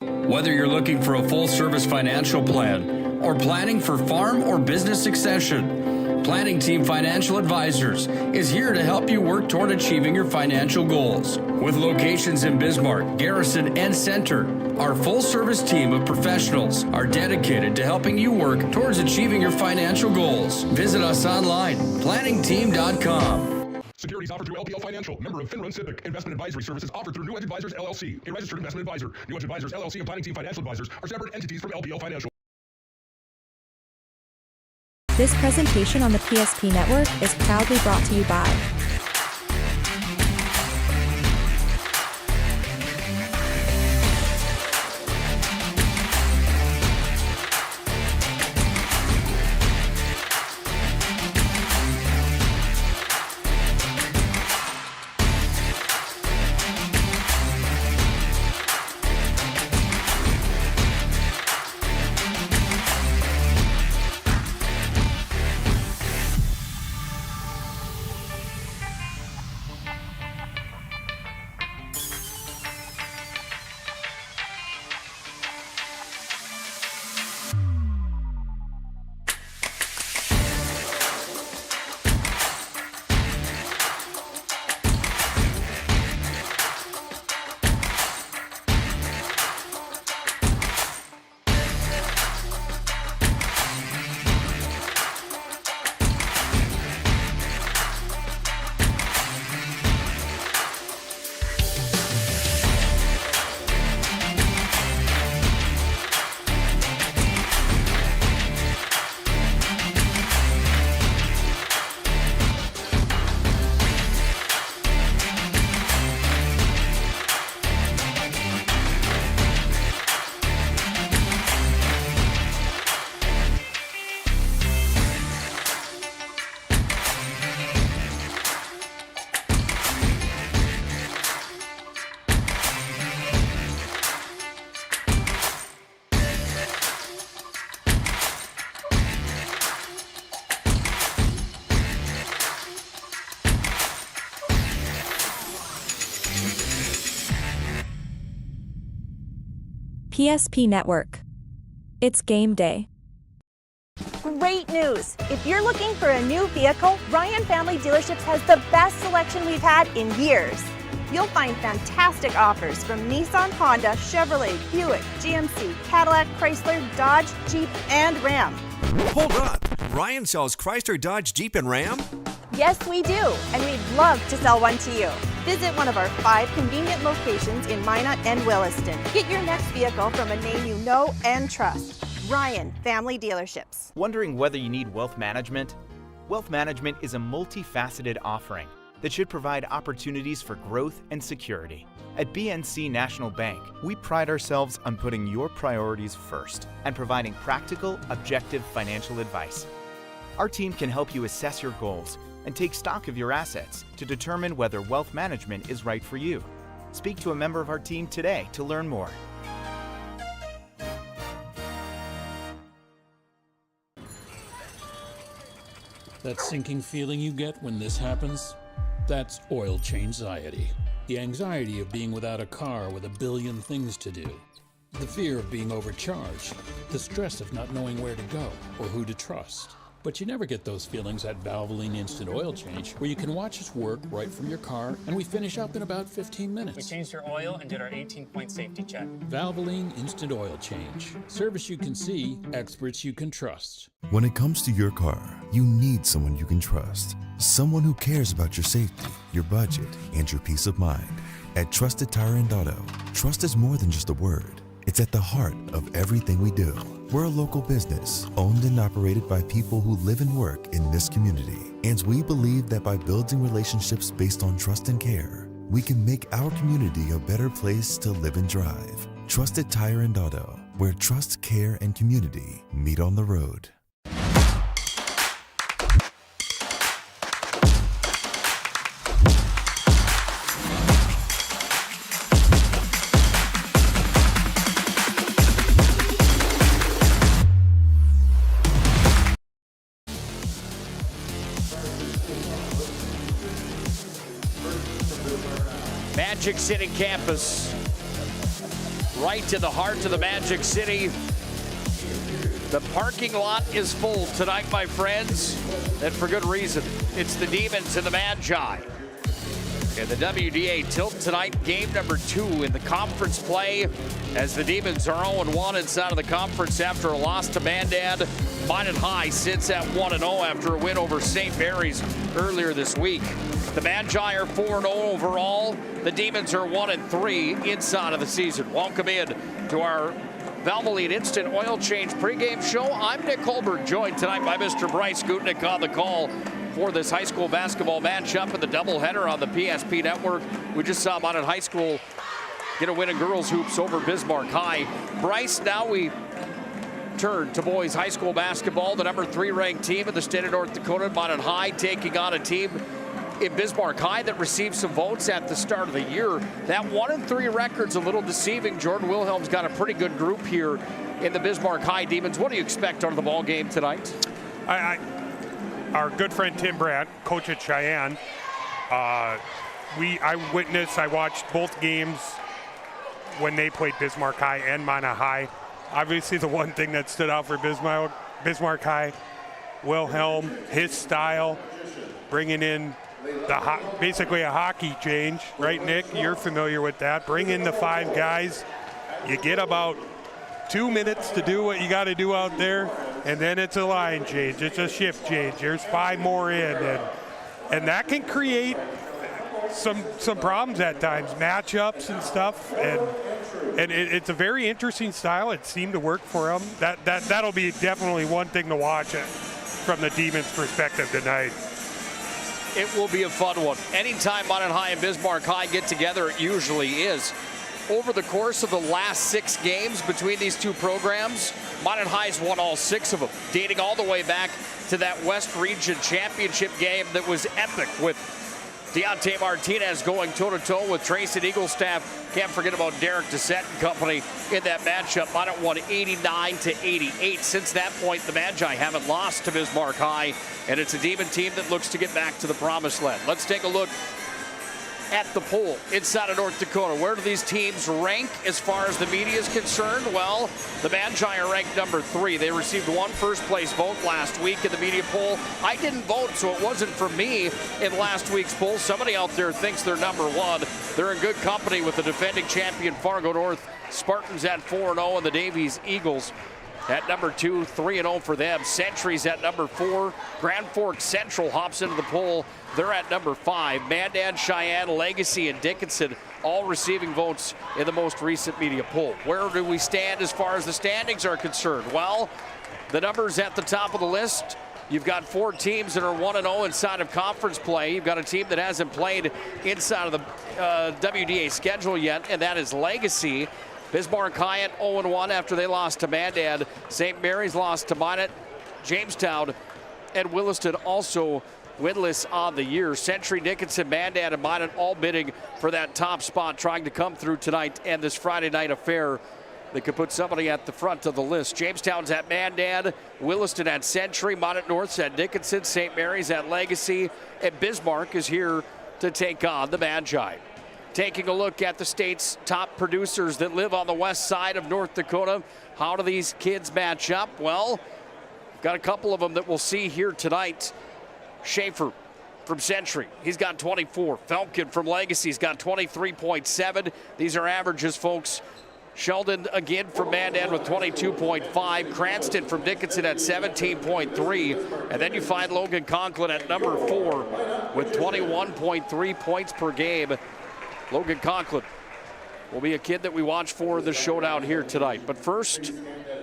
Speaker 6: Whether you're looking for a full-service financial plan or planning for farm or business succession, Planning Team Financial Advisors is here to help you work toward achieving your financial goals. With locations in Bismarck, Garrison, and Center, our full-service team of professionals are dedicated to helping you work towards achieving your financial goals. Visit us online, planningteam.com.
Speaker 10: Securities offered through LPL Financial, member of FinRun SIPC. Investment advisory services offered through New Edge Advisors, LLC, a registered investment advisor. New Edge Advisors, LLC, and Planning Team Financial Advisors are separate entities from LPL Financial.
Speaker 1: This presentation on the PSP Network is proudly brought to you by PSP Network. It's game day.
Speaker 2: Great news! If you're looking for a new vehicle, Ryan Family Dealerships has the best selection we've had in years. You'll find fantastic offers from Nissan, Honda, Chevrolet, Buick, GMC, Cadillac, Chrysler, Dodge, Jeep, and Ram.
Speaker 3: Hold on. Ryan sells Chrysler, Dodge, Jeep, and Ram?
Speaker 2: Yes, we do, and we'd love to sell one to you. Visit one of our 5 convenient locations in Minot and Williston. Get your next vehicle from a name you know and trust. Ryan Family Dealerships.
Speaker 12: Wondering whether you need wealth management? Wealth management is a multifaceted offering that should provide opportunities for growth and security. At BNC National Bank, we pride ourselves on putting your priorities first and providing practical, objective financial advice. Our team can help you assess your goals and take stock of your assets to determine whether wealth management is right for you. Speak to a member of our team today to learn more.
Speaker 19: That sinking feeling you get when this happens? That's oil change anxiety. The anxiety of being without a car with a billion things to do. The fear of being overcharged. The stress of not knowing where to go or who to trust. But you never get those feelings at Valvoline Instant Oil Change, where you can watch us work right from your car, and we finish up in about 15 minutes.
Speaker 20: We changed your oil and did our 18-point safety check.
Speaker 19: Valvoline Instant Oil Change. Service you can see, experts you can trust.
Speaker 23: When it comes to your car, you need someone you can trust. Someone who cares about your safety, your budget, and your peace of mind. At Trusted Tire and Auto, trust is more than just a word. It's at the heart of everything we do. We're a local business owned and operated by people who live and work in this community. And we believe that by building relationships based on trust and care, we can make our community a better place to live and drive. Trusted Tire and Auto, where trust, care, and community meet on the road.
Speaker 8: Magic City campus, right to the heart of the Magic City. The parking lot is full tonight, my friends, and for good reason. It's the Demons and the Magi. And the WDA tilt tonight, game number 2 in the conference play, as the Demons are 0-1 inside of the conference after a loss to Bandad. Minot High sits at 1-0 after a win over St. Mary's earlier this week. The Magi are 4-0 overall. The Demons are 1-3 inside of the season. Welcome in to our Valvoline Instant Oil Change pregame show. I'm Nick Holberg, joined tonight by Mr. Bryce Gutnick on the call for this high school basketball matchup in the doubleheader on the PSP network. We just saw Minot High School get a win in girls hoops over Bismarck High. Bryce, now we turn to boys high school basketball. The number 3 ranked team in the state of North Dakota, Minot High, taking on a team in Bismarck High that received some votes at the start of the year. That 1-3 record's a little deceiving. Jordan Wilhelm's got a pretty good group here in the Bismarck High Demons. What do you expect out of the ball game tonight?
Speaker 9: Our good friend Tim Brandt, coach at Cheyenne, I watched both games when they played Bismarck High and Minot High. Obviously, the one thing that stood out for Bismarck High, Wilhelm, his style, bringing in basically a hockey change, right, Nick? You're familiar with that. Bring in the 5 guys. You get about 2 minutes to do what you got to do out there, and then it's a line change. It's a shift change. There's 5 more in, and that can create some problems at times, matchups and stuff. And it's a very interesting style. It seemed to work for them. That'll be definitely one thing to watch from the Demons' perspective tonight.
Speaker 8: It will be a fun one. Anytime Minot High and Bismarck High get together, it usually is. Over the course of the last 6 games between these two programs, Minot High's won all 6 of them, dating all the way back to that West Region Championship game that was epic with Deontay Martinez going toe-to-toe with Trace and Eaglestaff. Can't forget about Derek Doucette and company in that matchup. Minot won 89-88. Since that point, the Magi haven't lost to Bismarck High, and it's a Demon team that looks to get back to the promised land. Let's take a look at the poll inside of North Dakota. Where do these teams rank as far as the media is concerned? Well, the Magi are ranked number 3. They received 1 first-place vote last week in the media poll. I didn't vote, so it wasn't for me in last week's poll. Somebody out there thinks they're number 1. They're in good company with the defending champion Fargo North Spartans at 4-0 and the Davies Eagles at number 2, 3-0 for them. Century's at number 4. Grand Forks Central hops into the poll. They're at number 5. Mandan, Cheyenne, Legacy, and Dickinson all receiving votes in the most recent media poll. Where do we stand as far as the standings are concerned? Well, the numbers at the top of the list. You've got 4 teams that are 1-0 inside of conference play. You've got a team that hasn't played inside of the WDA schedule yet, and that is Legacy. Bismarck High at 0-1 after they lost to Mandan. St. Mary's lost to Minot. Jamestown and Williston also winless on the year. Century, Dickinson, Mandan, and Minot all bidding for that top spot, trying to come through tonight and this Friday night affair that could put somebody at the front of the list. Jamestown's at Mandan, Williston at Century, Minot North's at Dickinson, St. Mary's at Legacy, and Bismarck is here to take on the Magi. Taking a look at the state's top producers that live on the west side of North Dakota. How do these kids match up? Well, got a couple of them that we'll see here tonight. Schaefer from Century, he's got 24. Falcon from Legacy's got 23.7. These are averages, folks. Sheldon again from Mandan with 22.5. Cranston from Dickinson at 17.3. And then you find Logan Conklin at number 4 with 21.3 points per game. Logan Conklin will be a kid that we watch for the showdown here tonight. But first,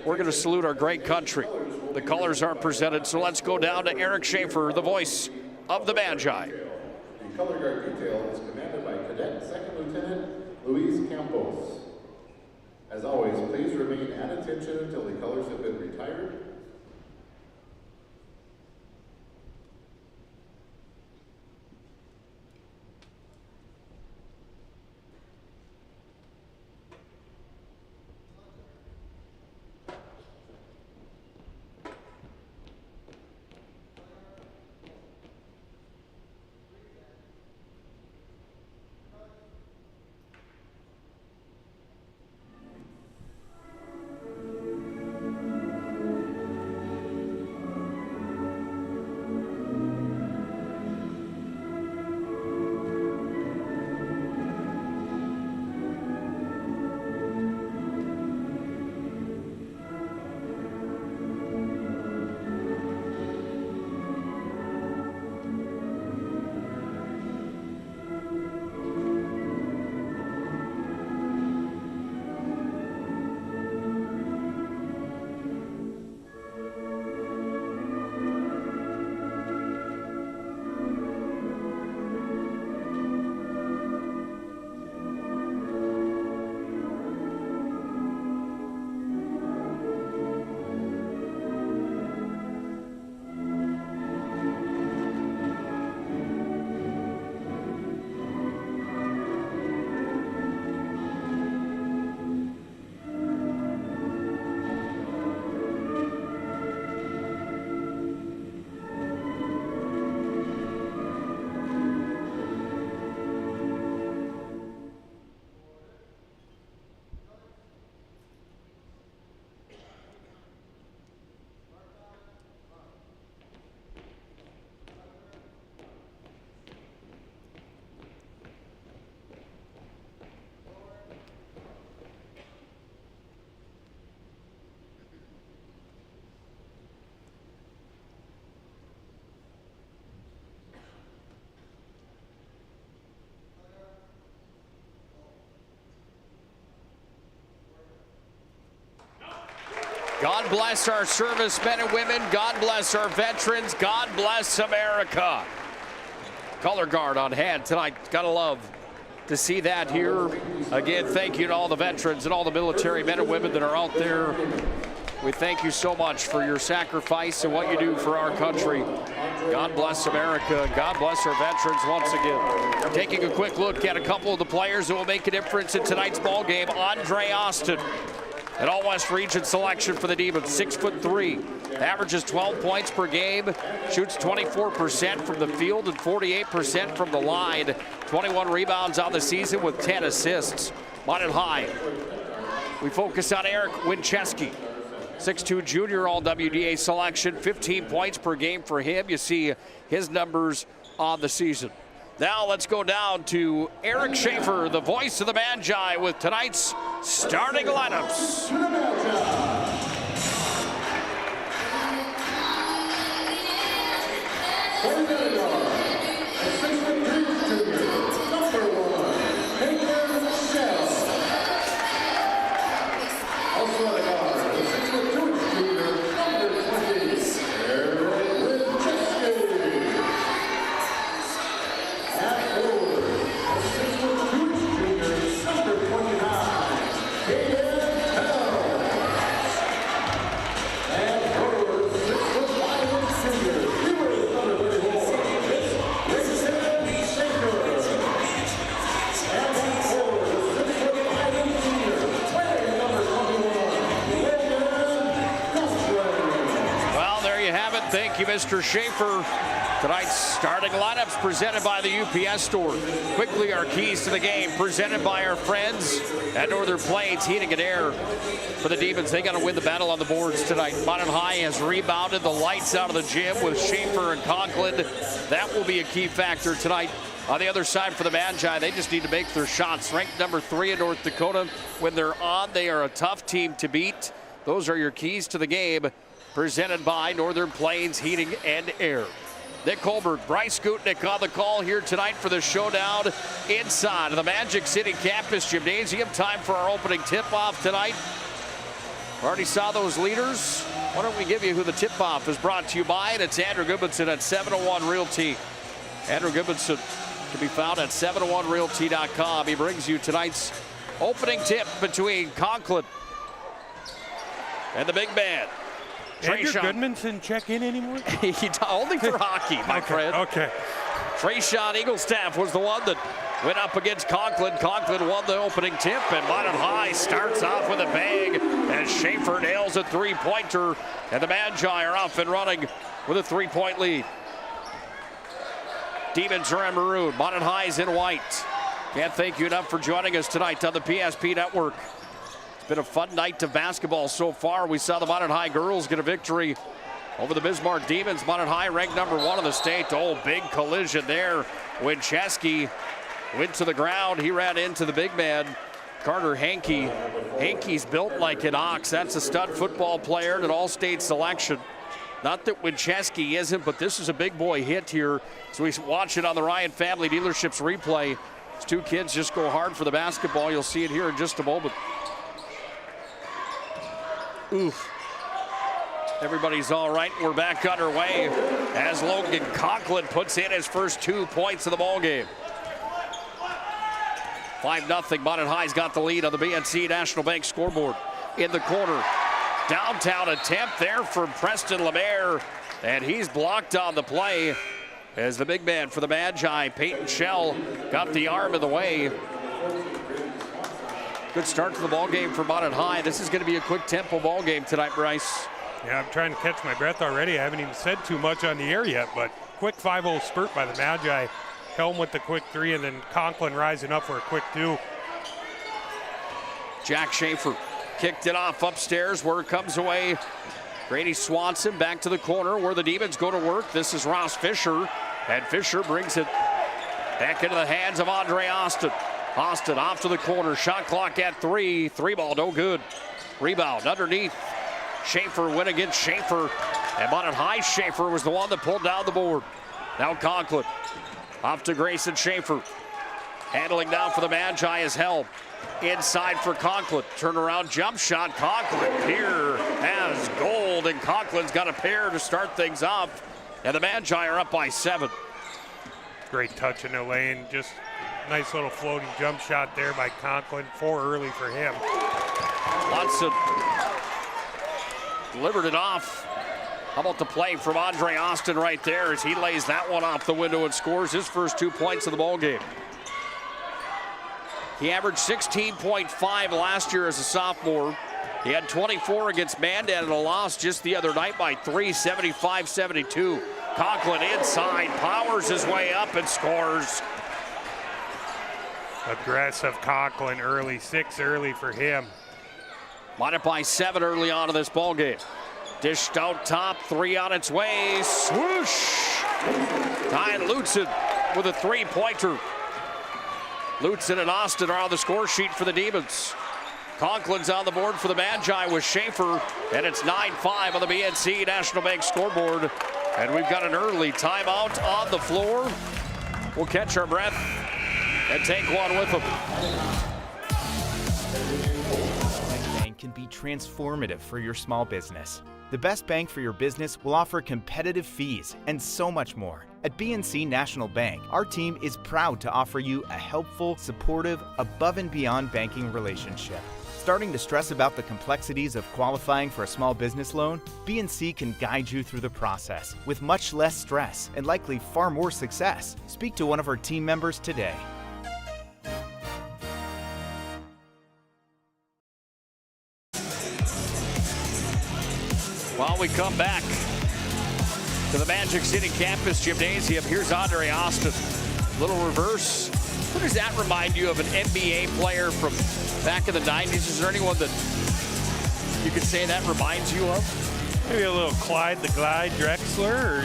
Speaker 8: we're going to salute our great country. The colors aren't presented, so let's go down to Eric Schaefer, the voice of the Magi.
Speaker 18: The color guard detail is commanded by Cadet Second Lieutenant Luis Campos. As always, please remain at attention until the colors have been retired.
Speaker 8: God bless our servicemen and women. God bless our veterans. God bless America. Color guard on hand tonight. Gotta love to see that here. Again, thank you to all the veterans and all the military men and women that are out there. We thank you so much for your sacrifice and what you do for our country. God bless America. God bless our veterans once again. Taking a quick look at a couple of the players that will make a difference in tonight's ball game. Andre Austin, an All-West Region selection for the Demons, 6'3", averages 12 points per game, shoots 24% from the field and 48% from the line, 21 rebounds on the season with 10 assists. Minot High, we focus on Eric Winchesky, 6'2", junior All-WDA selection, 15 points per game for him. You see his numbers on the season. Now let's go down to Eric Schaefer, the voice of the Magi, with tonight's starting lineups. Thank you, Mr. Schaefer. Tonight's starting lineups presented by the UPS Store. Quickly, our keys to the game presented by our friends at Northern Plains Heating and Air. For the Demons, they got to win the battle on the boards tonight. Minot High has rebounded the lights out of the gym with Schaefer and Conklin. That will be a key factor tonight. On the other side for the Magi, they just need to make their shots. Ranked number 3 in North Dakota. When they're on, they are a tough team to beat. Those are your keys to the game, presented by Northern Plains Heating and Air. Nick Colbert, Bryce Gutnick on the call here tonight for the showdown inside of the Magic City Campus Gymnasium. Time for our opening tip-off tonight. Already saw those leaders. Why don't we give you who the tip-off is brought to you by, and it's Andrew Goodmanson at 701 Realty. Andrew Goodmanson can be found at 701realty.com. He brings you tonight's opening tip between Conklin and the big man.
Speaker 9: Andrew Goodmanson check in anymore?
Speaker 8: Only for hockey, my friend.
Speaker 9: Okay.
Speaker 8: Trayshawn Eaglestaff was the one that went up against Conklin. Conklin won the opening tip, and Minot High starts off with a bang as Schaefer nails a three-pointer, and the Magi are off and running with a 3-point lead. Demons are in maroon. Minot High is in white. Can't thank you enough for joining us tonight on the PSP Network. It's been a fun night of basketball so far. We saw the Minot High girls get a victory over the Bismarck Demons. Minot High ranked number 1 in the state. Oh, big collision there. Wincheski went to the ground. He ran into the big man, Carter Hankey. Hankey's built like an ox. That's a stud football player and an all-state selection. Not that Wincheski isn't, but this is a big boy hit here. So we watch it on the Ryan Family Dealerships replay. These two kids just go hard for the basketball. You'll see it here in just a moment. Oof. Everybody's all right. We're back underway as Logan Conklin puts in his first 2 points of the ball game. 5-0. Minot High's got the lead on the BNC National Bank scoreboard. In the corner, downtown attempt there from Preston Lemaire, and he's blocked on the play as the big man for the Magi, Peyton Shell, got the arm in the way. Good start to the ball game for Minot High. This is going to be a quick tempo ball game tonight, Bryce.
Speaker 9: Yeah, I'm trying to catch my breath already. I haven't even said too much on the air yet, but quick 5-0 spurt by the Magi. Helm with the quick 3, and then Conklin rising up for a quick 2.
Speaker 8: Jack Schaefer kicked it off upstairs. Where it comes away, Grady Swanson back to the corner where the Demons go to work. This is Ross Fisher, and Fisher brings it back into the hands of Andre Austin. Austin off to the corner, shot clock at 3. 3-ball, no good. Rebound underneath. Schaefer went against Schaefer, and Minot High Schaefer was the one that pulled down the board. Now Conklin off to Grayson Schaefer. Handling down for the Magi is Helm. Inside for Conklin. Turnaround jump shot. Conklin here has gold, and Conklin's got a pair to start things off. And the Magi are up by 7.
Speaker 9: Great touch in the lane. Just nice little floating jump shot there by Conklin. 4 early for him.
Speaker 8: Lunson delivered it off. How about the play from Andre Austin right there as he lays that one off the window and scores his first 2 points of the ball game. He averaged 16.5 last year as a sophomore. He had 24 against Mandan in a loss just the other night by 3, 75-72. Conklin inside, powers his way up and scores.
Speaker 9: Aggressive Conklin early, 6 early for him.
Speaker 8: Minot by 7 early on in this ball game. Dished out top, 3 on its way. Swoosh! Ryan Lutzen with a 3-pointer. Lutzen and Austin are on the score sheet for the Demons. Conklin's on the board for the Magi with Schaefer, and it's 9-5 on the BNC National Bank scoreboard. And we've got an early timeout on the floor. We'll catch our breath and take one with them.
Speaker 12: Bank can be transformative for your small business. The best bank for your business will offer competitive fees and so much more. At BNC National Bank, our team is proud to offer you a helpful, supportive, above and beyond banking relationship. Starting to stress about the complexities of qualifying for a small business loan? BNC can guide you through the process with much less stress and likely far more success. Speak to one of our team members today.
Speaker 8: While we come back, to the Magic City Campus Gymnasium. Here's Andre Austin. Little reverse. What does that remind you of an NBA player from back in the 90s? Is there anyone that you could say that reminds you of?
Speaker 9: Maybe a little Clyde the Glide Drexler, or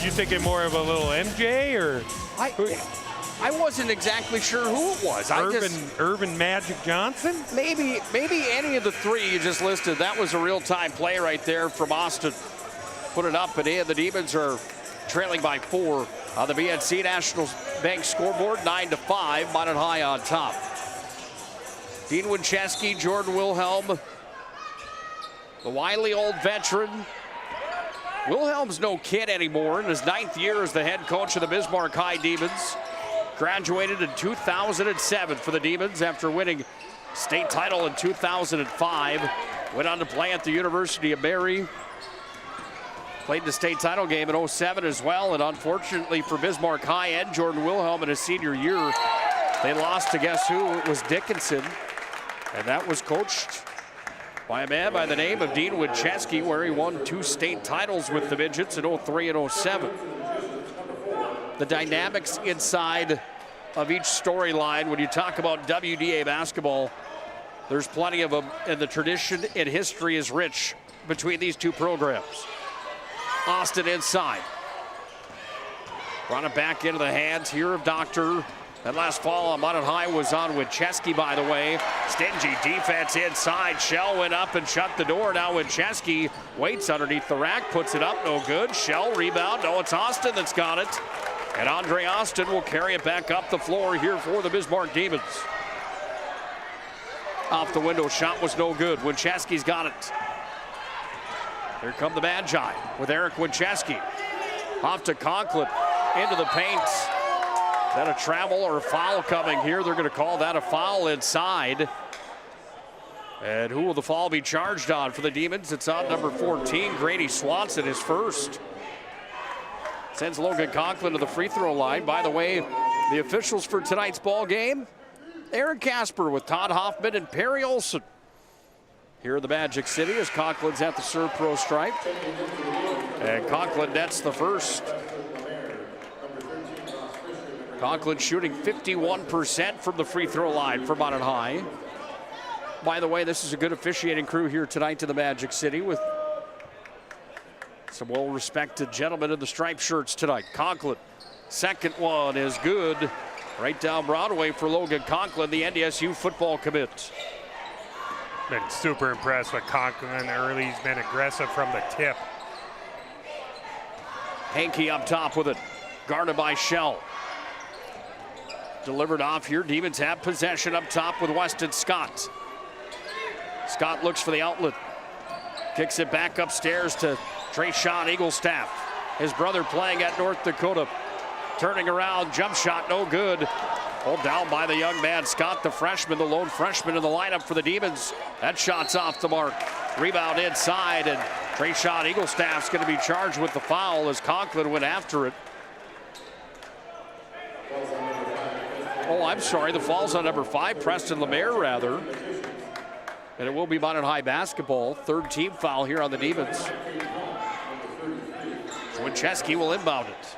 Speaker 9: you thinking more of a little MJ, or?
Speaker 8: I wasn't exactly sure who it was.
Speaker 9: Urban Magic Johnson?
Speaker 8: Maybe any of the three you just listed. That was a real-time play right there from Austin. Put it up and in. The Demons are trailing by 4 on the BNC National Bank scoreboard, 9-5. Minot High on top. Dean Winchesky, Jordan Wilhelm, the wily old veteran. Wilhelm's no kid anymore in his 9th year as the head coach of the Bismarck High Demons. Graduated in 2007 for the Demons after winning state title in 2005. Went on to play at the University of Mary. Played the state title game in 07 as well, and unfortunately for Bismarck High and Jordan Wilhelm in his senior year, they lost to guess who? It was Dickinson, and that was coached by a man by the name of Dean Winchesky, where he won 2 state titles with the Midgets in 03 and 07. The dynamics inside of each storyline, when you talk about WDA basketball, there's plenty of them, and the tradition and history is rich between these two programs. Austin inside. Brought it back into the hands here of Doctor. That last fall on Minot High was on Winchesky, by the way. Stingy defense inside. Shell went up and shut the door. Now Winchesky waits underneath the rack, puts it up, no good. Shell rebound. No, it's Austin that's got it. And Andre Austin will carry it back up the floor here for the Bismarck Demons. Off the window shot was no good. Winchesky's got it. Here come the Magi with Eric Winchesky. Off to Conklin, into the paint. Is that a travel or a foul coming here? They're going to call that a foul inside. And who will the foul be charged on for the Demons? It's on number 14, Grady Swanson, his first. Sends Logan Conklin to the free throw line. By the way, the officials for tonight's ball game, Aaron Casper with Todd Hoffman and Perry Olson. Here in the Magic City as Conklin's at the serve pro stripe. And Conklin nets the first. Conklin shooting 51% from the free throw line for Minot High. By the way, this is a good officiating crew here tonight to the Magic City with some well-respected gentlemen in the striped shirts tonight. Conklin, second one is good. Right down Broadway for Logan Conklin, the NDSU football commit.
Speaker 9: Been super impressed with Conklin early. He's been aggressive from the tip.
Speaker 8: Hankey up top with it. Guarded by Shell. Delivered off here. Demons have possession up top with Weston Scott. Scott looks for the outlet. Kicks it back upstairs to Trayshawn Eaglestaff. His brother playing at North Dakota. Turning around, jump shot, no good. Pulled down by the young man, Scott, the freshman, the lone freshman in the lineup for the Demons. That shot's off the mark. Rebound inside, and Trayshawn Eaglestaff's going to be charged with the foul as Conklin went after it. Oh, I'm sorry, the foul's on number 5, Preston Lemaire, rather. And it will be Minot High basketball. 3rd team foul here on the Demons. Winchesky will inbound it.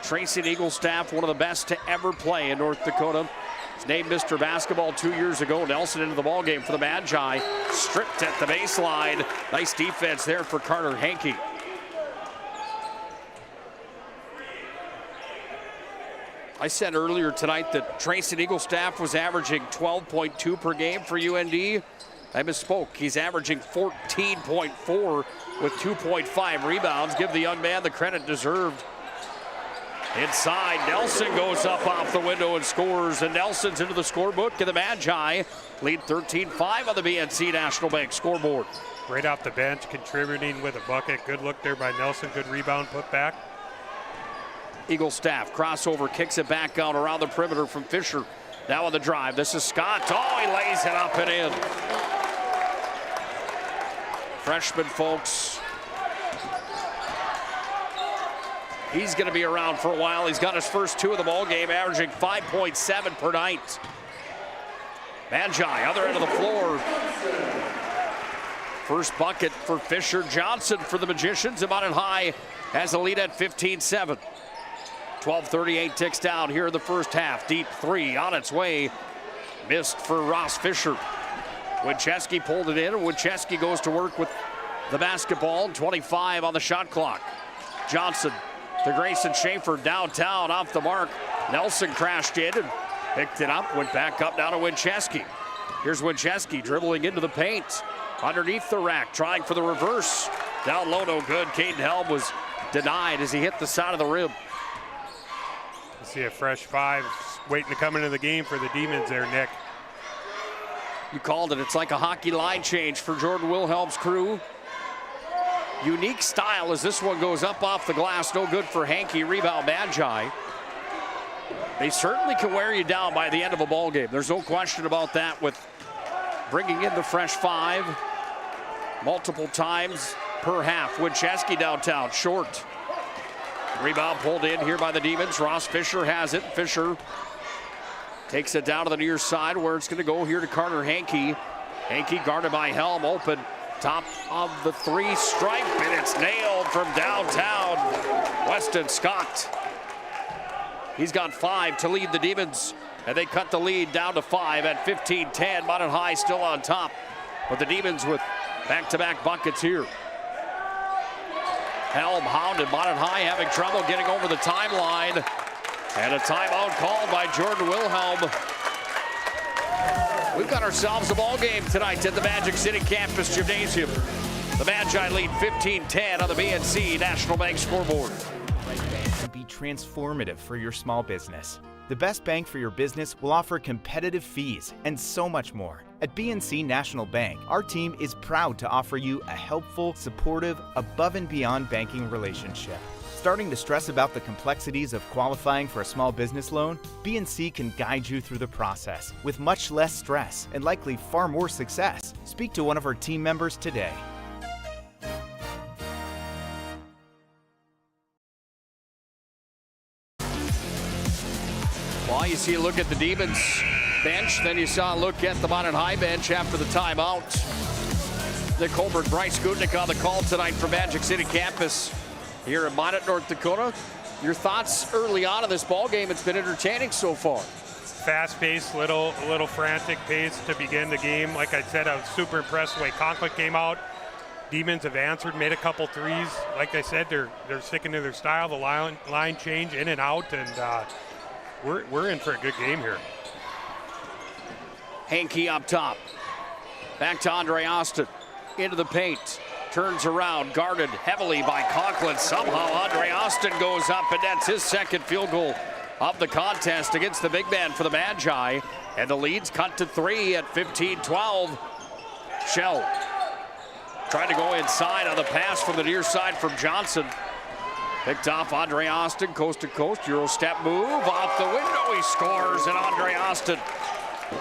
Speaker 8: Tracy Eaglestaff, one of the best to ever play in North Dakota. He's named Mr. Basketball 2 years ago. Nelson into the ballgame for the Magi. Stripped at the baseline. Nice defense there for Carter Hankey. I said earlier tonight that Tracy Eaglestaff was averaging 12.2 per game for UND. I misspoke. He's averaging 14.4 with 2.5 rebounds. Give the young man the credit deserved. Inside, Nelson goes up off the window and scores, and Nelson's into the scorebook, and the Magi lead 13-5 on the BNC National Bank scoreboard.
Speaker 9: Right off the bench, contributing with a bucket. Good look there by Nelson, good rebound put back.
Speaker 8: Eaglestaff, crossover, kicks it back out around the perimeter from Fisher. Now on the drive, this is Scott. Oh, he lays it up and in. Freshman, folks. He's going to be around for a while. He's got his first 2 of the ball game, averaging 5.7 per night. Magi, other end of the floor First bucket for Fisher. Johnson for the Magicians. Minot High has a lead at 15-7. 12:38 ticks down here in the first half. Deep three on its way. Missed for Ross Fisher. Winchesky pulled it in, and Winchesky goes to work with the basketball. 25 on the shot clock. Johnson to Grayson Schaefer downtown off the mark. Nelson crashed in and picked it up, went back up now to Winchesky. Here's Winchesky dribbling into the paint. Underneath the rack, trying for the reverse. Down low, no good. Caden Helm was denied as he hit the side of the rim.
Speaker 9: You see a fresh five waiting to come into the game for the Demons there, Nick.
Speaker 8: You called it. It's like a hockey line change for Jordan Wilhelm's crew. Unique style as this one goes up off the glass. No good for Hankey. Rebound Magi. They certainly can wear you down by the end of a ball game. There's no question about that with bringing in the fresh five multiple times per half. Winchesky downtown, short. Rebound pulled in here by the Demons. Ross Fisher has it. Fisher takes it down to the near side where it's going to go here to Carter Hankey. Hankey guarded by Helm, open. Top of the three stripe, and it's nailed from downtown. Weston Scott. He's got 5 to lead the Demons, and they cut the lead down to 5 at 15-10. Minot High still on top, but the Demons with back-to-back buckets here. Helm hounded. Minot High having trouble getting over the timeline, and a timeout called by Jordan Wilhelm. We've got ourselves a ball game tonight at the Magic City Campus Gymnasium. The Magi lead 15-10 on the BNC National Bank scoreboard.
Speaker 12: Can be transformative for your small business. The best bank for your business will offer competitive fees and so much more. At BNC National Bank, our team is proud to offer you a helpful, supportive, above and beyond banking relationship. Starting to stress about the complexities of qualifying for a small business loan? BNC can guide you through the process with much less stress and likely far more success. Speak to one of our team members today.
Speaker 8: Well, you see a look at the Demons bench, then you saw a look at the Minot High bench after the timeout. Nick Holbert, Bryce Gutnick on the call tonight for Magic City Campus here in Minot, North Dakota. Your thoughts early on in this ball game? It's been entertaining so far.
Speaker 9: Fast-paced, little frantic pace to begin the game. Like I said, I was super impressed the way Conklin came out. Demons have answered, made a couple threes. Like I said, they're sticking to their style. The line change in and out, and we're in for a good game here.
Speaker 8: Hankey up top. Back to Andre Austin. Into the paint. Turns around, guarded heavily by Conklin. Somehow Andre Austin goes up, and that's his second field goal of the contest against the big man for the Magi. And the lead's cut to 3 at 15-12. Shell trying to go inside on the pass from the near side from Johnson. Picked off Andre Austin, coast to coast. Euro step move off the window. He scores, and Andre Austin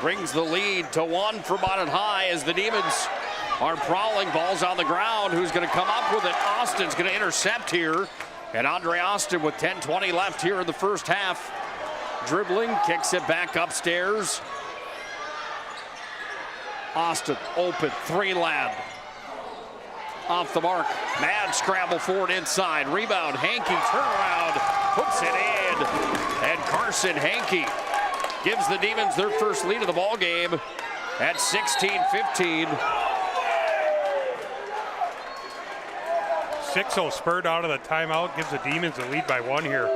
Speaker 8: brings the lead to 1 for Minot High as the Demons are prowling. Ball's on the ground. Who's going to come up with it? Austin's going to intercept here. And Andre Austin with 10:20 left here in the first half. Dribbling, kicks it back upstairs. Austin open, 3-land. Off the mark. Mad scramble forward inside. Rebound, Hankey, turnaround, puts it in. And Carson Hankey gives the Demons their first lead of the ball game at 16-15.
Speaker 9: 6-0 spurred out of the timeout, gives the Demons a lead by 1 here.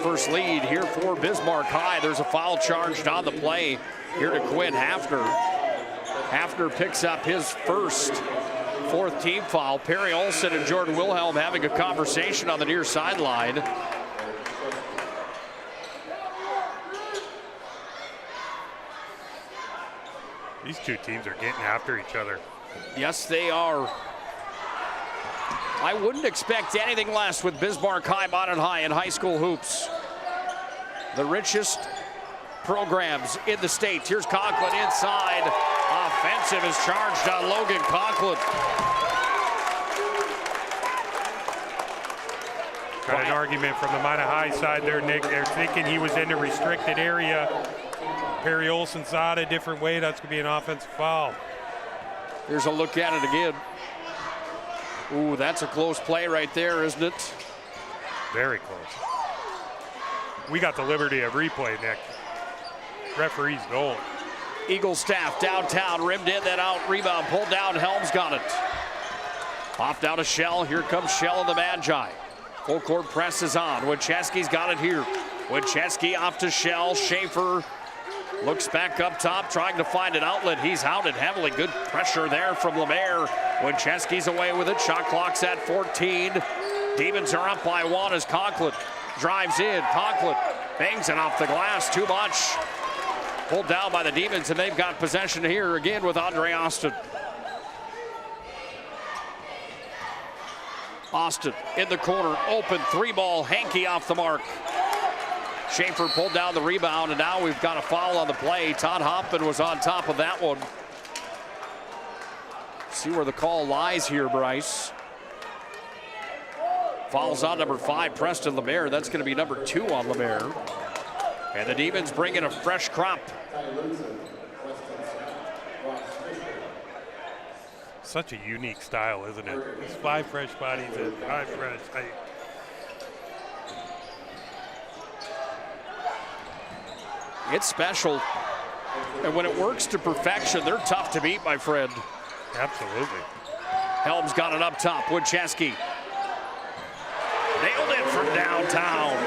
Speaker 8: First lead here for Bismarck High. There's a foul charged on the play here to Quinn Hafner. Hafner picks up his first 4th team foul. Perry Olson and Jordan Wilhelm having a conversation on the near sideline.
Speaker 9: These two teams are getting after each other.
Speaker 8: Yes, they are. I wouldn't expect anything less with Bismarck High, Minot High, and high school hoops. The richest programs in the state. Here's Conklin inside. Offensive is charged on Logan Conklin.
Speaker 9: Got an argument from the Minot High side there, Nick. They're thinking he was in the restricted area. Perry Olsen saw it a different way. That's going to be an offensive foul.
Speaker 8: Here's a look at it again. Ooh, that's a close play right there, isn't it?
Speaker 9: Very close. We got the liberty of replay, Nick. Referee's going.
Speaker 8: Eagle staff downtown, rimmed in, then out, rebound, pulled down, Helms got it. Off down to Shell, here comes Shell and the Magi. Full court press is on, Wincheski's got it here. Wincheski off to Shell, Schaefer looks back up top, trying to find an outlet. He's hounded heavily, good pressure there from Lemaire. Wincheski's away with it, shot clock's at 14. Demons are up by 1 as Conklin drives in. Conklin bangs it off the glass, too much. Pulled down by the Demons, and they've got possession here again with Andre Austin. Austin in the corner, open 3-ball, Hankey off the mark. Schaefer pulled down the rebound, and now we've got a foul on the play. Todd Hoffman was on top of that one. See where the call lies here, Bryce. Fouls on number 5, Preston Lemaire. That's going to be number 2 on Lemaire. And the Demons bring in a fresh crop.
Speaker 9: Such a unique style, isn't it? It's 5 fresh bodies and 5 fresh.
Speaker 8: It's special. And when it works to perfection, they're tough to beat, my friend.
Speaker 9: Absolutely.
Speaker 8: Helms got it up top. Wincheski nailed it from downtown.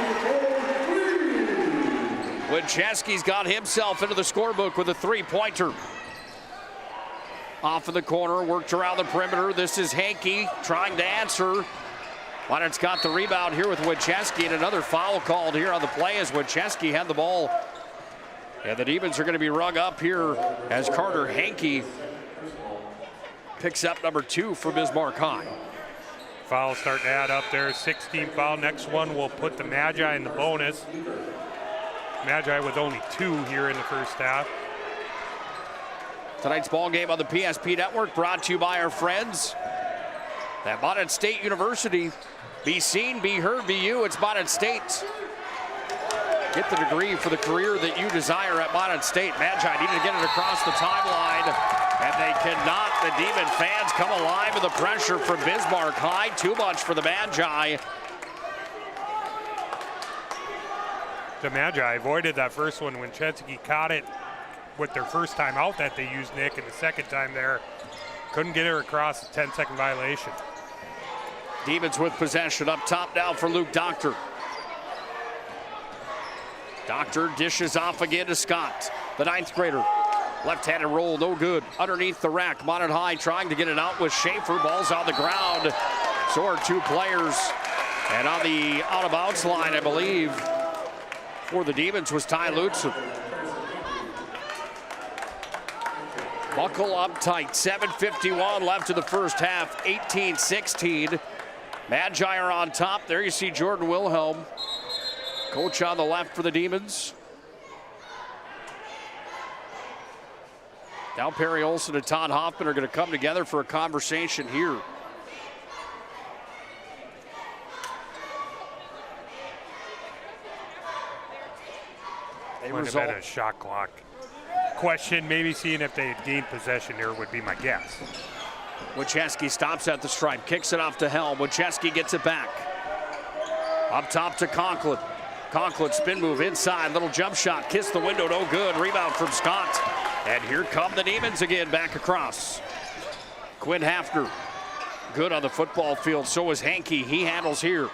Speaker 8: Wincheski's got himself into the scorebook with a 3-pointer. Off in the corner, worked around the perimeter. This is Hankey trying to answer. Minot's got the rebound here with Wincheski, and another foul called here on the play as Wincheski had the ball. And the Demons are going to be rung up here as Carter Hankey picks up number 2 for Bismarck High.
Speaker 9: Foul starting to add up there. 16 foul. Next one will put the Magi in the bonus. Magi with only 2 here in the first half.
Speaker 8: Tonight's ball game on the PSP Network brought to you by our friends at Minot State University. Be seen, be heard, be you. It's Minot State. Get the degree for the career that you desire at Minot State. Magi needed to get it across the timeline, and they cannot. The Demon fans come alive with the pressure from Bismarck High. Too much for the Magi.
Speaker 9: The Magi avoided that first one when Chetsky caught it with their first time out that they used, Nick, and the second time there, couldn't get her across a 10-second violation.
Speaker 8: Demons with possession up top now for Luke Doctor. Doctor dishes off again to Scott, the 9th grader. Left-handed roll, no good. Underneath the rack, Minot High trying to get it out with Schaefer. Ball's on the ground. So are 2 players. And on the out-of-bounds line, I believe, for the Demons was Ty Lutzen. Buckle up tight. 7:51 left in the first half. 18-16. Magi are on top. There you see Jordan Wilhelm. Coach on the left for the Demons. Now Perry Olsen and Todd Hoffman are going to come together for a conversation here.
Speaker 9: Would have been a shot clock question, maybe seeing if they had gained possession here would be my guess.
Speaker 8: Wincheski stops at the stripe, kicks it off to Helm. Wincheski gets it back. Up top to Conklin. Conklin spin move inside, little jump shot, kiss the window, no good. Rebound from Scott. And here come the Demons again, back across. Quinn Hafner, good on the football field. So is Hankey, he handles here.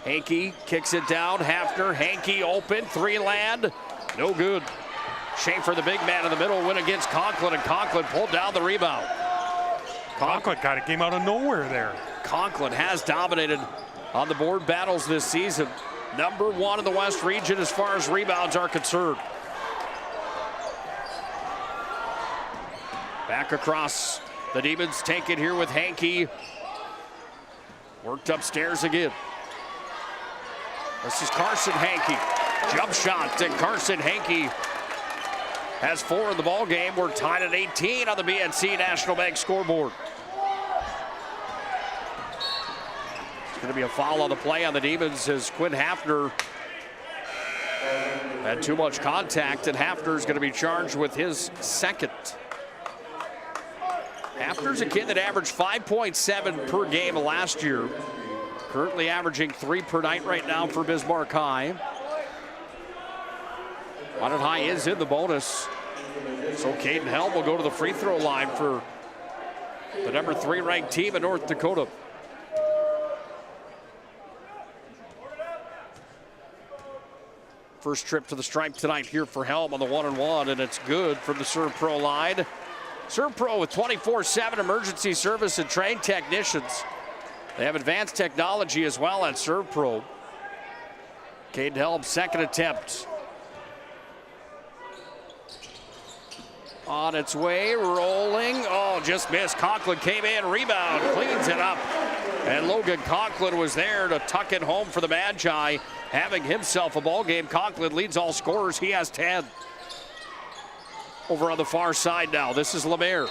Speaker 8: Hankey kicks it down, Hafner, Hankey open, 3 land, no good. Schaefer, the big man in the middle, win against Conklin, and Conklin pulled down the rebound.
Speaker 9: Conklin kind of came out of nowhere there.
Speaker 8: Conklin has dominated on the board battles this season. Number 1 in the West region as far as rebounds are concerned. Back across, the Demons take it here with Hankey. Worked upstairs again. This is Carson Hankey. Jump shot, and Carson Hankey has 4 in the ball game. We're tied at 18 on the BNC National Bank scoreboard. It's going to be a foul on the play on the Demons as Quinn Hafner Had too much contact, and Hafner's going to be charged with his second. Hafner's a kid that averaged 5.7 per game last year. Currently averaging 3 per night right now for Bismarck High. Minot High is in the bonus. So Caden Helm will go to the free throw line for the number 3 ranked team in North Dakota. First trip to the stripe tonight here for Helm on the 1-and-1, and it's good from the Serve Pro line. Serve Pro with 24/7 emergency service and trained technicians. They have advanced technology as well at Serve Pro. Caden Helm, second attempt. On its way, rolling. Oh, just missed. Conklin came in, rebound, cleans it up. And Logan Conklin was there to tuck it home for the Magi, having himself a ball game. Conklin leads all scorers. He has 10. Over on the far side now, this is Lemaire.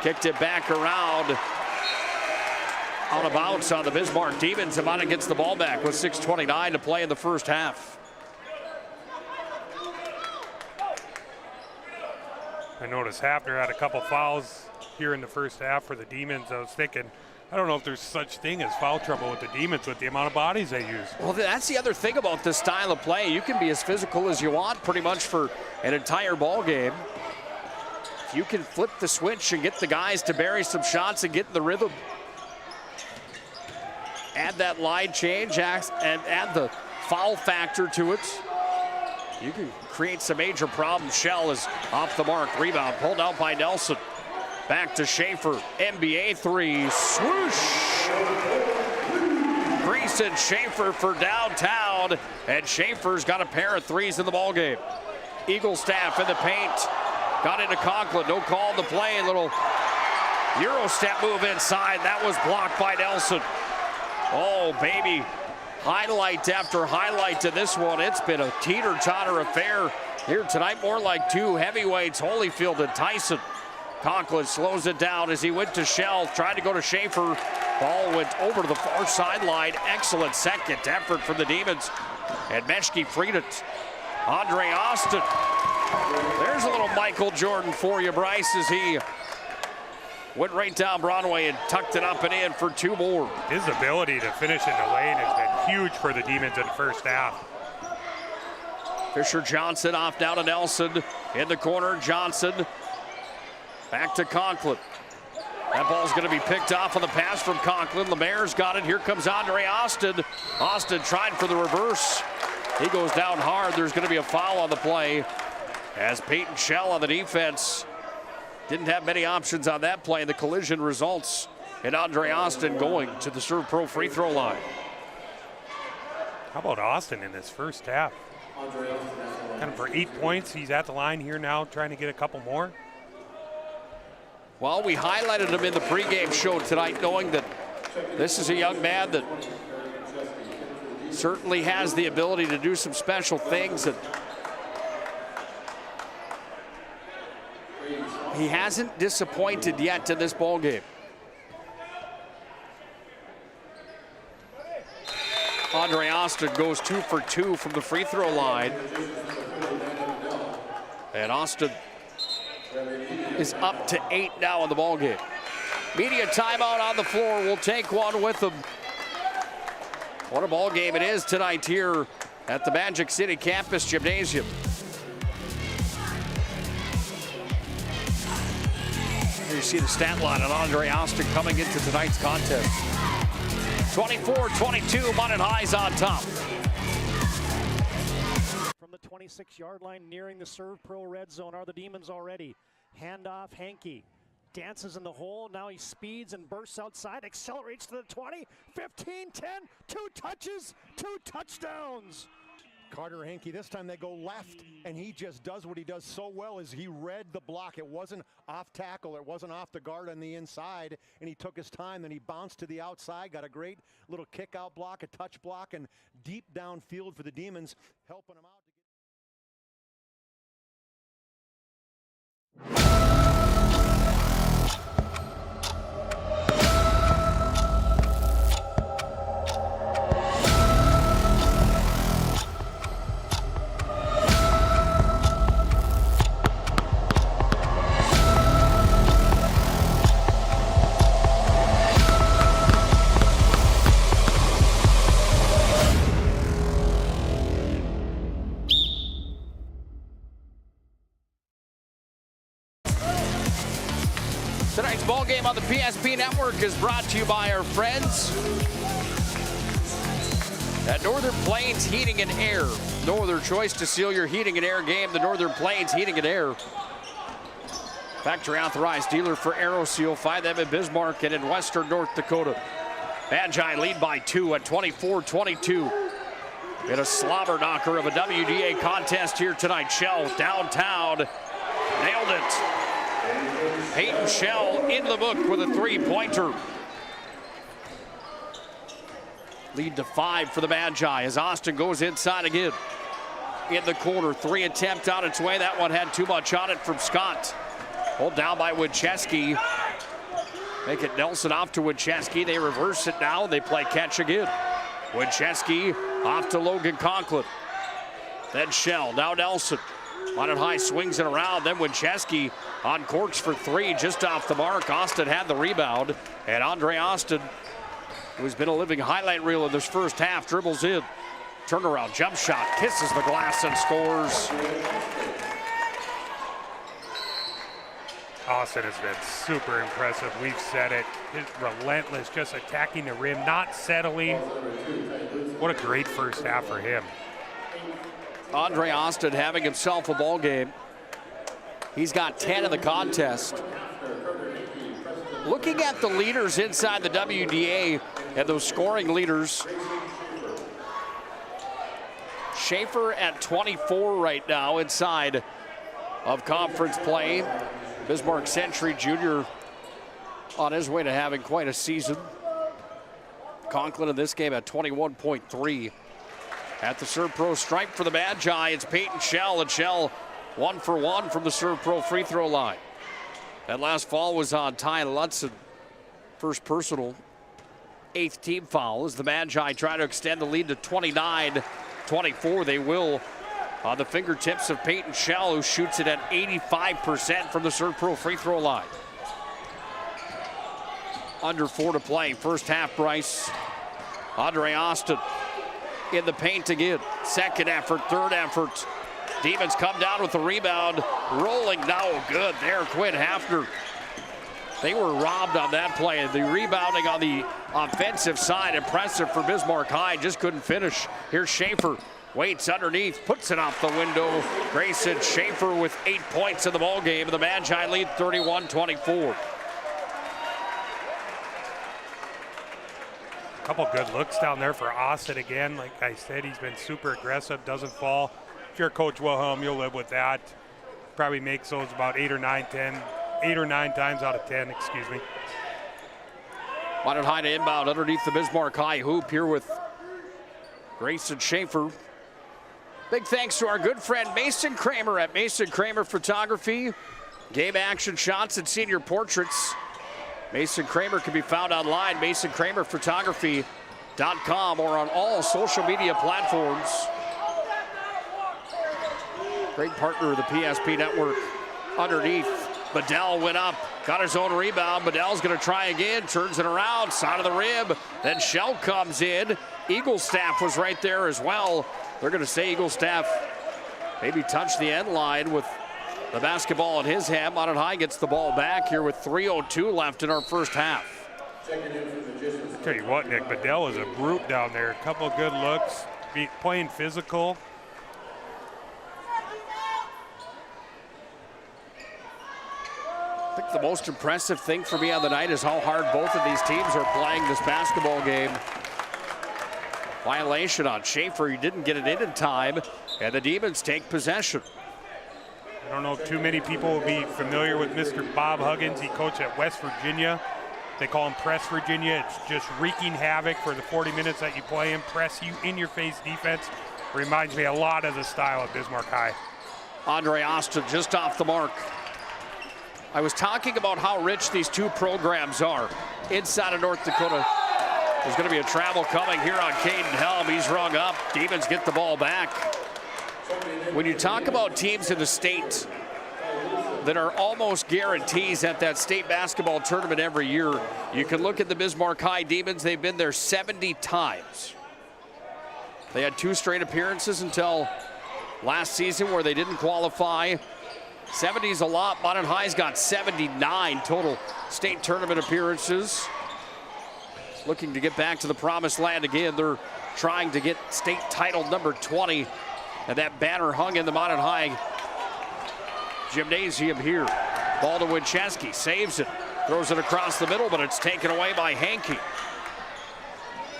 Speaker 8: Kicked it back around. Out of bounds on the Bismarck Demons. Amana gets the ball back with 6:29 to play in the first half.
Speaker 9: I noticed Hafner had a couple fouls here in the first half for the Demons. I was thinking, I don't know if there's such thing as foul trouble with the Demons with the amount of bodies they use.
Speaker 8: Well, that's the other thing about this style of play. You can be as physical as you want pretty much for an entire ball game. If you can flip the switch and get the guys to bury some shots and get in the rhythm. Add that line change and add the foul factor to it. You can create some major problems. Shell is off the mark. Rebound pulled out by Nelson. Back to Schaefer. NBA 3. Swoosh! Grease and Schaefer for downtown. And Schaefer's got a pair of threes in the ballgame. Eaglestaff in the paint. Got into Conklin. No call on the play. Little Euro step move inside. That was blocked by Nelson. Oh, baby. Highlight after highlight to this one. It's been a teeter-totter affair here tonight. More like two heavyweights, Holyfield and Tyson. Conklin slows it down as he went to Shell, tried to go to Schaefer. Ball went over to the far sideline. Excellent second effort from the Demons. And Meshke freed it. Andre Austin. There's a little Michael Jordan for you, Bryce, as he went right down Broadway and tucked it up and in for 2 more.
Speaker 9: His ability to finish in the lane has been huge for the Demons in the first half.
Speaker 8: Fisher Johnson off down to Nelson. In the corner, Johnson. Back to Conklin. That ball's going to be picked off on the pass from Conklin. Lemaire's got it. Here comes Andre Austin. Austin tried for the reverse. He goes down hard. There's going to be a foul on the play as Peyton Shell on the defense didn't have many options on that play. The collision results in Andre Austin going to the Serve Pro free throw line.
Speaker 9: How about Austin in this first half? Kind of for 8 points. He's at the line here now trying to get a couple more.
Speaker 8: Well, we highlighted him in the pregame show tonight, knowing that this is a young man that certainly has the ability to do some special things. And he hasn't disappointed yet in this ball game. Andre Austin goes 2 for 2 from the free throw line. And Austin is up to 8 now in the ball game. Media timeout on the floor. We'll take one with them. What a ball game it is tonight here at the Magic City Campus Gymnasium. Here you see the stat line on Andre Austin coming into tonight's contest. 24-22, Minot High's on top.
Speaker 17: From the 26-yard line, nearing the Serve Pro red zone are the Demons already. Handoff, Hankey dances in the hole. Now he speeds and bursts outside, accelerates to the 20, 15, 10, 2 touches, 2 touchdowns.
Speaker 21: Carter Hankey, this time they go left, and he just does what he does so well is he read the block. It wasn't off tackle, it wasn't off the guard on the inside, and he took his time, then he bounced to the outside, got a great little kick out block, a touch block, and deep downfield for the Demons, helping him out.
Speaker 8: Tonight's ball game on the PSP Network is brought to you by our friends at Northern Plains Heating and Air. No other choice to seal your heating and air game than Northern Plains Heating and Air. Factory authorized dealer for AeroSeal. Find them in Bismarck and in western North Dakota. Magi lead by 2 at 24-22. In a slobber knocker of a WDA contest here tonight. Shell downtown. Nailed it. Peyton Shell in the book with a three-pointer. Lead to 5 for the Magi as Austin goes inside again. In the corner, 3 attempt on its way. That one had too much on it from Scott. Pulled down by Winchesky. Make it Nelson off to Winchesky. They reverse it now. They play catch again. Winchesky off to Logan Conklin. Then Shell, now Nelson. On it high, swings it around. Then Winchesky on corks for 3, just off the mark. Austin had the rebound. And Andre Austin, who's been a living highlight reel in this first half, dribbles in. Turnaround, jump shot, kisses the glass and scores.
Speaker 9: Austin has been super impressive. We've said it. He's relentless, just attacking the rim, not settling. What a great first half for him.
Speaker 8: Andre Austin having himself a ball game. He's got 10 in the contest. Looking at the leaders inside the WDA and those scoring leaders, Schaefer at 24 right now inside of conference play. Bismarck Century Jr. on his way to having quite a season. Conklin in this game at 21.3. At the Serve Pro stripe for the Magi, it's Peyton Shell, and Shell 1 for 1 from the Serve Pro free throw line. That last foul was on Ty Lutzen. First personal, 8th team foul as the Magi try to extend the lead to 29-24. They will on the fingertips of Peyton Shell, who shoots it at 85% from the Serve Pro free throw line. Under 4 to play, first half, Bryce. Andre Austin in the paint again. Second effort, third effort. Demons come down with the rebound. Rolling now, good there, Quinn Hafner. They were robbed on that play. The rebounding on the offensive side, impressive for Bismarck High, just couldn't finish. Here's Schaefer, waits underneath, puts it off the window. Grayson Schaefer with 8 points in the ball game. The Magi lead 31-24.
Speaker 9: Couple good looks down there for Austin again. Like I said, he's been super aggressive, doesn't fall. If you're Coach Wilhelm, you'll live with that. Probably makes those about 8 or 9 times out of 10, excuse me.
Speaker 8: Minot High to inbound underneath the Bismarck High hoop here with Grayson Schaefer. Big thanks to our good friend Mason Kramer at Mason Kramer Photography. Game action shots and senior portraits. Mason Kramer can be found online, masonkramerphotography.com, or on all social media platforms. Great partner of the PSP Network. Underneath, Bedell went up, got his own rebound. Bedell's gonna try again, turns it around, side of the rim. Then Shell comes in. Eaglestaff was right there as well. They're gonna say Eaglestaff maybe touched the end line with the basketball in his hand. Minot High gets the ball back here with 3:02 left in our first half.
Speaker 9: I'll tell you what, Nick, Bedell is a brute down there. A couple of good looks, playing physical.
Speaker 8: I think the most impressive thing for me on the night is how hard both of these teams are playing this basketball game. Violation on Schaefer, he didn't get it in time, and the Demons take possession.
Speaker 9: I don't know if too many people will be familiar with Mr. Bob Huggins. He coached at West Virginia. They call him Press Virginia. It's just wreaking havoc for the 40 minutes that you play him. Press you in your face defense. Reminds me a lot of the style of Bismarck High.
Speaker 8: Andre Austin just off the mark. I was talking about how rich these two programs are inside of North Dakota. There's going to be a travel coming here on Caden Helm. He's rung up. Demons get the ball back. When you talk about teams in the state that are almost guarantees at that state basketball tournament every year, you can look at the Bismarck High Demons. They've been there 70 times. They had 2 straight appearances until last season where they didn't qualify 70's a lot. Minot High's got 79 total state tournament appearances. Looking to get back to the promised land again. They're trying to get state title number 20. And that banner hung in the Minot High gymnasium here. Ball to Winchesky, saves it, throws it across the middle, but it's taken away by Hankey.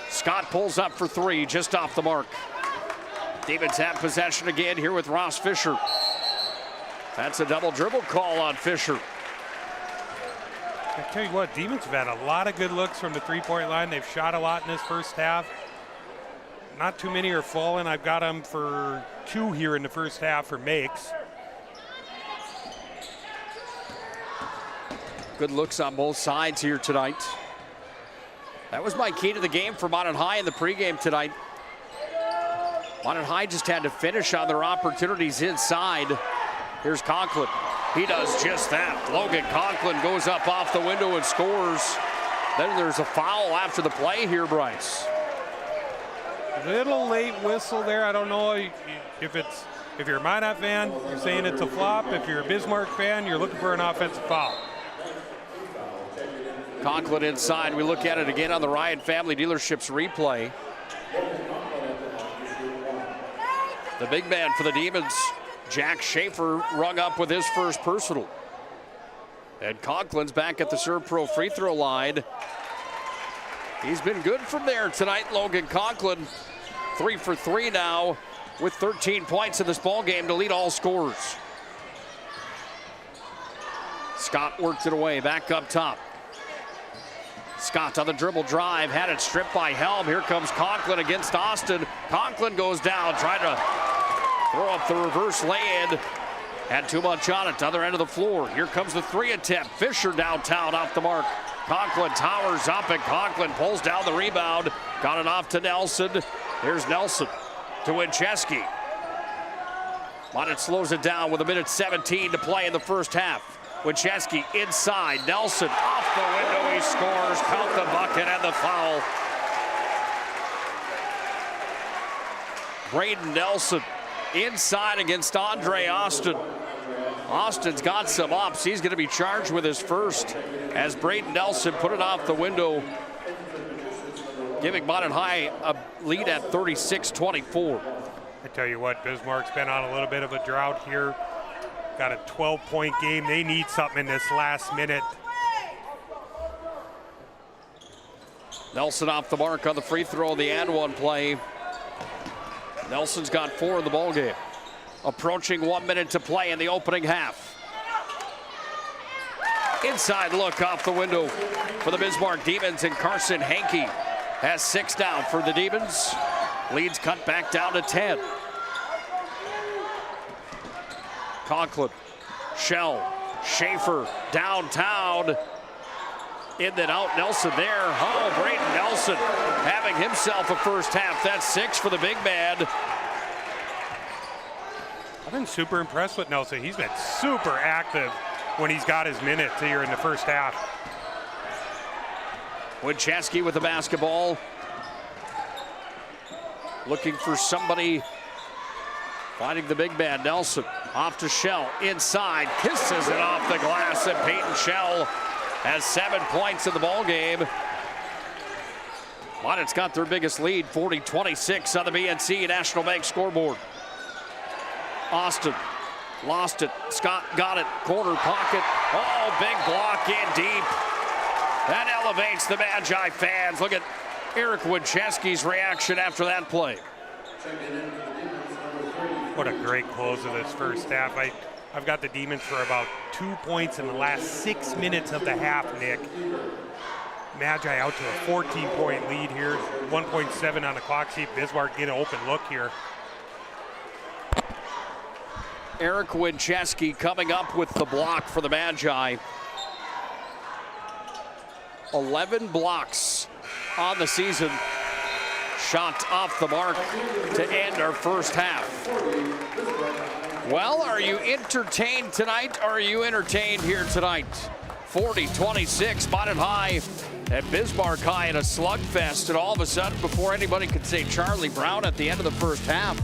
Speaker 8: Scott pulls up for three, just off the mark. Demons have possession again here with Ross Fisher. That's a double dribble call on Fisher.
Speaker 9: I tell you what, Demons have had a lot of good looks from the three-point line. They've shot a lot in this first half. Not too many are falling. I've got them for 2 here in the first half for makes.
Speaker 8: Good looks on both sides here tonight. That was my key to the game for Minot High in the pregame tonight. Minot High just had to finish on their opportunities inside. Here's Conklin. He does just that. Logan Conklin goes up off the window and scores. Then there's a foul after the play here, Bryce.
Speaker 9: Little late whistle there. I don't know if you're a Minot fan, you're saying it's a flop. If you're a Bismarck fan, you're looking for an offensive foul.
Speaker 8: Conklin inside. We look at it again on the Ryan Family Dealerships replay. The big man for the Demons, Jack Schaefer, rung up with his first personal. And Conklin's back at the Serve Pro free throw line. He's been good from there tonight, Logan Conklin. 3 for 3 now with 13 points in this ball game to lead all scorers. Scott worked it away, back up top. Scott on the dribble drive, had it stripped by Helm. Here comes Conklin against Austin. Conklin goes down, trying to throw up the reverse lay-in. Had too much on it, other end of the floor. Here comes the three attempt. Fisher downtown off the mark. Conklin towers up and Conklin pulls down the rebound. Got it off to Nelson. Here's Nelson to Winchesky. Minot slows it down with 1:17 to play in the first half. Winchesky inside, Nelson off the window, he scores, count the bucket and the foul. Braden Nelson inside against Andre Austin. Austin's got some ups, he's going to be charged with his first as Braden Nelson put it off the window, giving Minot High a lead at 36-24.
Speaker 9: I tell you what, Bismarck's been on a little bit of a drought here. Got a 12-point game. They need something in this last minute.
Speaker 8: Nelson off the mark on the free throw, the and one play. Nelson's got 4 in the ball game. Approaching 1 minute to play in the opening half. Inside look off the window for the Bismarck Demons, and Carson Hankey has 6 down for the Demons. Leads cut back down to 10. Conklin, Shell, Schaefer, downtown. In and out, Nelson there. Oh, Braden Nelson having himself a first half. That's 6 for the big man.
Speaker 9: I've been super impressed with Nelson. He's been super active when he's got his minutes here in the first half.
Speaker 8: Winchesky with the basketball. Looking for somebody. Finding the big man, Nelson. Off to Shell, inside, kisses it off the glass, and Peyton Shell has 7 points in the ball game. Minot's got their biggest lead, 40-26 on the BNC National Bank scoreboard. Austin lost it, Scott got it, corner pocket. Oh, big block in deep. That elevates the Magi fans. Look at Eric Winchesky's reaction after that play.
Speaker 9: What a great close of this first half. I've got the Demons for about 2 points in the last 6 minutes of the half, Nick. Magi out to a 14-point lead here. 1.7 on the clock. See if Bismarck get an open look here.
Speaker 8: Eric Winchesky coming up with the block for the Magi. 11 blocks on the season. Shot off the mark to end our first half. Well, are you entertained tonight? Are you entertained here tonight? 40-26, Minot High at Bismarck High in a slugfest, and all of a sudden, before anybody could say Charlie Brown at the end of the first half,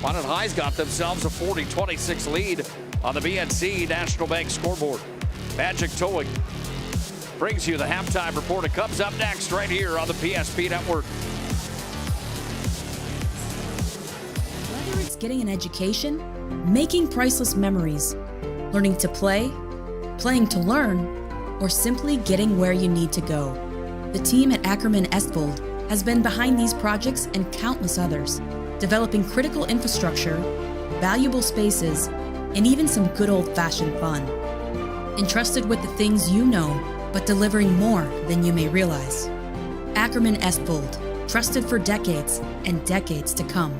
Speaker 8: Minot High's got themselves a 40-26 lead. on the BNC National Bank scoreboard. Magic Towing brings you the halftime report. It comes up next right here on the PSP Network.
Speaker 4: Whether it's getting an education, making priceless memories, learning to play, playing to learn, or simply getting where you need to go, the team at Ackerman Estvold has been behind these projects and countless others, developing critical infrastructure, valuable spaces, and even some good old-fashioned fun. Entrusted with the things you know, but delivering more than you may realize. Ackerman Estvold, trusted for decades and decades to come.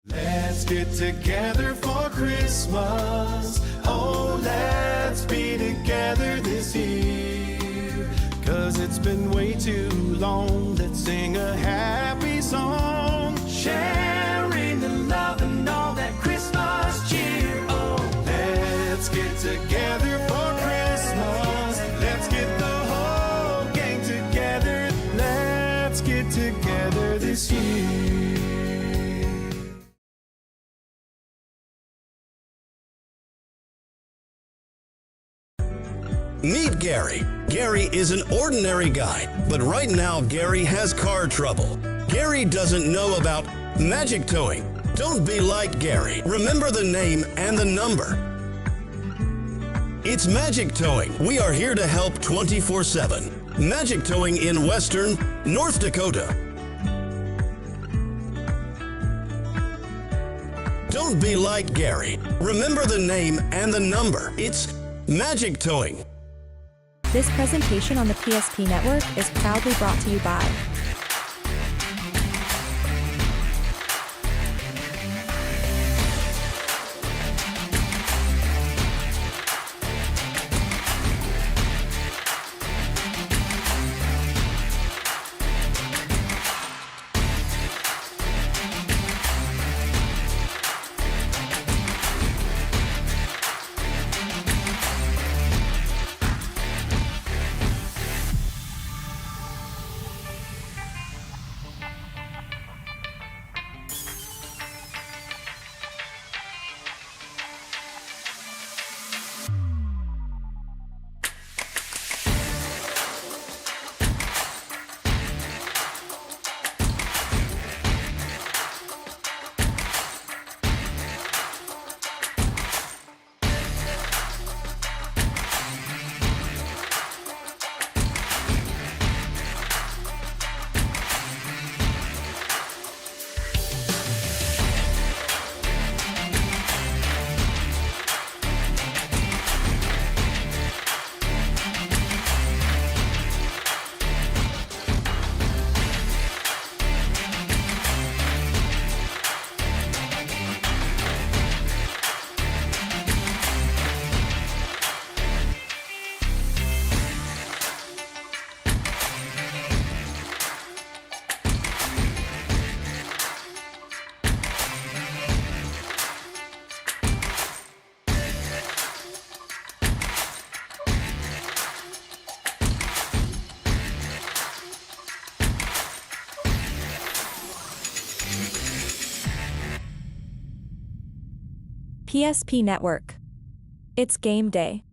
Speaker 11: Let's get together for Christmas. Oh, let's be together this year. 'Cause it's been way too long. Let's sing a happy song. Sharing the love and all that Christmas cheer. Oh, let's get together for Christmas. Let's get the whole gang together. Let's get together this year.
Speaker 22: Meet Gary. Gary is an ordinary guy, but right now Gary has car trouble. Gary doesn't know about Magic Towing. Don't be like Gary. Remember the name and the number. It's Magic Towing. We are here to help 24/7. Magic Towing in Western North Dakota. Don't be like Gary. Remember the name and the number. It's Magic Towing.
Speaker 1: This presentation on the PSP Network is proudly brought to you by PSP Network. It's game day.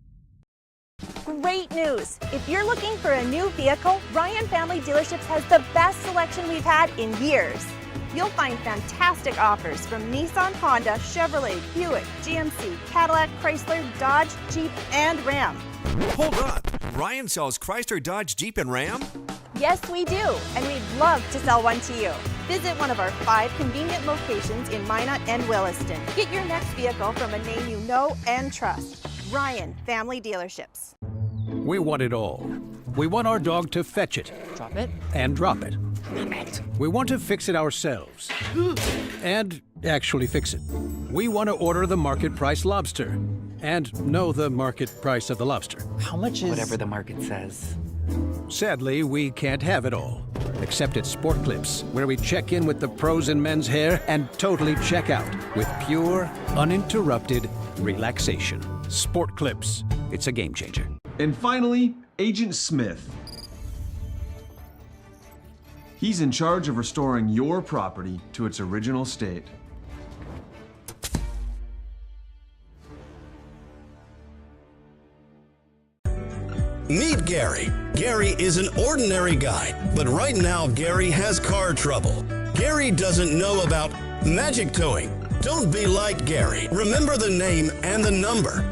Speaker 2: Great news! If you're looking for a new vehicle, Ryan Family Dealerships has the best selection we've had in years. You'll find fantastic offers from Nissan, Honda, Chevrolet, Buick, GMC, Cadillac, Chrysler, Dodge, Jeep, and Ram.
Speaker 3: Hold on. Ryan sells Chrysler, Dodge, Jeep, and Ram?
Speaker 2: Yes, we do, and we'd love to sell one to you. Visit one of our 5 convenient locations in Minot and Williston. Get your next vehicle from a name you know and trust. Ryan Family Dealerships.
Speaker 24: We want it all. We want our dog to fetch it.
Speaker 25: Drop it.
Speaker 24: And drop it.
Speaker 25: Name it.
Speaker 24: We want to fix it ourselves. And actually fix it. We want to order the market price lobster. And know the market price of the lobster.
Speaker 25: How much is... Whatever the market says.
Speaker 24: Sadly, we can't have it all. Except at Sport Clips, where we check in with the pros in men's hair and totally check out with pure, uninterrupted relaxation. Sport Clips. It's a game changer.
Speaker 14: And finally, Agent Smith. He's in charge of restoring your property to its original state.
Speaker 22: Meet Gary. Gary is an ordinary guy, but right now Gary has car trouble. Gary doesn't know about magic towing. Don't be like Gary. Remember the name and the number.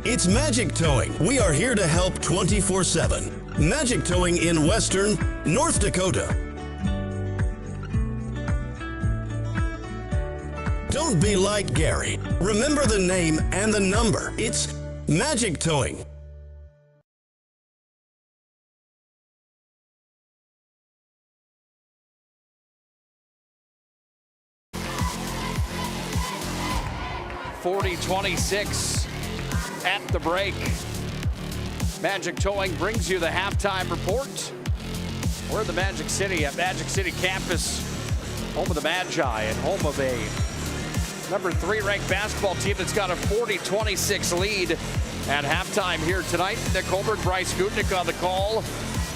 Speaker 22: It's Magic Towing. We are here to help 24/7. Magic Towing in Western North Dakota. Don't be like Gary. Remember the name and the number. It's Magic Towing.
Speaker 8: (40-26) at the break. Magic Towing brings you the halftime report. We're in the Magic City at Magic City campus, home of the Magi and home of a number 3 ranked basketball team that's got a 40-26 lead at halftime here tonight. Nick Holberg, Bryce Gutnick on the call.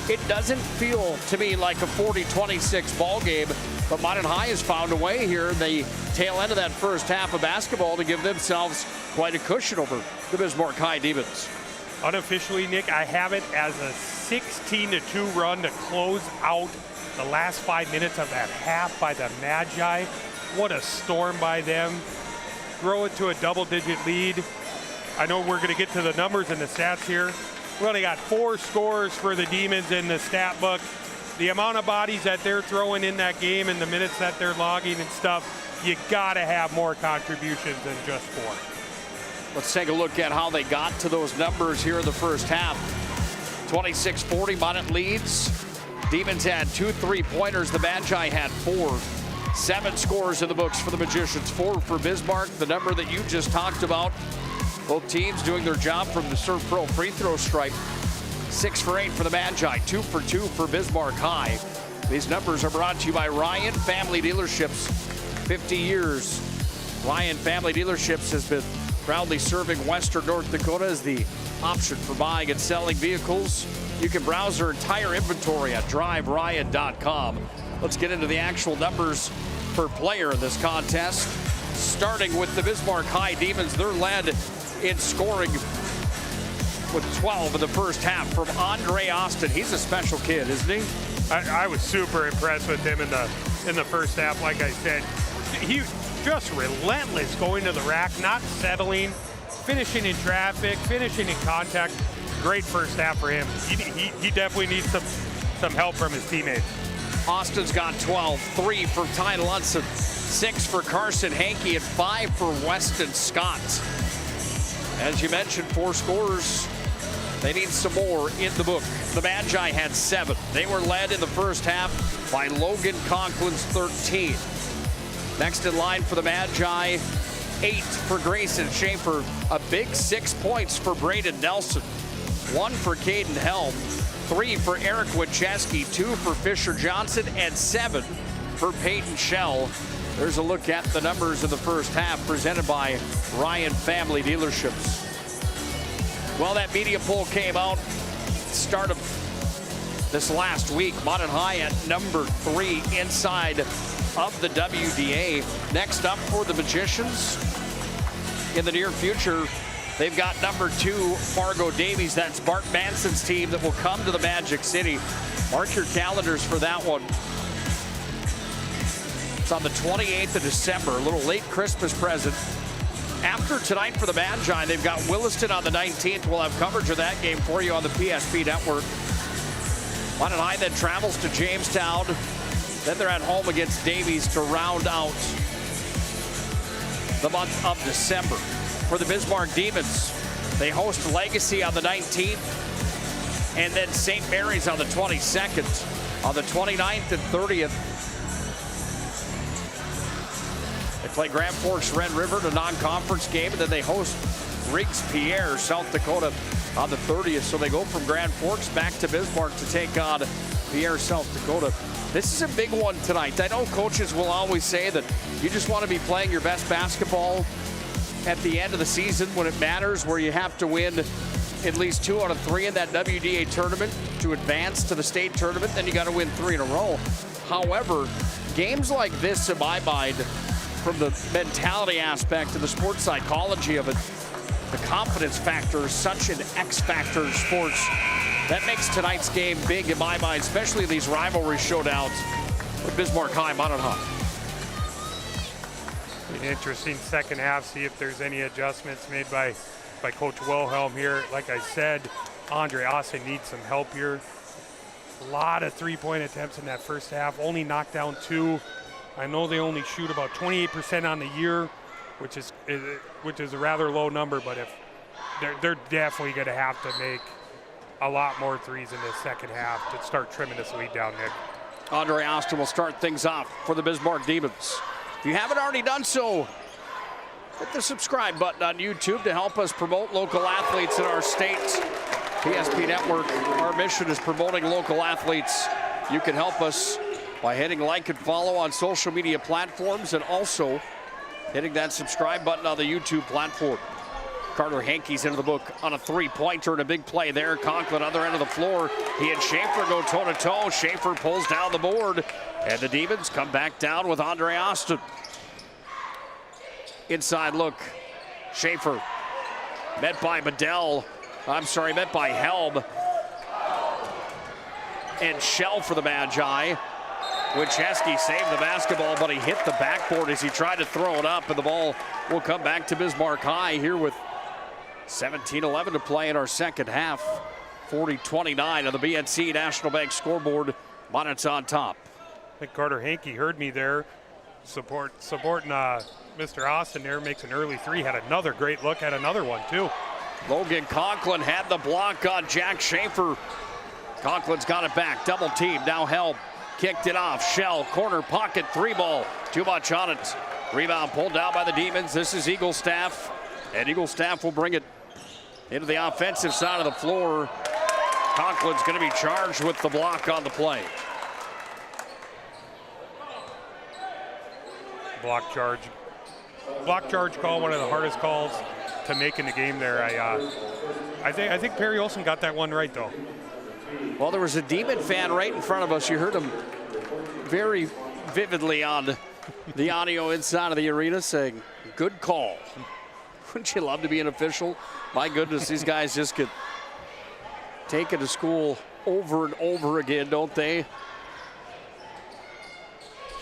Speaker 8: It doesn't feel to me like a 40-26 ball game, but Minot High has found a way here in the tail end of that first half of basketball to give themselves quite a cushion over the Bismarck High Demons.
Speaker 9: Unofficially, Nick, I have it as a 16-2 run to close out the last 5 minutes of that half by the Magi. What a storm by them. Grow it to a double-digit lead. I know we're going to get to the numbers and the stats here. We only got 4 scores for the Demons in the stat book. The amount of bodies that they're throwing in that game and the minutes that they're logging and stuff, you got to have more contributions than just 4.
Speaker 8: Let's take a look at how they got to those numbers here in the first half. 26-40, Minot leads. Demons had 2 3-pointers. The Magi had 4. 7 scores in the books for the Magicians, 4 for Bismarck, the number that you just talked about. Both teams doing their job from the Serve Pro free throw stripe. 6 for 8 for the Magi, 2 for 2 for Bismarck High. These numbers are brought to you by Ryan Family Dealerships. 50 years. Ryan Family Dealerships has been proudly serving Western North Dakota as the option for buying and selling vehicles. You can browse their entire inventory at driveryan.com. Let's get into the actual numbers per player in this contest. Starting with the Bismarck High Demons, they're led in scoring with 12 in the first half from Andre Austin. He's a special kid, isn't he?
Speaker 9: I was super impressed with him in the first half. Like I said, he just relentless going to the rack, not settling, finishing in traffic, finishing in contact. Great first half for him. He definitely needs some help from his teammates.
Speaker 8: Austin's got 12, 3 for Ty Lunson, 6 for Carson Hankey, and 5 for Weston Scott. As you mentioned, 4 scores. They need some more in the book. The Magi had 7. They were led in the first half by Logan Conklin's 13. Next in line for the Magi, 8 for Grayson Schaefer. A big 6 points for Braden Nelson. 1 for Caden Helm. 3 for Eric Wincheski. 2 for Fisher Johnson. And 7 for Peyton Shell. There's a look at the numbers in the first half presented by Ryan Family Dealerships. Well, that media poll came out start of this last week. Minot High at number 3 inside of the WDA. Next up for the Magicians in the near future, they've got number 2 Fargo Davies. That's Bart Manson's team that will come to the Magic City. Mark your calendars for that one. It's on the 28th of December, a little late Christmas present. After tonight for the Magi, they've got Williston on the 19th. We'll have coverage of that game for you on the PSP network. Minot High then travels to Jamestown. Then they're at home against Davies to round out the month of December. For the Bismarck Demons, they host Legacy on the 19th, and then St. Mary's on the 22nd. On the 29th and 30th, they play Grand Forks Red River in a non-conference game, and then they host Riggs Pierre, South Dakota, on the 30th. So they go from Grand Forks back to Bismarck to take on Pierre, South Dakota. This is a big one tonight. I know coaches will always say that you just want to be playing your best basketball at the end of the season when it matters, where you have to win at least 2 out of 3 in that WDA tournament to advance to the state tournament, then you got to win 3 in a row. However, games like this, in my mind, from the mentality aspect and the sports psychology of it, the confidence factor is such an X factor in sports. That makes tonight's game big in my mind, especially these rivalry showdowns with Bismarck High, Minot High.
Speaker 9: An interesting second half, see if there's any adjustments made by Coach Wilhelm here. Like I said, Andre Austin needs some help here. A lot of three-point attempts in that first half, only knocked down 2. I know they only shoot about 28% on the year, which is a rather low number, but if they're definitely going to have to make a lot more threes in the second half to start trimming this lead down, Nick.
Speaker 8: Andre Austin will start things off for the Bismarck Demons. If you haven't already done so, hit the subscribe button on YouTube to help us promote local athletes in our state. PSP Network, our mission is promoting local athletes. You can help us by hitting like and follow on social media platforms and also hitting that subscribe button on the YouTube platform. Carter Hankey's into the book on a three-pointer and a big play there. Conklin, other end of the floor. He and Schaefer go toe-to-toe. Schaefer pulls down the board, and the Demons come back down with Andre Austin. Inside look. Schaefer met by Helm. And Shell for the Magi. Wincheski saved the basketball, but he hit the backboard as he tried to throw it up, and the ball will come back to Bismarck High here with 17-11 to play in our second half. 40-29 on the BNC National Bank scoreboard. Minot's on top.
Speaker 9: I think Carter Hankey heard me there, supporting Mr. Austin there, makes an early 3, had another great look at another one too.
Speaker 8: Logan Conklin had the block on Jack Schaefer. Conklin's got it back, double team, now Helm. Kicked it off, Shell, corner pocket, 3-ball, too much on it. Rebound pulled down by the Demons. This is Eaglestaff, and Eaglestaff will bring it into the offensive side of the floor. Conklin's going to be charged with the block on the play.
Speaker 9: Block charge call, one of the hardest calls to make in the game there. I think Perry Olsen got that one right though.
Speaker 8: Well, there was a Demon fan right in front of us. You heard him very vividly on the audio inside of the arena saying, good call. Wouldn't you love to be an official? My goodness, these guys just get taken to school over and over again, don't they?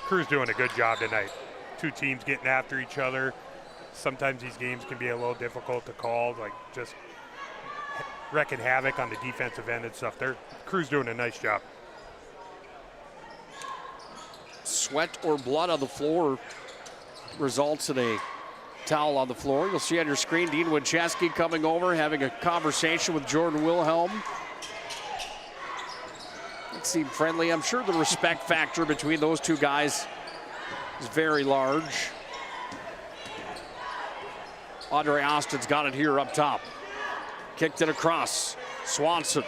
Speaker 9: Crew's doing a good job tonight. 2 teams getting after each other. Sometimes these games can be a little difficult to call, like just wrecking havoc on the defensive end and stuff. Crew's doing a nice job.
Speaker 8: Sweat or blood on the floor results in a towel on the floor. You'll see on your screen Dean Wincheski coming over, having a conversation with Jordan Wilhelm. It seemed friendly. I'm sure the respect factor between those two guys is very large. Andre Austin's got it here up top. Kicked it across. Swanson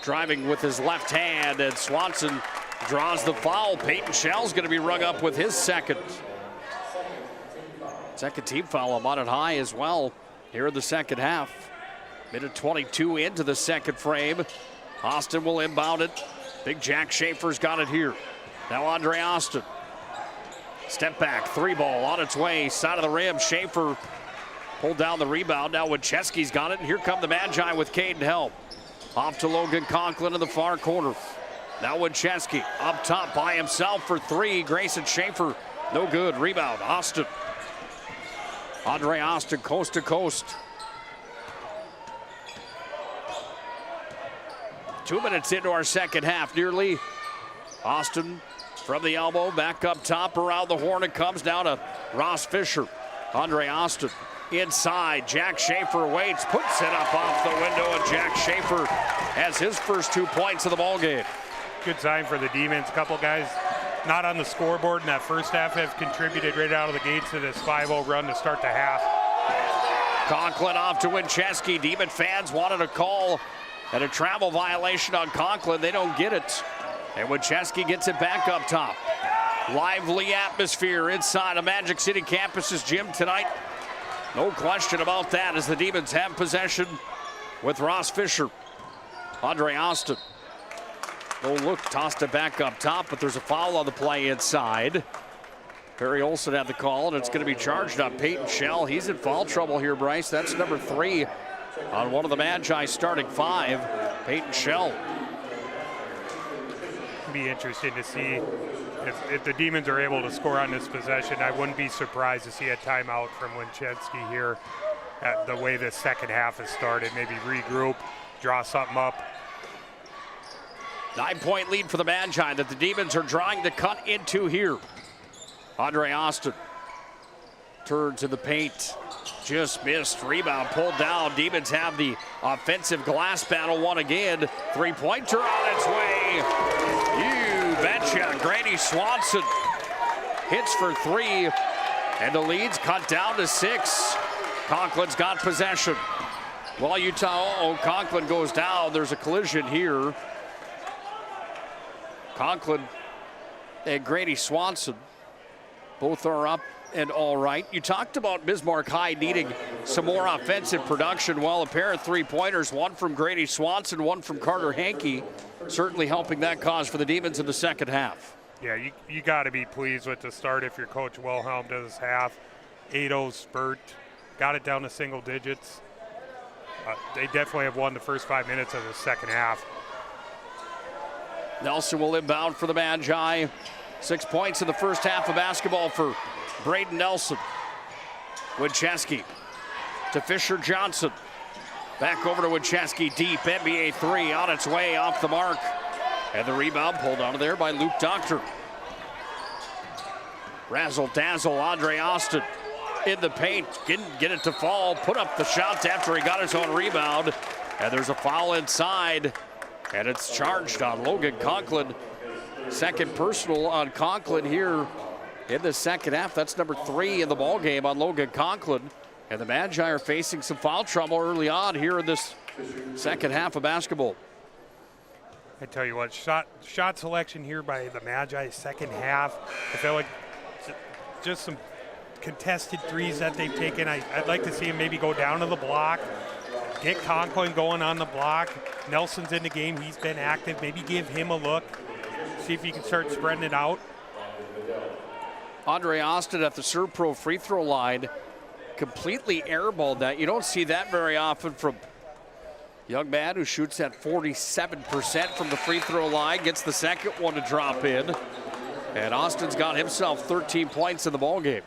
Speaker 8: driving with his left hand, and Swanson draws the foul. Peyton Shell's going to be rung up with his second. Second team foul on Minot High as well here in the second half. Minute 22 into the second frame. Austin will inbound it. Big Jack Schaefer's got it here. Now Andre Austin. Step back, 3-ball on its way, side of the rim. Schaefer pulled down the rebound. Now Wincheski's got it, and here come the Magi with Caden Helm. Off to Logan Conklin in the far corner. Now Wincheski up top by himself for 3. Grayson Schaefer, no good. Rebound, Austin. Andre Austin, coast to coast. 2 minutes into our second half, nearly. Austin from the elbow, back up top, around the horn it comes, down to Ross Fisher. Andre Austin inside, Jack Schaefer waits, puts it up off the window, and Jack Schaefer has his first 2 points of the ball game.
Speaker 9: Good sign for the Demons. A couple guys not on the scoreboard in that first half have contributed right out of the gates to this 5-0 run to start the half.
Speaker 8: Conklin off to Wincheski. Demon fans wanted a call and a travel violation on Conklin. They don't get it. And Wincheski gets it back up top. Lively atmosphere inside of Magic City Campus's gym tonight. No question about that as the Demons have possession with Ross Fisher. Andre Austin. Oh, look, tossed it back up top, but there's a foul on the play inside. Perry Olson had the call, and it's going to be charged on Peyton Shell. He's in foul trouble here, Bryce. That's number 3 on one of the Magi starting 5, Peyton Shell.
Speaker 9: It'll be interesting to see if the Demons are able to score on this possession. I wouldn't be surprised to see a timeout from Winchensky here at the way the second half has started. Maybe regroup, draw something up.
Speaker 8: 9-point lead for the Magi that the Demons are trying to cut into here. Andre Austin turns to the paint. Just missed. Rebound pulled down. Demons have the offensive glass battle won again. Three-pointer on its way. You betcha. Grady Swanson hits for 3. And the lead's cut down to 6. Conklin's got possession. Well, Utah, Conklin goes down. There's a collision here. Conklin and Grady Swanson both are up and all right. You talked about Bismarck High needing some more offensive production. Well, a pair of three-pointers, one from Grady Swanson, one from Carter Hankey, certainly helping that cause for the Demons in the second half.
Speaker 9: Yeah, you got to be pleased with the start if you're Coach Wilhelm to this half. 8-0 spurt, got it down to single digits. They definitely have won the first 5 minutes of the second half.
Speaker 8: Nelson will inbound for the Magi. 6 points in the first half of basketball for Braden Nelson. Winchesky to Fisher Johnson. Back over to Winchesky deep. NBA 3 on its way off the mark. And the rebound pulled out of there by Luke Doctor. Razzle dazzle Andre Austin in the paint. Didn't get it to fall. Put up the shot after he got his own rebound. And there's a foul inside. And it's charged on Logan Conklin. Second personal on Conklin here in the second half. That's number 3 in the ball game on Logan Conklin. And the Magi are facing some foul trouble early on here in this second half of basketball.
Speaker 9: I tell you what, shot selection here by the Magi second half. I feel like just some contested threes that they've taken. I'd like to see him maybe go down to the block, get Conklin going on the block. Nelson's in the game. He's been active. Maybe give him a look. See if you can start spreading it out.
Speaker 8: Andre Austin at the Serpro free throw line completely airballed that. You don't see that very often from a young man who shoots at 47% from the free throw line. Gets the second one to drop in. And Austin's got himself 13 points in the ballgame.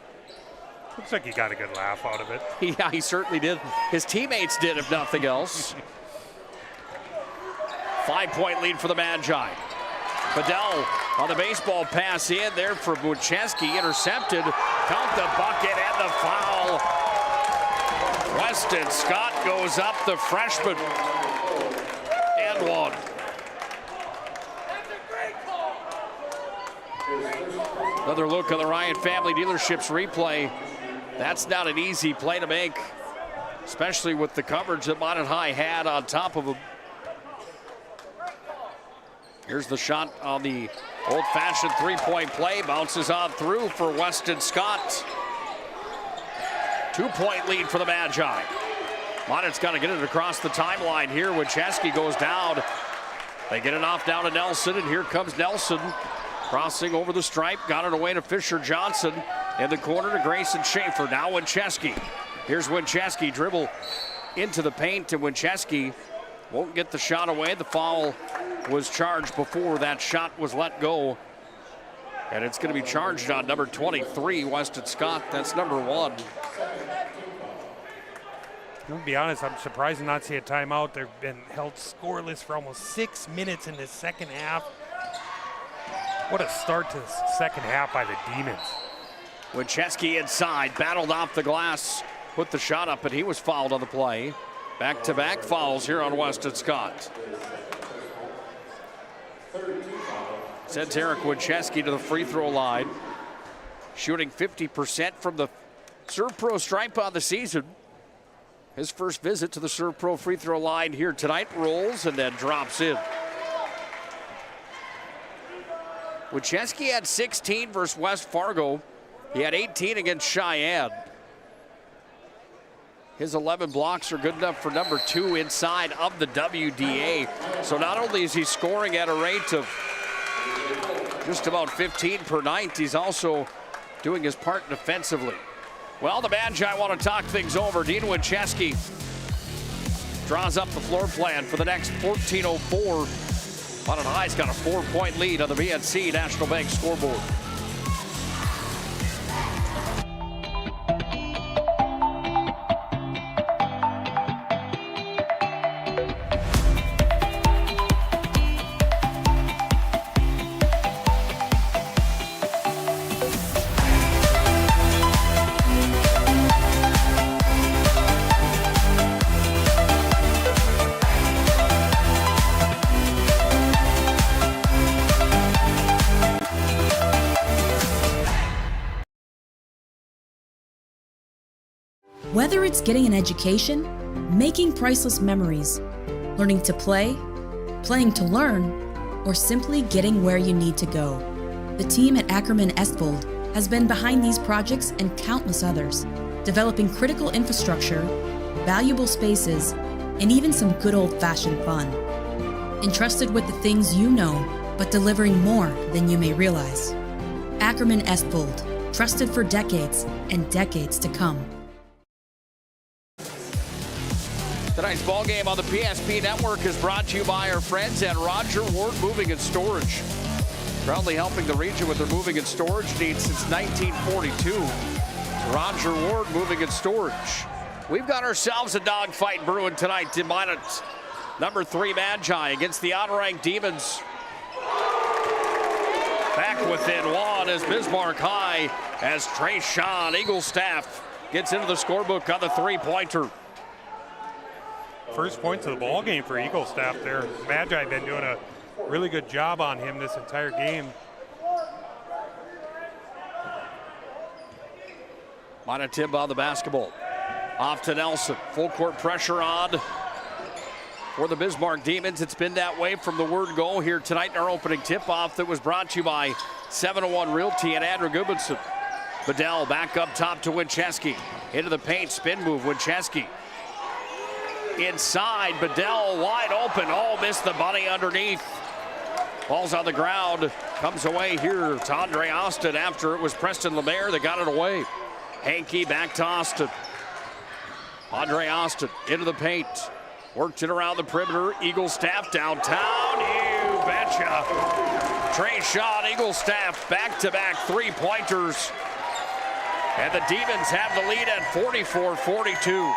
Speaker 9: Looks like he got a good laugh out of it.
Speaker 8: Yeah, he certainly did. His teammates did, if nothing else. 5-point lead for the Magi. Bedell on the baseball pass in there for Winchesky, intercepted. Count the bucket and the foul. Weston Scott goes up, the freshman. And one. Another look at the Ryan Family Dealerships replay. That's not an easy play to make, especially with the coverage that Minot High had on top of him. Here's the shot on the old-fashioned three-point play. Bounces on through for Weston Scott. 2-point lead for the Magi. Minot's got to get it across the timeline here. Winchesky goes down. They get it off down to Nelson, and here comes Nelson. Crossing over the stripe, got it away to Fisher Johnson. In the corner to Grayson Schaefer. Now Winchesky. Here's Winchesky, dribble into the paint, and Winchesky won't get the shot away. The foul was charged before that shot was let go. And it's going to be charged on number 23, Weston Scott. That's number 1.
Speaker 9: To be honest, I'm surprised to not see a timeout. They've been held scoreless for almost 6 minutes in the second half. What a start to the second half by the Demons.
Speaker 8: Winchesky inside, battled off the glass, put the shot up, and he was fouled on the play. Back-to-back fouls here on Weston Scott. Sends Eric Winchesky to the free throw line. Shooting 50% from the Serve Pro stripe on the season. His first visit to the Serve Pro free throw line here tonight. Rolls and then drops in. Winchesky had 16 versus West Fargo. He had 18 against Cheyenne. His 11 blocks are good enough for number 2 inside of the WDA. So not only is he scoring at a rate of just about 15 per night, he's also doing his part defensively. Well, the Magi want to talk things over. Dean Winchesky draws up the floor plan for the next 14:04. Minot High's got a 4-point lead on the BNC National Bank scoreboard.
Speaker 4: Whether it's getting an education, making priceless memories, learning to play, playing to learn, or simply getting where you need to go, the team at Ackerman Estvold has been behind these projects and countless others, developing critical infrastructure, valuable spaces, and even some good old-fashioned fun. Entrusted with the things you know, but delivering more than you may realize. Ackerman Estvold, trusted for decades and decades to come.
Speaker 8: Tonight's ball game on the PSP Network is brought to you by our friends at Roger Ward Moving and Storage. Proudly helping the region with their moving and storage needs since 1942. Roger Ward Moving and Storage. We've got ourselves a dogfight brewing tonight. Minot, number 3 Magi against the unranked Demons. Back within one is Bismarck High as Trayshawn Eaglestaff gets into the scorebook on the 3-pointer.
Speaker 9: First points of the ball game for Eaglestaff there. Magi have been doing a really good job on him this entire game.
Speaker 8: Minot Tibb on the basketball. Off to Nelson. Full court pressure on for the Bismarck Demons. It's been that way from the word go here tonight in our opening tip-off that was brought to you by 701 Realty and Andrew Gubinson. Bedell back up top to Winchesky. Into the paint, spin move, Winchesky. Inside, Bedell wide open. Oh, missed the bunny underneath. Ball's on the ground. Comes away here to Andre Austin after it was Preston Lemaire that got it away. Hankey back to Austin. Andre Austin into the paint. Worked it around the perimeter. Eaglestaff downtown. You betcha. Trayshawn Eaglestaff back-to-back 3-pointers. And the Demons have the lead at 44-42.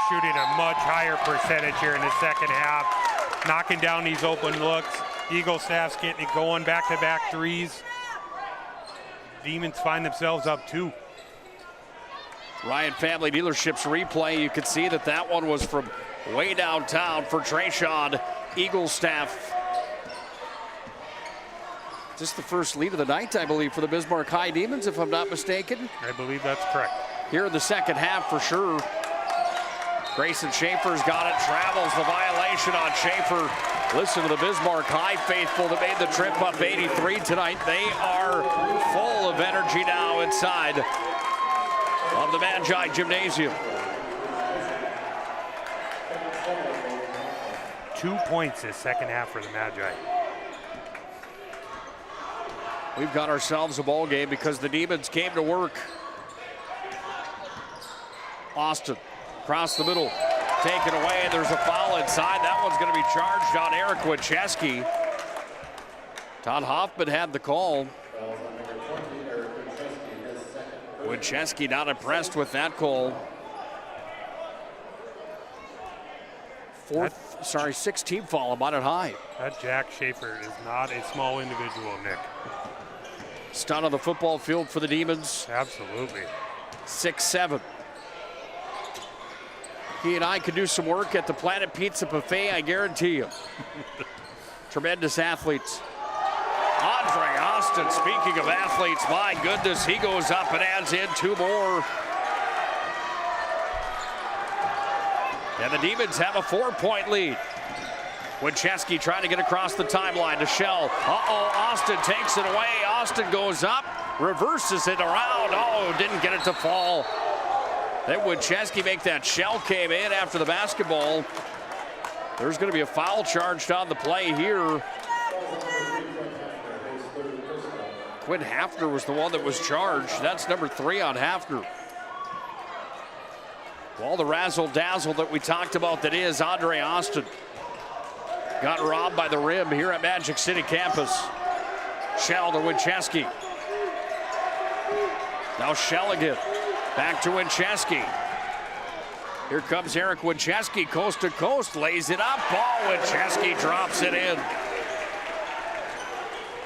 Speaker 9: Shooting a much higher percentage here in the second half. Knocking down these open looks. Eaglestaff's getting it going, back-to-back threes. Demons find themselves up 2.
Speaker 8: Ryan Family Dealerships replay. You could see that that one was from way downtown for Trayshawn Eaglestaff. Just the first lead of the night, I believe, for the Bismarck High Demons, if I'm not mistaken.
Speaker 9: I believe that's correct.
Speaker 8: Here in the second half for sure. Grayson Schaefer's got it, travels the violation on Schaefer. Listen to the Bismarck High faithful that made the trip up 83 tonight. They are full of energy now inside of the Magi Gymnasium.
Speaker 9: 2 points this second half for the Magi.
Speaker 8: We've got ourselves a ball game because the Demons came to work. Austin. Across the middle, taken away. There's a foul inside. That one's going to be charged on Eric Winchesky. Todd Hoffman had the call. Winchesky not impressed with that call. 16th foul on Minot High.
Speaker 9: That Jack Schaefer is not a small individual, Nick.
Speaker 8: Stun on the football field for the Demons.
Speaker 9: Absolutely.
Speaker 8: 6-7. He and I could do some work at the Planet Pizza Buffet, I guarantee you. Tremendous athletes. Andre Austin, speaking of athletes, my goodness, he goes up and adds in 2 more. And the Demons have a 4-point lead. Winchesky trying to get across the timeline to Shell. Austin takes it away. Austin goes up, reverses it around. Oh, didn't get it to fall. Then Wincheski make that shell came in after the basketball. There's going to be a foul charged on the play here. Quinn Hafner was the one that was charged. That's number 3 on Hafner. Well, the razzle-dazzle that we talked about that is Andre Austin. Got robbed by the rim here at Magic City campus. Shell to Wincheski. Now Shell again. Back to Wincheski. Here comes Eric Wincheski, coast to coast, lays it up. Wincheski drops it in.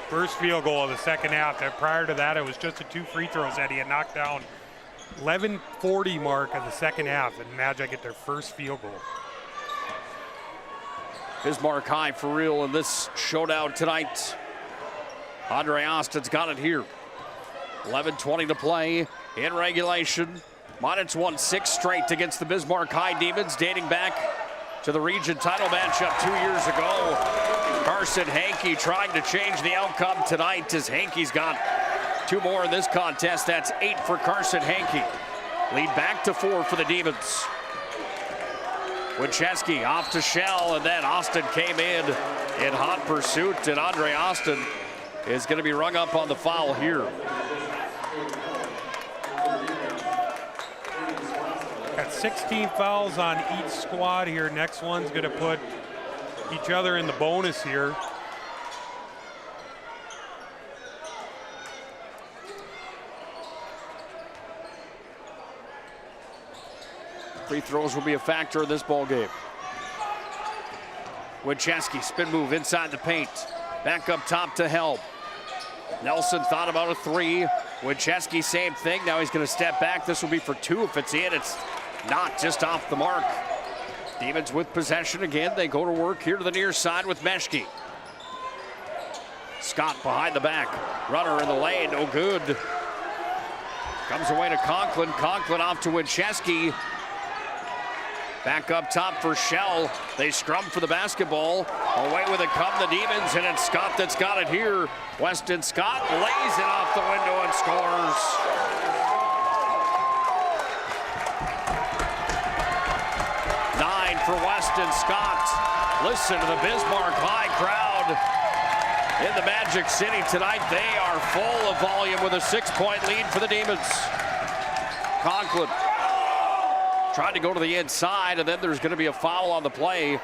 Speaker 9: First field goal of the second half. Prior to that, it was just the 2 free throws that he had knocked down. 11:40 mark of the second half, and Magi get their first field goal.
Speaker 8: Bismarck high for real in this showdown tonight. Andre Austin's got it here. 11:20 to play in regulation. Minot's won 6 straight against the Bismarck High Demons, dating back to the region title matchup 2 years ago. Carson Hankey trying to change the outcome tonight as Hankey's got 2 more in this contest. That's 8 for Carson Hankey. Lead back to 4 for the Demons. Wincheski off to Shell, and then Austin came in hot pursuit, and Andre Austin is going to be rung up on the foul here.
Speaker 9: Got 16 fouls on each squad here. Next one's going to put each other in the bonus here.
Speaker 8: Free throws will be a factor in this ball game. Wincheski, spin move inside the paint. Back up top to Helm. Nelson thought about a 3. Wincheski, same thing. Now he's going to step back. This will be for 2. If it's in, it's not, just off the mark. Demons with possession again. They go to work here to the near side with Meshke. Scott behind the back. Runner in the lane, no good. Comes away to Conklin. Conklin off to Wincheski. Back up top for Shell. They scrum for the basketball. Away with it come the Demons, and it's Scott that's got it here. Weston Scott lays it off the window and scores. Nine for Weston Scott. Listen to the Bismarck High crowd in the Magic City tonight. They are full of volume with a 6-point lead for the Demons. Conklin tried to go to the inside, and then there's going to be a foul on the play.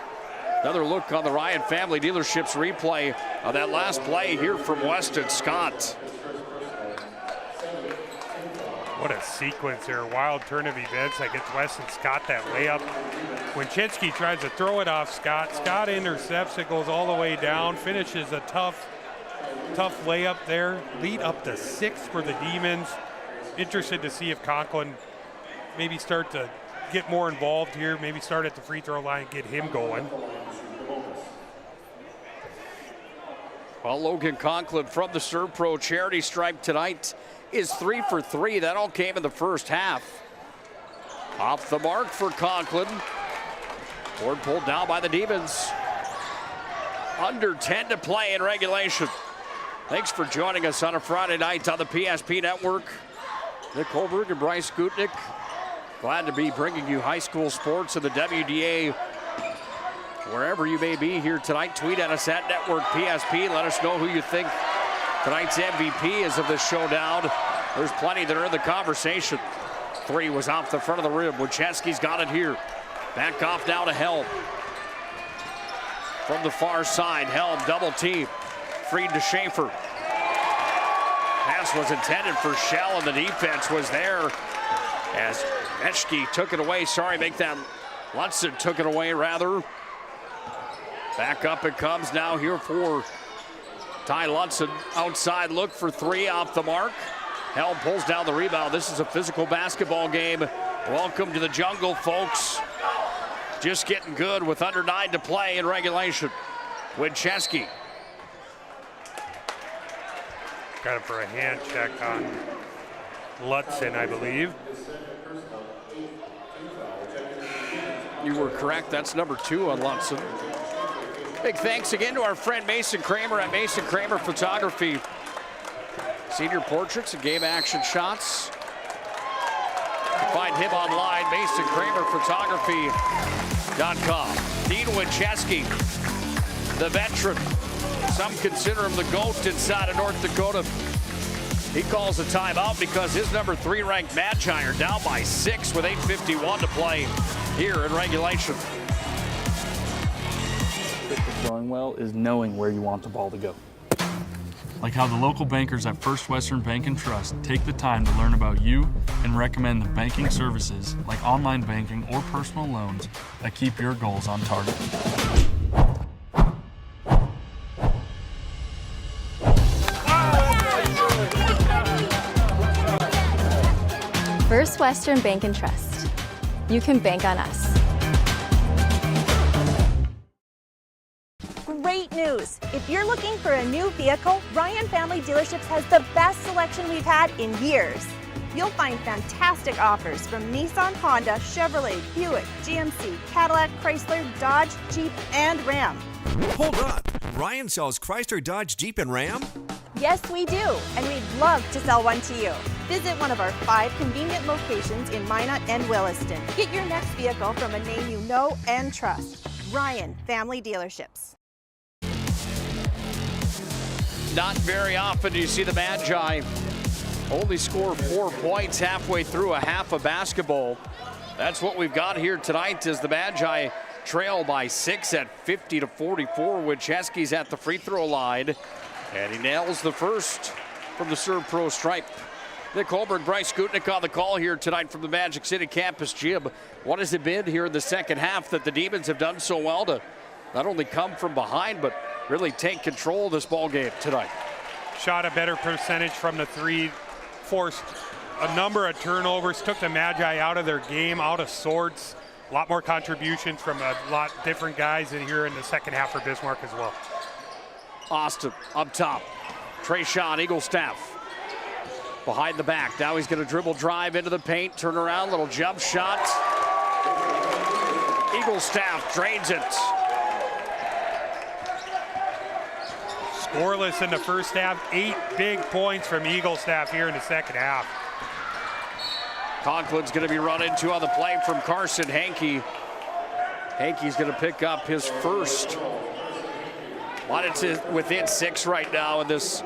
Speaker 8: Another look on the Ryan Family Dealerships replay of that last play here from Weston Scott.
Speaker 9: What a sequence there. Wild turn of events that gets Weston Scott that layup. Wincheski tries to throw it off Scott. Scott intercepts it, goes all the way down, finishes a tough layup there. Lead up to 6 for the Demons. Interested to see if Conklin maybe start to get more involved here, maybe start at the free throw line and get him going.
Speaker 8: Well, Logan Conklin from the Serve Pro charity stripe tonight is 3 for 3. That all came in the first half. Off the mark for Conklin. Board pulled down by the Demons. Under 10 to play in regulation. Thanks for joining us on a Friday night on the PSP Network. Nick Holberg and Bryce Gutnick. Glad to be bringing you high school sports in the WDA. Wherever you may be here tonight, tweet at us at Network PSP. Let us know who you think tonight's MVP is of this showdown. There's plenty that are in the conversation. 3 was off the front of the rim. Wincheski's got it here. Back off now to Helm. From the far side, Helm double team. Freed to Schaefer. Pass was intended for Shell, and the defense was there as Meshke took it away. Lunson took it away, rather. Back up it comes now here for Ty Lunson. Outside look for 3 off the mark. Helm pulls down the rebound. This is a physical basketball game. Welcome to the jungle, folks. Just getting good with under 9 to play in regulation. Wincheski.
Speaker 9: Got it for a hand check on Lutzen, I believe.
Speaker 8: You were correct. That's number 2 on Lutzen. Big thanks again to our friend Mason Kramer at Mason Kramer Photography. Senior portraits and game action shots. Find him online, MasonKramerPhotography.com. Dean Winchesky, the veteran. Some consider him the GOAT inside of North Dakota. He calls a timeout because his number 3 ranked Magi are down by 6 with 8:51 to play here in regulation.
Speaker 5: Going well is knowing where you want the ball to go. Like how the local bankers at First Western Bank and Trust take the time to learn about you and recommend the banking services like online banking or personal loans that keep your goals on target.
Speaker 7: First Western Bank and Trust. You can bank on us.
Speaker 2: Great news! If you're looking for a new vehicle, Ryan Family Dealerships has the best selection we've had in years. You'll find fantastic offers from Nissan, Honda, Chevrolet, Buick, GMC, Cadillac, Chrysler, Dodge, Jeep, and Ram.
Speaker 3: Hold on. Ryan sells Chrysler, Dodge, Jeep, and Ram?
Speaker 2: Yes, we do, and we'd love to sell one to you. Visit one of our 5 convenient locations in Minot and Williston. Get your next vehicle from a name you know and trust. Ryan Family Dealerships.
Speaker 8: Not very often do you see the Magi only score 4 points halfway through a half of basketball. That's what we've got here tonight as the Magi trail by 6 at 50-44. Winchesky's at the free throw line, and he nails the first from the Serve Pro stripe. Nick Holberg, Bryce Skutnik on the call here tonight from the Magic City campus gym. What has it been here in the second half that the Demons have done so well to not only come from behind, but really take control of this ball game tonight?
Speaker 9: Shot a better percentage from the 3, forced a number of turnovers, took the Magi out of their game, out of sorts. A lot more contributions from a lot different guys in here in the second half for Bismarck as well.
Speaker 8: Austin up top. Trayshawn Eaglestaff behind the back. Now he's going to dribble drive into the paint, turn around, little jump shot. Eaglestaff drains it.
Speaker 9: Scoreless in the first half, 8 big points from Eaglestaff here in the second half.
Speaker 8: Conklin's going to be run into on the play from Carson Hankey. Hankey's going to pick up his first. Wanted to within 6 right now in this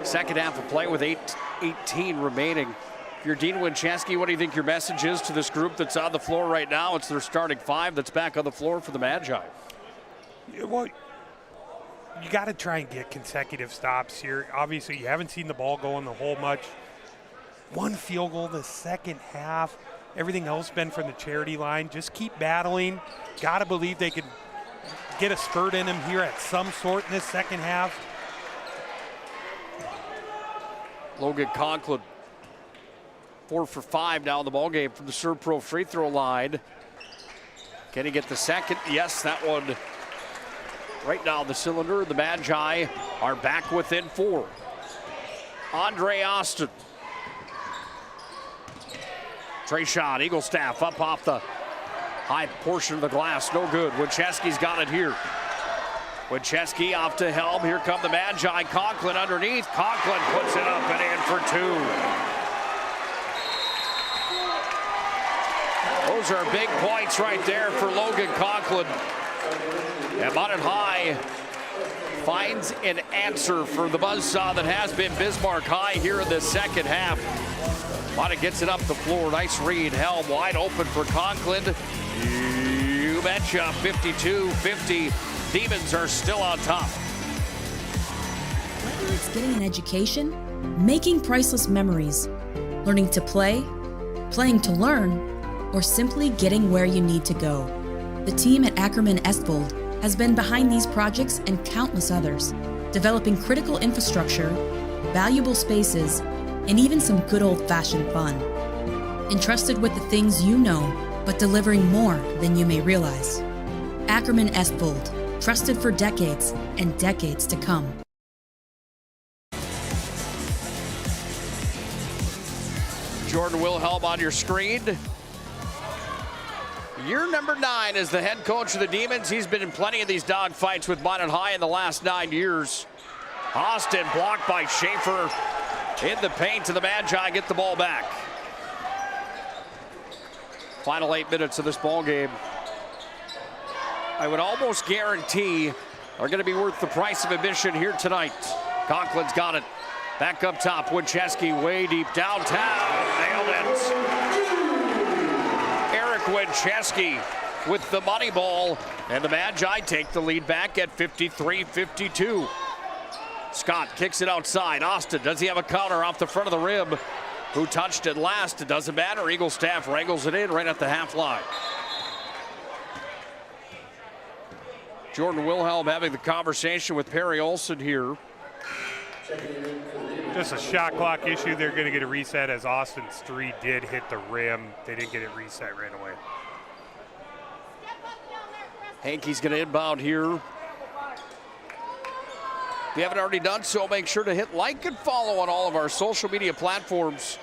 Speaker 8: second half of play with 8:18 remaining. If you're Dean Winchesky, what do you think your message is to this group that's on the floor right now? It's their starting 5 that's back on the floor for the Magi.
Speaker 9: Well, you got to try and get consecutive stops here. Obviously, you haven't seen the ball go in the hole much. 1 field goal the second half. Everything else been from the charity line. Just keep battling. Got to believe they could get a spurt in them here at some sort in this second half.
Speaker 8: Logan Conklin, 4 for 5 now in the ballgame from the Serve Pro free throw line. Can he get the second? Yes, that one right now the cylinder. The Magi are back within 4. Andre Austin. Trayshawn Eaglestaff up off the high portion of the glass. No good. Winchesky's got it here. Winchesky off to Helm. Here come the Magi. Conklin underneath. Conklin puts it up and in for 2. Those are big points right there for Logan Conklin. And Minot High finds an answer for the buzzsaw that has been Bismarck High here in the second half. Minot gets it up the floor. Nice read. Helm wide open for Conklin. You betcha. 52-50. Demons are still on top.
Speaker 4: Whether it's getting an education, making priceless memories, learning to play, playing to learn, or simply getting where you need to go, the team at Ackerman Estvold has been behind these projects and countless others, developing critical infrastructure, valuable spaces, and even some good old-fashioned fun. Entrusted with the things you know, but delivering more than you may realize. Ackerman Estvold, trusted for decades and decades to come.
Speaker 8: Jordan Wilhelm on your screen. Year number 9 as the head coach of the Demons. He's been in plenty of these dogfights with Minot High in the last 9 years. Austin blocked by Schaefer in the paint, to the Magi get the ball back. Final 8 minutes of this ball game, I would almost guarantee, are going to be worth the price of admission here tonight. Conklin's got it. Back up top, Winchesky way deep downtown. Nailed it. Eric Winchesky with the money ball. And the Magi take the lead back at 53-52. Scott kicks it outside. Austin, does he have a counter off the front of the rim? Who touched it last? It doesn't matter. Eagle staff wrangles it in right at the half line. Jordan Wilhelm having the conversation with Perry Olson here.
Speaker 9: Just a shot clock issue. They're going to get a reset as Austin's three did hit the rim. They didn't get it reset right away.
Speaker 8: Hankey's going to inbound here. If you haven't already done so, make sure to hit like and follow on all of our social media platforms.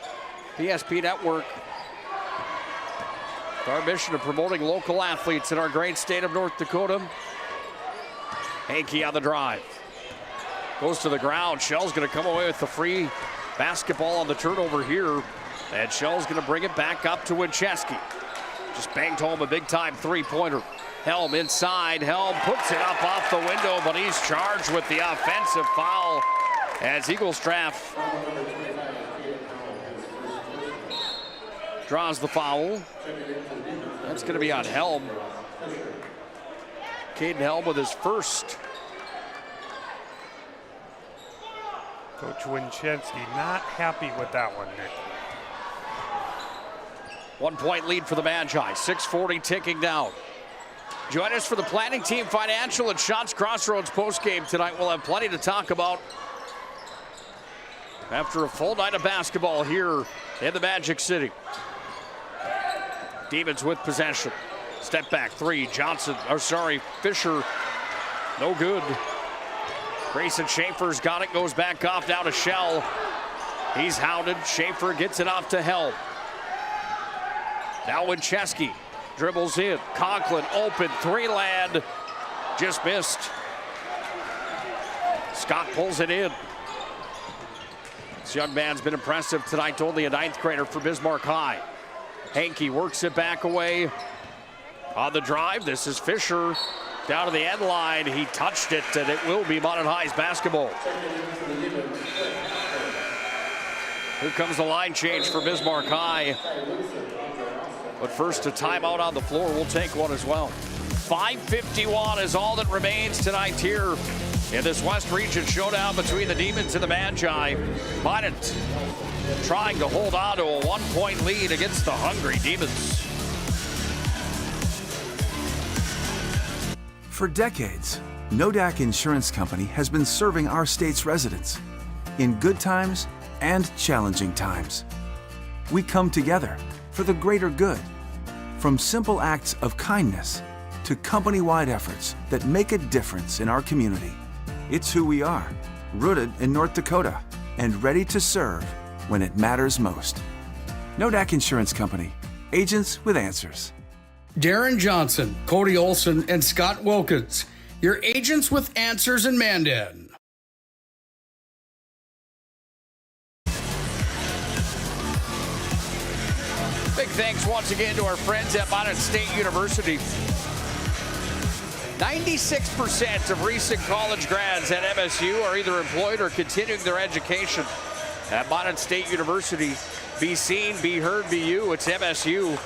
Speaker 8: PSP Network. Our mission of promoting local athletes in our great state of North Dakota. Hankey on the drive. Goes to the ground. Shell's going to come away with the free basketball on the turnover here. And Shell's going to bring it back up to Winchesky. Just banged home a big-time three-pointer. Helm inside. Helm puts it up off the window, but he's charged with the offensive foul as Eaglestraff draws the foul. That's going to be on Helm. Caden Helm with his first.
Speaker 9: Coach Winchesky not happy with that one, Nick.
Speaker 8: 1 point lead for the Magi. 6:40 ticking down. Join us for the Planning Team Financial and Shots Crossroads postgame tonight. We'll have plenty to talk about after a full night of basketball here in the Magic City. Demons with possession. Step back three. Fisher. No good. Grayson Schaefer's got it. Goes back off down to Shell. He's hounded. Schaefer gets it off to Helm. Now Winchesky dribbles in. Conklin open. Three-land. Just missed. Scott pulls it in. This young man's been impressive tonight. Only a ninth grader for Bismarck High. Hankey works it back away. On the drive, this is Fisher. Down to the end line. He touched it, and it will be Minot High's basketball. Here comes the line change for Bismarck High. But first, a timeout on the floor. We'll take one as well. 5:51 is all that remains tonight here in this West Region showdown between the Demons and the Magi. Minot trying to hold on to a 1 point lead against the hungry Demons.
Speaker 6: For decades, Nodak Insurance Company has been serving our state's residents in good times and challenging times. We come together for the greater good, from simple acts of kindness to company-wide efforts that make a difference in our community. It's who we are, rooted in North Dakota and ready to serve when it matters most. Nodak Insurance Company, agents with answers.
Speaker 10: Darren Johnson, Cody Olson, and Scott Wilkins, your agents with answers in Mandan.
Speaker 8: Big thanks once again to our friends at Minot State University. 96% of recent college grads at MSU are either employed or continuing their education at Minot State University. Be seen, be heard, be you. It's MSU.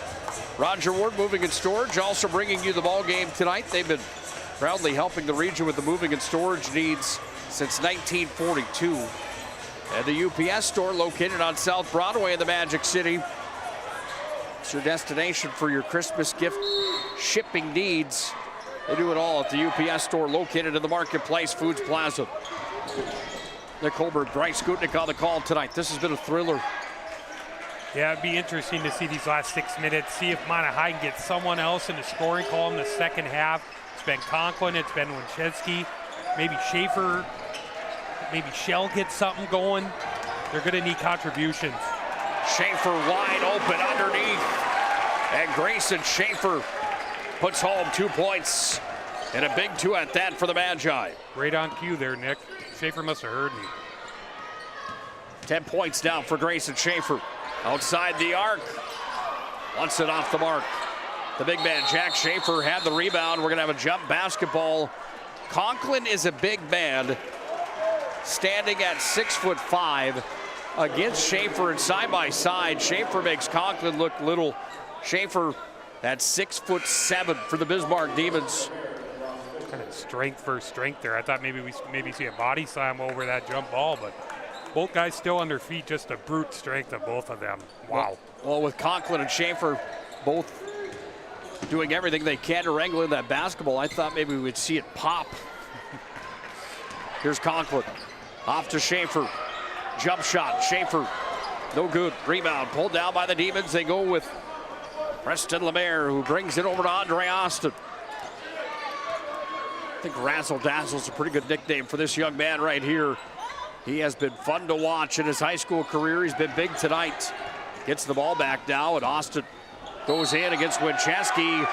Speaker 8: Roger Ward Moving and Storage also bringing you the ball game tonight. They've been proudly helping the region with the moving and storage needs since 1942. And the UPS store located on South Broadway in the Magic City. It's your destination for your Christmas gift shipping needs. They do it all at the UPS store located in the Marketplace Foods Plaza. Nick Holberg, Bryce Skutnik on the call tonight. This has been a thriller.
Speaker 9: Yeah, it'd be interesting to see these last 6 minutes, see if Minot High can get someone else in the scoring column in the second half. It's been Conklin, it's been Winchesky, maybe Schaefer, maybe Shell gets something going. They're going to need contributions.
Speaker 8: Schaefer wide open underneath. And Grayson Schaefer puts home 2 points. And a big two at that for the Magi.
Speaker 9: Right on cue there, Nick. Schaefer must have heard me. 10
Speaker 8: points now for Grayson Schaefer. Outside the arc. Wants it off the mark. The big man, Jack Schaefer, had the rebound. We're going to have a jump basketball. Conklin is a big man, standing at 6'5" against Schaefer, and side by side. Schaefer makes Conklin look little. Schaefer at 6'7" for the Bismarck Demons.
Speaker 9: Kind of strength versus strength there. I thought maybe we see a body slam over that jump ball, but both guys still on their feet. Just a brute strength of both of them. Wow.
Speaker 8: Well, with Conklin and Schaefer both doing everything they can to wrangle in that basketball, I thought maybe we would see it pop. Here's Conklin. Off to Schaefer. Jump shot. Schaefer. No good. Rebound. Pulled down by the Demons. They go with Preston Lemaire, who brings it over to Andre Austin. I think Razzle Dazzle is a pretty good nickname for this young man right here. He has been fun to watch in his high school career. He's been big tonight. Gets the ball back now, and Austin goes in against Winchesky.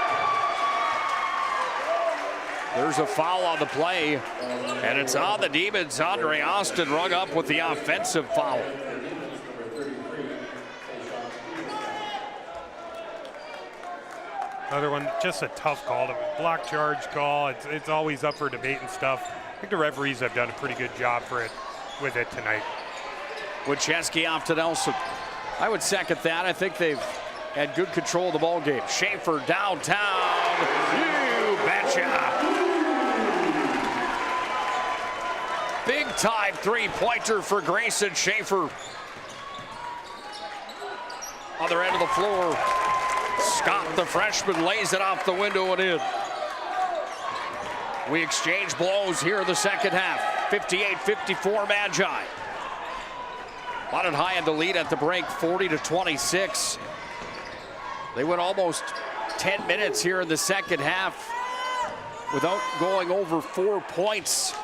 Speaker 8: There's a foul on the play, and it's on the Demons. Andre Austin rung up with the offensive foul.
Speaker 9: Another one, just a tough call. The block charge call, it's always up for debate and stuff. I think the referees have done a pretty good job with it tonight.
Speaker 8: Winchesky off to Nelson. I would second that. I think they've had good control of the ball game. Schaefer downtown. You betcha. Big time three-pointer for Grayson Schaefer. Other end of the floor. Scott, the freshman, lays it off the window and in. We exchange blows here in the second half. 58-54 Magi. Bonnet High in the lead at the break, 40-26. They went almost 10 minutes here in the second half without going over 4 points.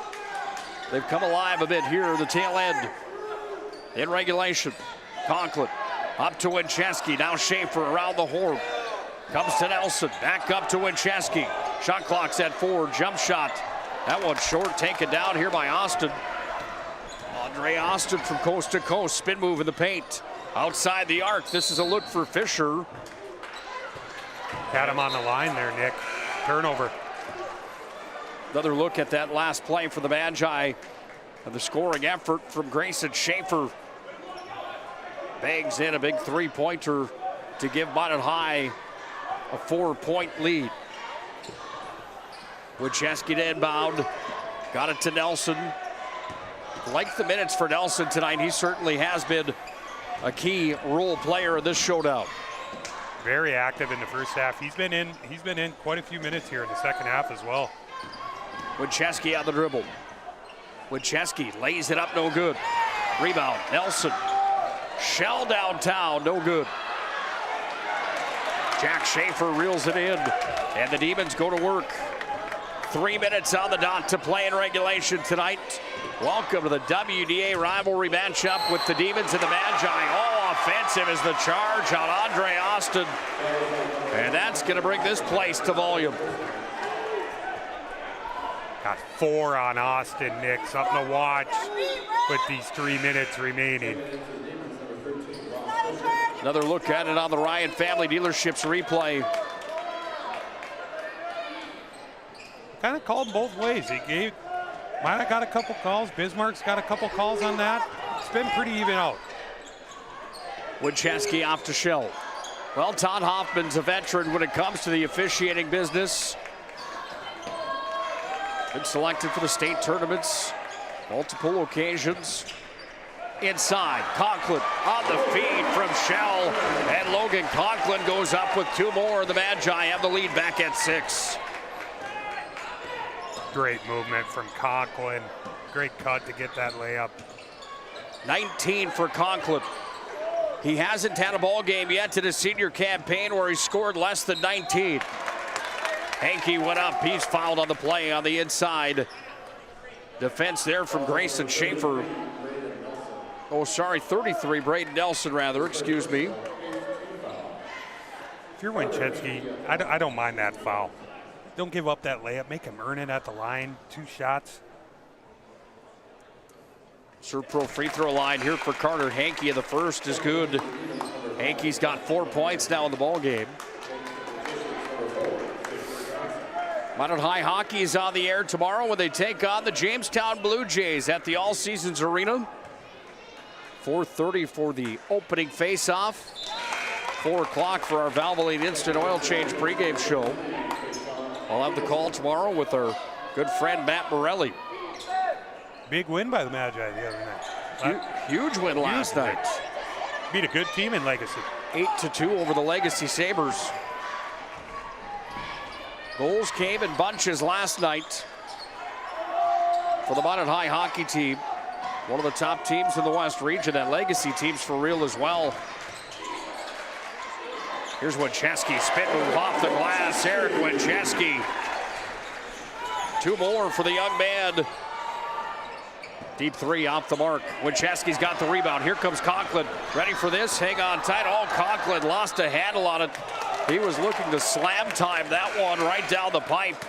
Speaker 8: They've come alive a bit here in the tail end. In regulation, Conklin up to Winchesky. Now Schaefer around the horn. Comes to Nelson. Back up to Winchesky. Shot clock's at 4. Jump shot. That one's short. Taken down here by Austin. Andre Austin from coast to coast. Spin move in the paint. Outside the arc. This is a look for Fisher.
Speaker 9: Had him on the line there, Nick. Turnover.
Speaker 8: Another look at that last play for the Magi. And the scoring effort from Grayson Schaefer. Bangs in a big three-pointer to give Bonnet High a 4-point lead. Winchesky to inbound. Got it to Nelson. Like the minutes for Nelson tonight. He certainly has been a key role player in this showdown.
Speaker 9: Very active in the first half. He's been in quite a few minutes here in the second half as well.
Speaker 8: Winchesky on the dribble. Winchesky lays it up, no good. Rebound, Nelson. Shell downtown, no good. Jack Schaefer reels it in, and the Demons go to work. 3 minutes on the dot to play in regulation tonight. Welcome to the WDA rivalry matchup with the Demons and the Magi. All offensive is the charge on Andre Austin, and that's going to bring this place to volume.
Speaker 9: Got 4 on Austin, Nick. Something to watch with these 3 minutes remaining.
Speaker 8: Another look at it on the Ryan Family Dealerships replay.
Speaker 9: Kind of called both ways. Might have got a couple calls. Bismarck's got a couple calls on that. It's been pretty even out.
Speaker 8: Winchesky off to Shell. Well, Todd Hoffman's a veteran when it comes to the officiating business. Been selected for the state tournaments, multiple occasions. Inside, Conklin on the feed from Shell, and Logan Conklin goes up with 2 more. The Magi have the lead back at 6.
Speaker 9: Great movement from Conklin. Great cut to get that layup.
Speaker 8: 19 for Conklin. He hasn't had a ball game yet in his senior campaign where he scored less than 19. Hankey went up. He's fouled on the play on the inside. Defense there from Grayson Schaefer. Oh, sorry, 33, Braden Nelson, rather, excuse me.
Speaker 9: If you're Winchesky, I don't mind that foul. Don't give up that layup. Make him earn it at the line. 2 shots.
Speaker 8: Serve Pro free throw line here for Carter Hankey. The first is good. Hankey's got 4 points now in the ball game. Minot High Hockey is on the air tomorrow when they take on the Jamestown Blue Jays at the All Seasons Arena. 4:30 for the opening face-off. 4 o'clock for our Valvoline Instant Oil Change pregame show. I'll have the call tomorrow with our good friend Matt Morelli.
Speaker 9: Big win by the Magi the other night.
Speaker 8: Huge win last night.
Speaker 9: Beat a good team in Legacy.
Speaker 8: 8-2 over the Legacy Sabres. Goals came in bunches last night for the Minot High hockey team. One of the top teams in the West region. That Legacy team's for real as well. Here's Wincheski, spin move off the glass. Eric Wincheski. 2 more for the young man. Deep 3 off the mark. Wincheski's got the rebound. Here comes Conklin. Ready for this. Hang on tight. Oh, Conklin lost a handle on it. He was looking to slam time that one right down the pipe.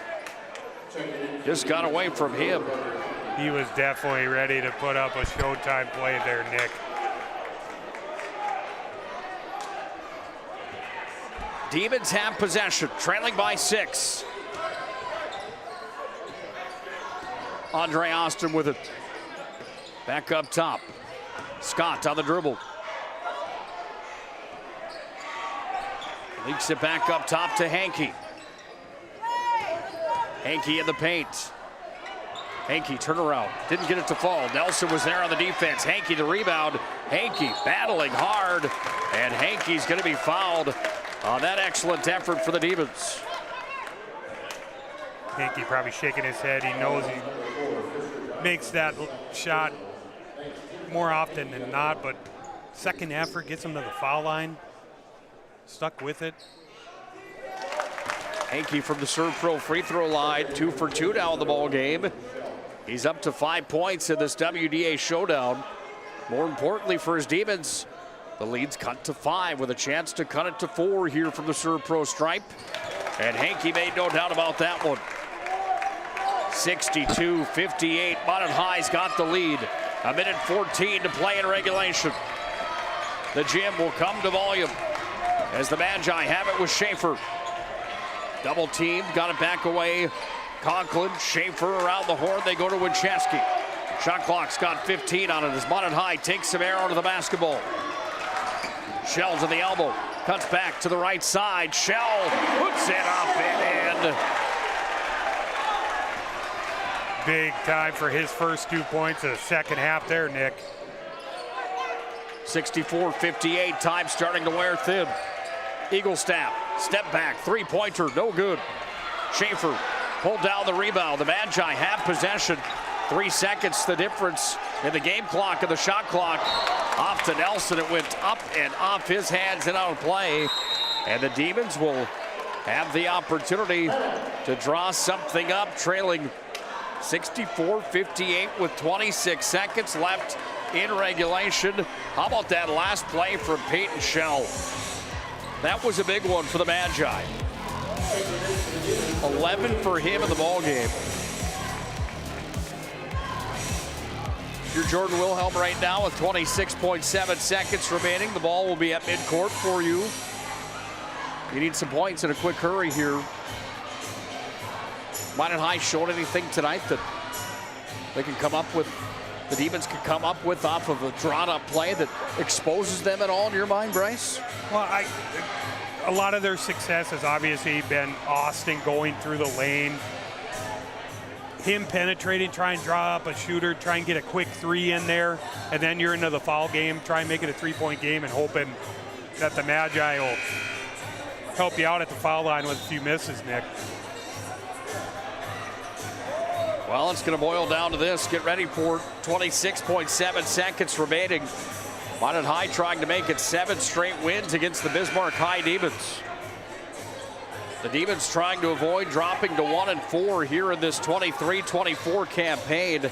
Speaker 8: Just got away from him.
Speaker 9: He was definitely ready to put up a showtime play there, Nick.
Speaker 8: Demons have possession, trailing by 6. Andre Austin with it. Back up top. Scott on the dribble. Leaks it back up top to Hankey. Hankey in the paint. Hankey turnaround, didn't get it to fall. Nelson was there on the defense. Hankey the rebound. Hankey battling hard, and Hankey's going to be fouled on that excellent effort for the Demons.
Speaker 9: Hankey probably shaking his head. He knows he makes that shot more often than not, but second effort gets him to the foul line. Stuck with it.
Speaker 8: Hankey from the Serve Pro free throw line, 2 for 2 now in the ball game. He's up to 5 points in this WDA showdown. More importantly for his Demons, the lead's cut to 5 with a chance to cut it to 4 here from the Serve Pro stripe. And Hankey made no doubt about that one. 62-58, Minot High's got the lead. 1:14 to play in regulation. The gym will come to volume as the Magi have it with Schaefer. Double team, got it back away. Conklin, Schaefer around the horn. They go to Wincheski. Shot clock's got 15 on it as Minot High takes some air onto the basketball. Shell to the elbow, cuts back to the right side. Shell puts it up and in.
Speaker 9: Big time for his first 2 points of the second half there, Nick.
Speaker 8: 64-58, time starting to wear thin. Eaglestaff, step back, 3-pointer, no good. Schaefer pulled down the rebound. The Magi have possession. 3 seconds the difference in the game clock and the shot clock. Off to Nelson, it went up and off his hands and out of play. And the Demons will have the opportunity to draw something up, trailing 64-58 with 26 seconds left in regulation. How about that last play from Peyton Shell? That was a big one for the Magi. 11 for him in the ballgame. You're Jordan Wilhelm right now with 26.7 seconds remaining. The ball will be at midcourt for you. You need some points in a quick hurry here. Minot High showed anything tonight that they can come up with, the Demons can come up with off of a drawn-up play that exposes them at all in your mind, Bryce?
Speaker 9: Well, a lot of their success has obviously been Austin going through the lane, him penetrating, try and draw up a shooter, try and get a quick 3 in there, and then you're into the foul game, try and make it a 3-point game and hoping that the Magi will help you out at the foul line with a few misses, Nick.
Speaker 8: Well, it's going to boil down to this. Get ready for 26.7 seconds remaining. Minot High trying to make it 7 straight wins against the Bismarck High Demons. The Demons trying to avoid dropping to 1-4 here in this 23-24 campaign.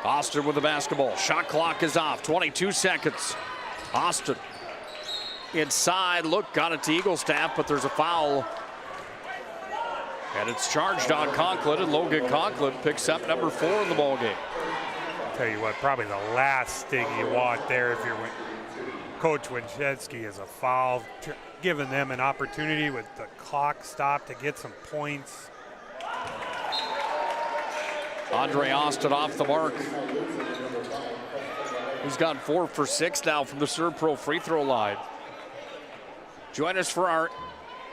Speaker 8: Austin with the basketball. Shot clock is off. 22 seconds. Austin inside. Look, got it to Eaglestaff, but there's a foul. And it's charged on Conklin, and Logan Conklin picks up number 4 in the ballgame.
Speaker 9: tell you what, probably the last thing you want there if you're Coach Winchesky is a foul, giving them an opportunity with the clock stopped to get some points.
Speaker 8: Andre Austin off the mark. He's gone 4 for 6 now from the Serve Pro free throw line. Join us for our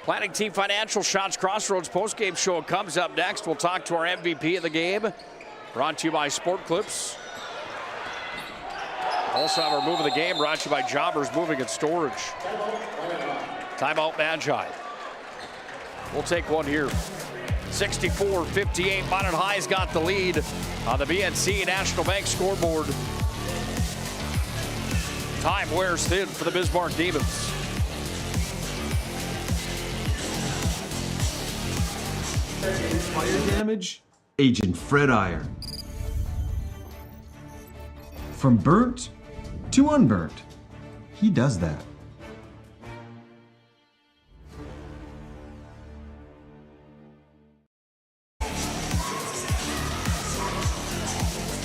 Speaker 8: Planning Team Financial Shots Crossroads postgame show. It comes up next. We'll talk to our MVP of the game. Brought to you by Sport Clips. Also have our move of the game brought to you by Jobbers Moving and Storage. Timeout Magi. We'll take one here. 64-58. Minot High's got the lead on the BNC National Bank scoreboard. Time wears thin for the Bismarck Demons.
Speaker 14: Fire damage, Agent Fred Iyer. From burnt to unburnt, he does that.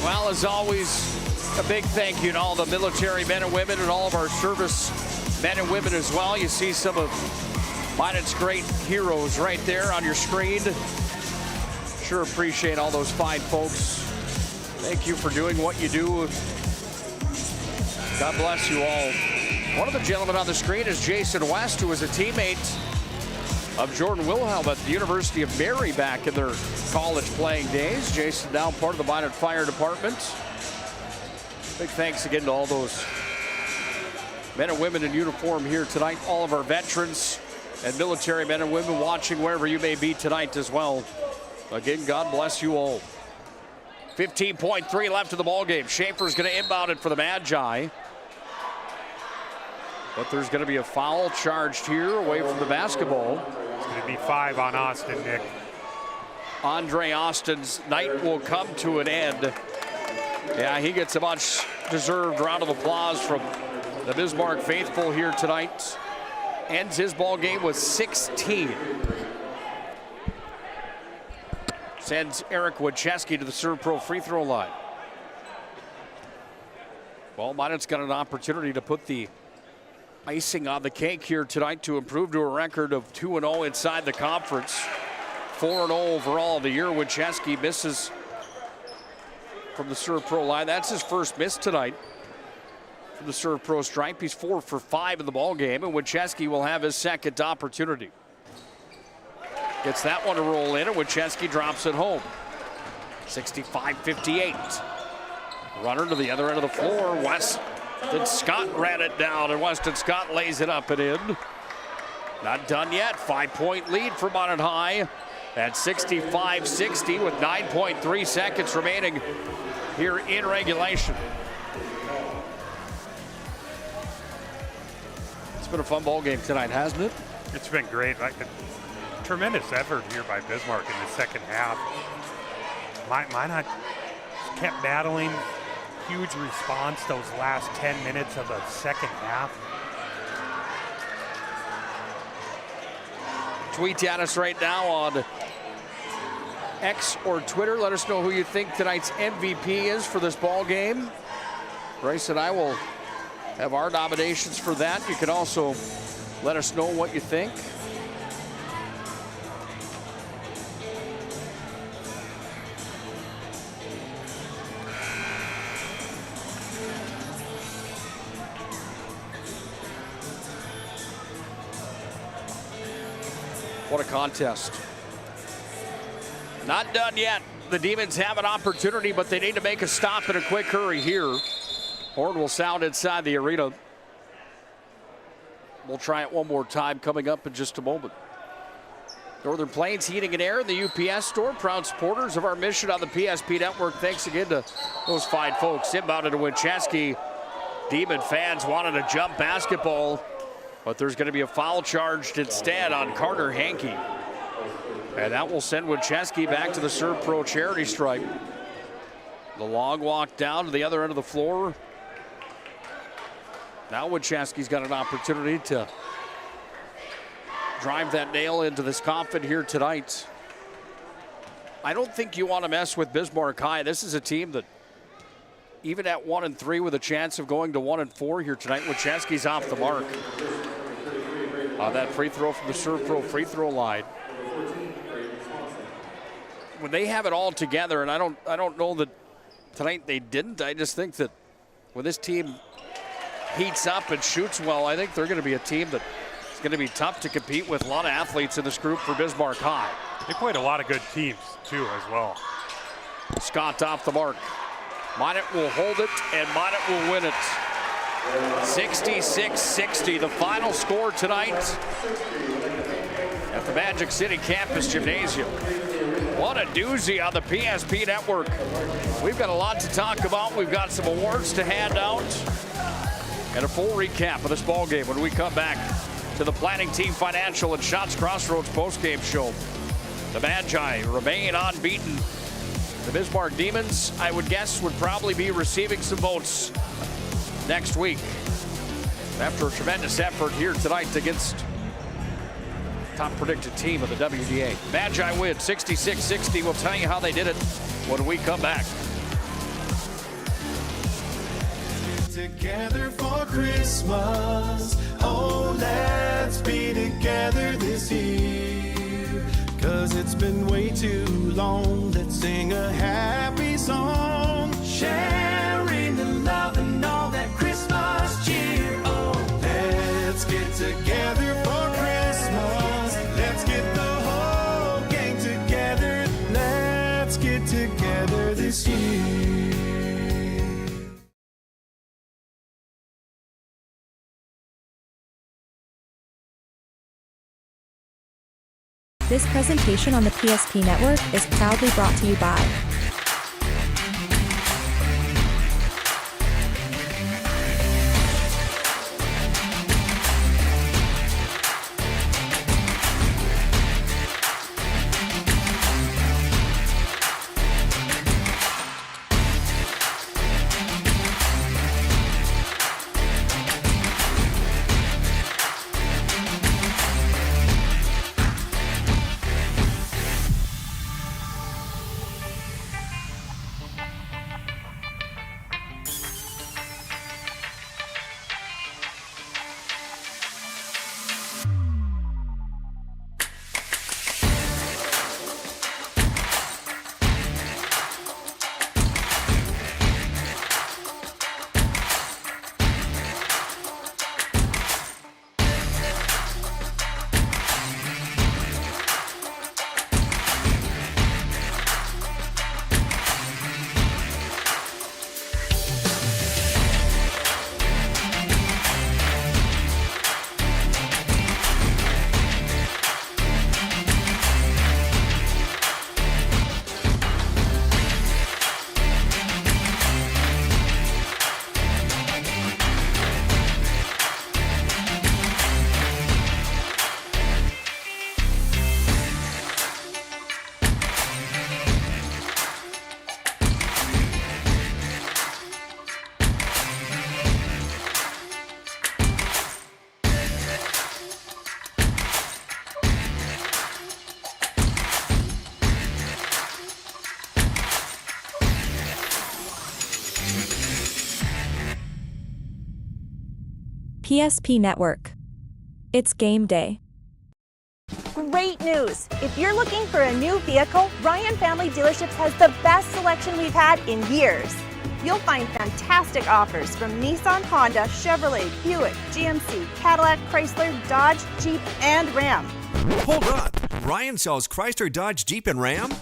Speaker 8: Well, as always, a big thank you to all the military men and women and all of our service men and women as well. You see some of Minot's great heroes right there on your screen. Sure appreciate all those fine folks. Thank you for doing what you do. God bless you all. One of the gentlemen on the screen is Jason West, who was a teammate of Jordan Wilhelm at the University of Mary back in their college playing days. Jason now part of the Minot Fire Department. Big thanks again to all those men and women in uniform here tonight. All of our veterans and military men and women watching wherever you may be tonight as well. Again, God bless you all. 15.3 left in the ballgame. Schaefer's going to inbound it for the Magi. But there's going to be a foul charged here away from the basketball.
Speaker 9: It's going to be 5 on Austin, Nick.
Speaker 8: Andre Austin's night will come to an end. Yeah, he gets a much deserved round of applause from the Bismarck faithful here tonight. Ends his ball game with 16. Sends Eric Winchesky to the Serve Pro free throw line. Well, Minot's got an opportunity to put the icing on the cake here tonight to improve to a record of 2-0 inside the conference. 4-0 overall of the year. Winchesky misses from the Serve Pro line. That's his first miss tonight from the Serve Pro stripe. He's 4 for 5 in the ball game, and Winchesky will have his second opportunity. Gets that one to roll in, and Winchesky drops it home. 65-58. Runner to the other end of the floor. Weston Scott ran it down, and Weston Scott lays it up and in. Not done yet. 5-point lead for Minot High at 65-60 with 9.3 seconds remaining here in regulation. It's been a fun ball game tonight, hasn't it?
Speaker 9: It's been great. Like a tremendous effort here by Bismarck in the second half. Minot kept battling. Huge response those last 10 minutes of the second half.
Speaker 8: Tweet at us right now on X or Twitter. Let us know who you think tonight's MVP is for this ball game. Bryce and I will have our nominations for that. You can also let us know what you think. What a contest. Not done yet. The Demons have an opportunity, but they need to make a stop in a quick hurry here. Horn will sound inside the arena. We'll try it one more time coming up in just a moment. Northern Plains Heating and Air, the UPS store, proud supporters of our mission on the PSP network. Thanks again to those fine folks. Inbounded to Winchesky. Demon fans wanted a jump basketball, but there's going to be a foul charged instead on Carter Hankey. And that will send Winchesky back to the Serve Pro charity stripe. The long walk down to the other end of the floor. Now Winchesky's got an opportunity to drive that nail into this coffin here tonight. I don't think you want to mess with Bismarck High. This is a team that even at 1-3 with a chance of going to 1-4 here tonight. Wojcicki's off the mark on that free throw from the Serve Pro free throw line. When they have it all together, and I don't know that tonight they didn't. I just think that when this team heats up and shoots well, I think they're going to be a team that is going to be tough to compete with. A lot of athletes in this group for Bismarck High.
Speaker 9: They played a lot of good teams too as well.
Speaker 8: Scott off the mark. Minot will hold it, and Minot will win it. 66-60, the final score tonight at the Magic City Campus Gymnasium. What a doozy on the PSP Network. We've got a lot to talk about. We've got some awards to hand out and a full recap of this ball game when we come back to the Planning Team Financial and Shots Crossroads postgame show. The Magi remain unbeaten. The Bismarck Demons, I would guess, would probably be receiving some votes next week after a tremendous effort here tonight against top predicted team of the WDA. Magi win 66-60. We'll tell you how they did it when we come back.
Speaker 11: Together for Christmas, oh, let's be together this year. 'Cause it's been way too long. Let's sing a happy song, sharing the love and all that Christmas cheer. Oh, let's get together for Christmas. Let's get the whole gang together. Let's get together this year.
Speaker 1: This presentation on the PSP Network is proudly brought to you by PSP Network. It's game day.
Speaker 2: Great news! If you're looking for a new vehicle, Ryan Family Dealerships has the best selection we've had in years. You'll find fantastic offers from Nissan, Honda, Chevrolet, Buick, GMC, Cadillac, Chrysler, Dodge, Jeep, and Ram.
Speaker 3: Hold on. Ryan sells Chrysler, Dodge, Jeep, and Ram?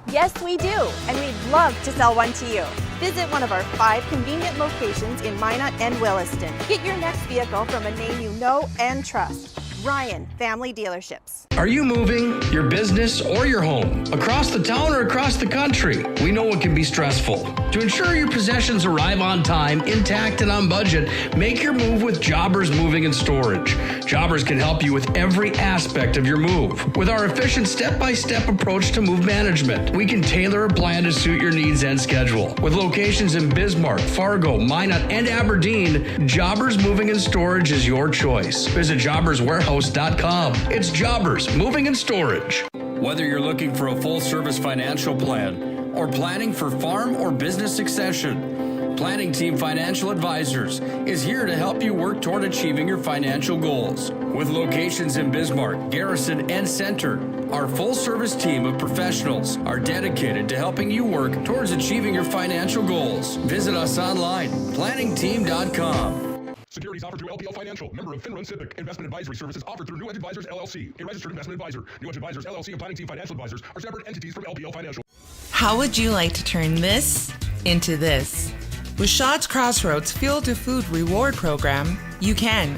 Speaker 2: Yes, we do, and we'd love to sell one to you. Visit one of our 5 convenient locations in Minot and Williston. Get your next vehicle from a name you know and trust. Ryan Family Dealerships.
Speaker 10: Are you moving your business or your home across the town or across the country? We know it can be stressful. To ensure your possessions arrive on time, intact, and on budget, make your move with Jobbers Moving and Storage. Jobbers can help you with every aspect of your move. With our efficient step-by-step approach to move management, we can tailor a plan to suit your needs and schedule. With locations in Bismarck, Fargo, Minot, and Aberdeen, Jobbers Moving and Storage is your choice. Visit jobberswarehouse.com. It's Jobbers Moving and Storage. Whether you're looking for a full-service financial plan or planning for farm or business succession, Planning Team Financial Advisors is here to help you work toward achieving your financial goals. With locations in Bismarck, Garrison, and Center, our full-service team of professionals are dedicated to helping you work towards achieving your financial goals. Visit us online, planningteam.com.
Speaker 13: Securities offered through LPL Financial, member of FINRA Civic. Investment advisory services offered through New Edge Advisors LLC, a registered investment advisor. New Edge Advisors LLC and Planning Team Financial Advisors are separate entities from LPL Financial.
Speaker 15: How would you like to turn this into this? With Shaw's Crossroads Fuel to Food Reward Program, you can.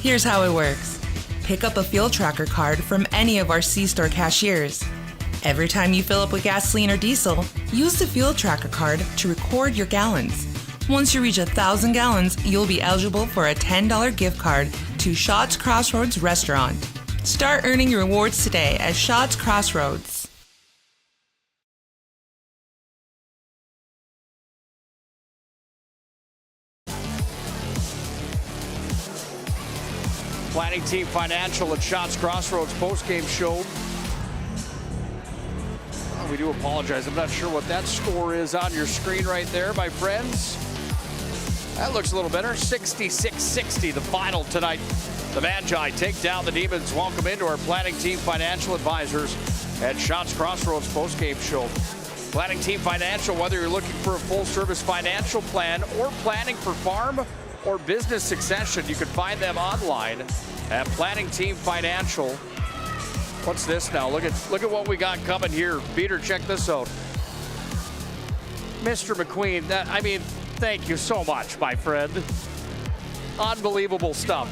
Speaker 15: Here's how it works. Pick up a fuel tracker card from any of our C-store cashiers. Every time you fill up with gasoline or diesel, use the fuel tracker card to record your gallons. Once you reach 1,000 gallons, you'll be eligible for a $10 gift card to Shaw's Crossroads Restaurant. Start earning your rewards today at Shaw's Crossroads.
Speaker 8: Planning Team Financial at Shaw's Crossroads postgame show. Oh, we do apologize. I'm not sure what that score is on your screen right there, my friends. That looks a little better. 66-60, the final tonight. The Magi take down the Demons. Welcome into our Planning Team Financial Advisors at Shaw's Crossroads postgame show. Planning Team Financial, whether you're looking for a full-service financial plan or planning for farm or business succession, you can find them online at Planning Team Financial. What's this now? Look at what we got coming here. Peter, check this out. Mr. McQueen, thank you so much, my friend. Unbelievable stuff.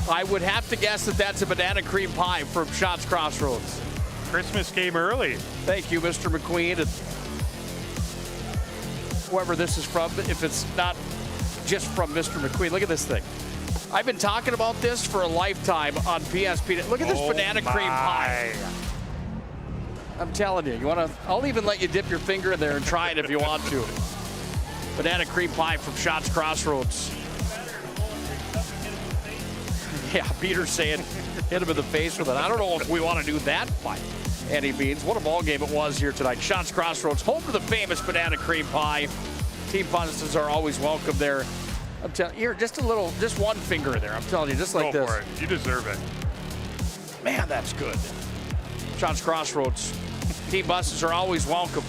Speaker 8: I would have to guess that that's a banana cream pie from Shaw's Crossroads.
Speaker 9: Christmas came early.
Speaker 8: Thank you, Mr. McQueen. And whoever this is from, if it's not just from Mr. McQueen, look at this thing. I've been talking about this for a lifetime on PSP. Look at this banana cream pie. I'm telling you, I'll even let you dip your finger in there and try it if you want to. Banana cream pie from Shaw's Crossroads. Yeah, Peter's saying hit him in the face with it. I don't know if we want to do that by any means. What a ball game it was here tonight. Shaw's Crossroads, home to the famous banana cream pie. Team sponsors are always welcome there. I'm telling you, just one finger in there. I'm telling you, just like this.
Speaker 9: Go for it. You deserve it.
Speaker 8: Man, that's good. Shaw's Crossroads. Team buses are always welcome.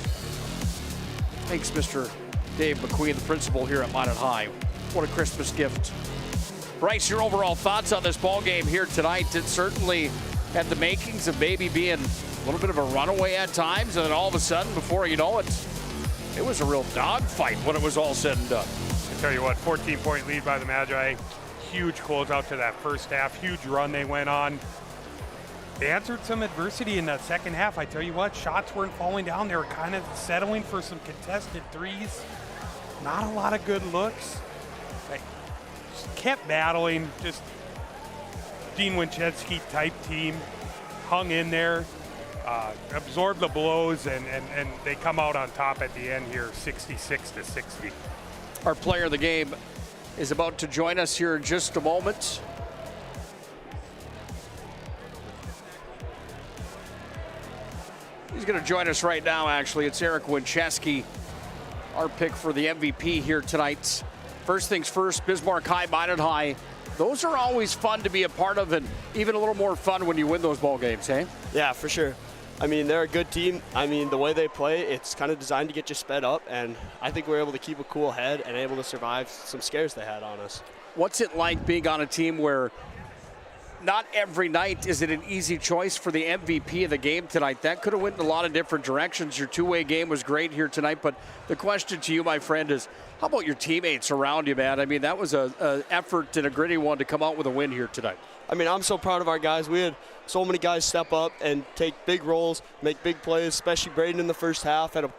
Speaker 8: Thanks, Mr. Dave McQueen, the principal here at Minot High. What a Christmas gift. Bryce, your overall thoughts on this ball game here tonight? It certainly had the makings of maybe being a little bit of a runaway at times, and then all of a sudden, before you know it, it was a real dogfight when it was all said and done.
Speaker 9: I tell you what, 14-point lead by the Magi. Huge closeout to that first half. Huge run they went on. They answered some adversity in that second half. I tell you what, shots weren't falling down. They were kind of settling for some contested threes. Not a lot of good looks. They just kept battling. Just Dean Winchevsky type team. Hung in there. Absorbed the blows, and they come out on top at the end here, 66-60.
Speaker 8: Our player of the game is about to join us here in just a moment. He's going to join us right now, actually. It's Eric Winchevsky, our pick for the MVP here tonight. First things first, Bismarck High, Minot High. Those are always fun to be a part of, and even a little more fun when you win those ball games, eh?
Speaker 16: Yeah, for sure. I mean, they're a good team. I mean, the way they play, it's kind of designed to get you sped up, and I think we're able to keep a cool head and able to survive some scares they had on us.
Speaker 8: What's it like being on a team where not every night is it an easy choice for the MVP of the game tonight? That could have went in a lot of different directions. Your two-way game was great here tonight, but the question to you, my friend, is how about your teammates around you, man? I mean, that was an effort and a gritty one to come out with a win here tonight.
Speaker 16: I mean, I'm so proud of our guys. We had so many guys step up and take big roles, make big plays, especially Braden in the first half, had a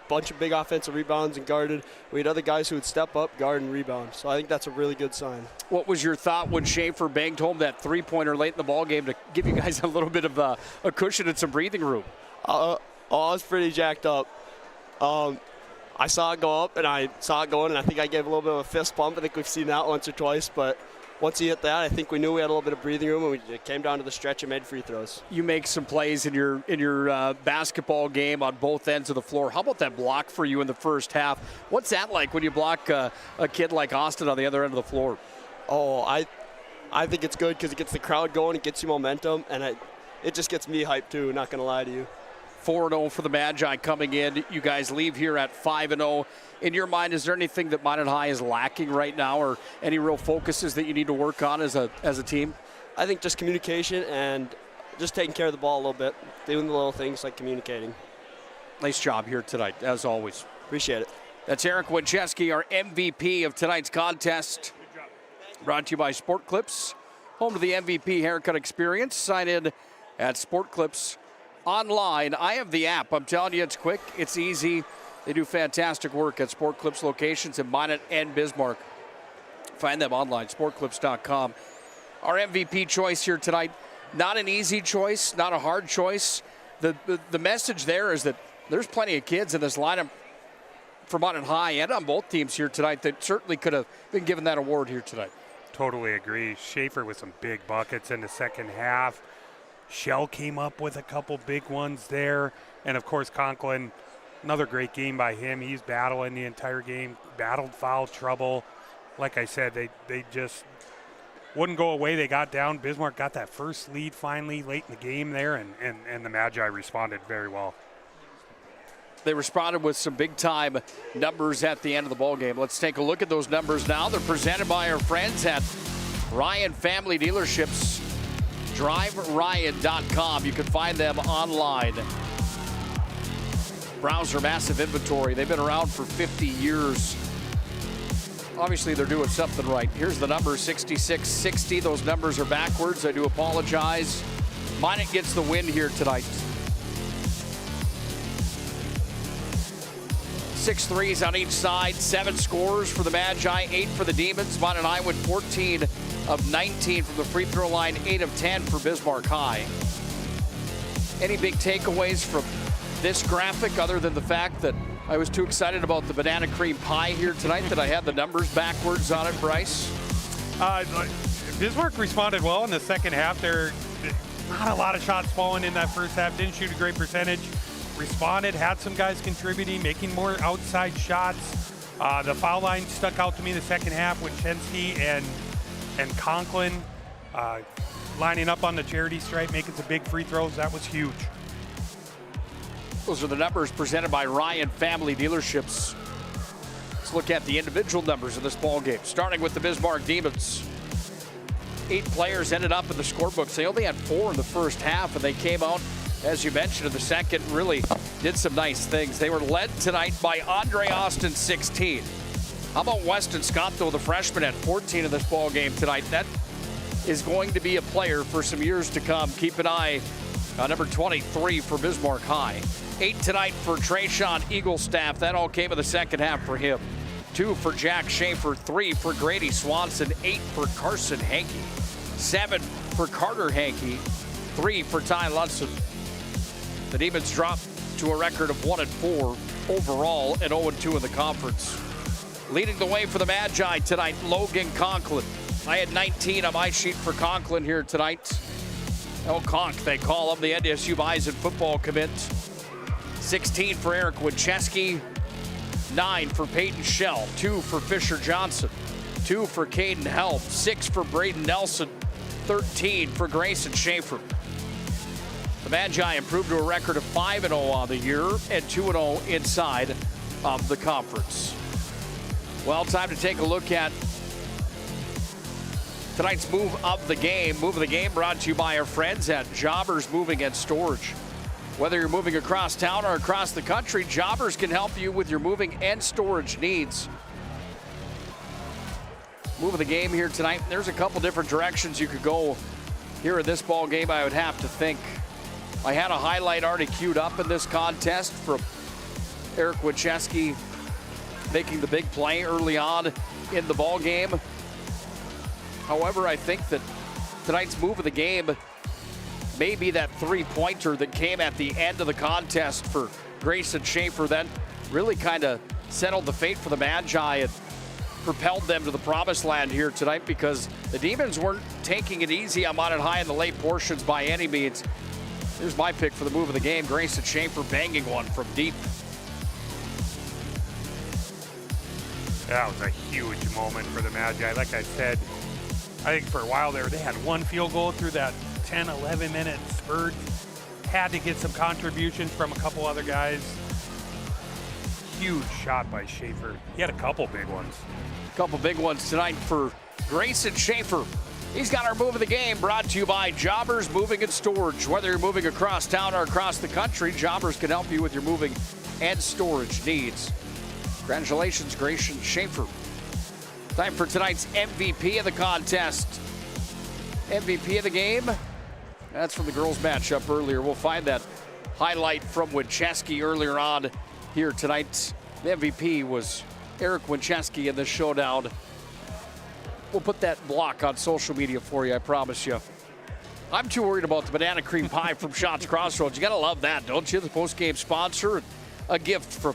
Speaker 16: bunch of big offensive rebounds and guarded. We had other guys who would step up, guard, and rebound. So I think that's a really good sign.
Speaker 8: What was your thought when Schaefer banged home that three-pointer late in the ballgame to give you guys a little bit of a cushion and some breathing room?
Speaker 16: I was pretty jacked up. I saw it go up, and I saw it going, and I think I gave a little bit of a fist bump. I think we've seen that once or twice. But once he hit that, I think we knew we had a little bit of breathing room, and we came down to the stretch and made free throws.
Speaker 8: You make some plays in your basketball game on both ends of the floor. How about that block for you in the first half? What's that like when you block a kid like Austin on the other end of the floor?
Speaker 16: Oh, I think it's good because it gets the crowd going, it gets you momentum, and it just gets me hyped too, not going to lie to you.
Speaker 8: 4-0 for the Magi coming in. You guys leave here at 5-0. In your mind, is there anything that Minot High is lacking right now, or any real focuses that you need to work on as a team?
Speaker 16: I think just communication and just taking care of the ball a little bit, doing the little things like communicating.
Speaker 8: Nice job here tonight, as always.
Speaker 16: Appreciate it.
Speaker 8: That's Eric Wincheski, our MVP of tonight's contest. Brought to you by Sport Clips, home to the MVP haircut experience. Sign in at Sport Clips online. I have the app. I'm telling you, it's quick, it's easy. They do fantastic work at Sport Clips locations in Minot and Bismarck. Find them online, sportclips.com. Our MVP choice here tonight, not an easy choice, not a hard choice. The message there is that there's plenty of kids in this lineup for Minot High and on both teams here tonight that certainly could have been given that award here tonight.
Speaker 9: Totally agree. Schaefer with some big buckets in the second half. Shell came up with a couple big ones there. And, of course, Conklin, another great game by him. He's battling the entire game, battled foul trouble. Like I said, they just wouldn't go away. They got down. Bismarck got that first lead finally late in the game there, and the Magi responded very well.
Speaker 8: They responded with some big-time numbers at the end of the ballgame. Let's take a look at those numbers now. They're presented by our friends at Ryan Family Dealerships. DriveRyan.com. You can find them online. Browse their massive inventory. They've been around for 50 years. Obviously, they're doing something right. Here's the number, 6660. Those numbers are backwards. I do apologize. Minot gets the win here tonight. 6 threes on each side, 7 scores for the Magi, 8 for the Demons. Minot High went 14 of 19 from the free throw line, 8 of 10 for Bismarck High. Any big takeaways from this graphic other than the fact that I was too excited about the banana cream pie here tonight that I had the numbers backwards on it, Bryce?
Speaker 9: Bismarck responded well in the second half. There not a lot of shots falling in that first half. Didn't shoot a great percentage. Responded, had some guys contributing, making more outside shots. The foul line stuck out to me in the second half with Chensky and Conklin lining up on the charity stripe, making some big free throws. That was huge.
Speaker 8: Those are the numbers presented by Ryan Family Dealerships. Let's look at the individual numbers of this ball game, starting with the Bismarck Demons. 8 players ended up in the scorebooks. They only had 4 in the first half, and they came out, as you mentioned, in the second, really did some nice things. They were led tonight by Andre Austin, 16. How about Weston Scott, though, the freshman at 14 in this ball game tonight? That is going to be a player for some years to come. Keep an eye on number 23 for Bismarck High. 8 tonight for Trayshawn Eaglestaff. That all came in the second half for him. 2 for Jack Schaefer, 3 for Grady Swanson, 8 for Carson Hankey, 7 for Carter Hankey, 3 for Ty Ludson. The Demons dropped to a record of 1-4 overall and 0-2 in the conference. Leading the way for the Magi tonight, Logan Conklin. I had 19 on my sheet for Conklin here tonight. El Conk, they call him, the NDSU Bison football commit. 16 for Eric Wincheski, 9 for Peyton Shell, 2 for Fisher Johnson, 2 for Caden Helm, 6 for Braden Nelson, 13 for Grayson Schaefer. The Magi improved to a record of 5-0 on the year and 2-0 inside of the conference. Well, time to take a look at tonight's move of the game. Move of the game brought to you by our friends at Jobbers Moving and Storage. Whether you're moving across town or across the country, Jobbers can help you with your moving and storage needs. Move of the game here tonight. There's a couple different directions you could go here in this ball game, I would have to think. I had a highlight already queued up in this contest from Eric Wincheski making the big play early on in the ball game. However, I think that tonight's move of the game may be that three-pointer that came at the end of the contest for Grayson Schaefer. That really kind of settled the fate for the Magi. And propelled them to the promised land here tonight, because the Demons weren't taking it easy on Minot High in the late portions by any means. Here's my pick for the move of the game. Grayson Schaefer banging one from deep.
Speaker 9: That was a huge moment for the Magi. Like I said, I think for a while there, they had one field goal through that 10, 11-minute spurt. Had to get some contributions from a couple other guys. Huge shot by Schaefer. He had a couple big ones.
Speaker 8: A couple big ones tonight for Grayson Schaefer. He's got our move of the game, brought to you by Jobbers Moving and Storage. Whether you're moving across town or across the country, Jobbers can help you with your moving and storage needs. Congratulations, Grayson Schaefer. Time for tonight's MVP of the contest. MVP of the game. That's from the girls' matchup earlier. We'll find that highlight from Winchesky earlier on here tonight. The MVP was Eric Winchesky in the showdown. We'll put that block on social media for you, I promise you. I'm too worried about the banana cream pie from Shots Crossroads. You gotta love that, don't you? The post-game sponsor. A gift from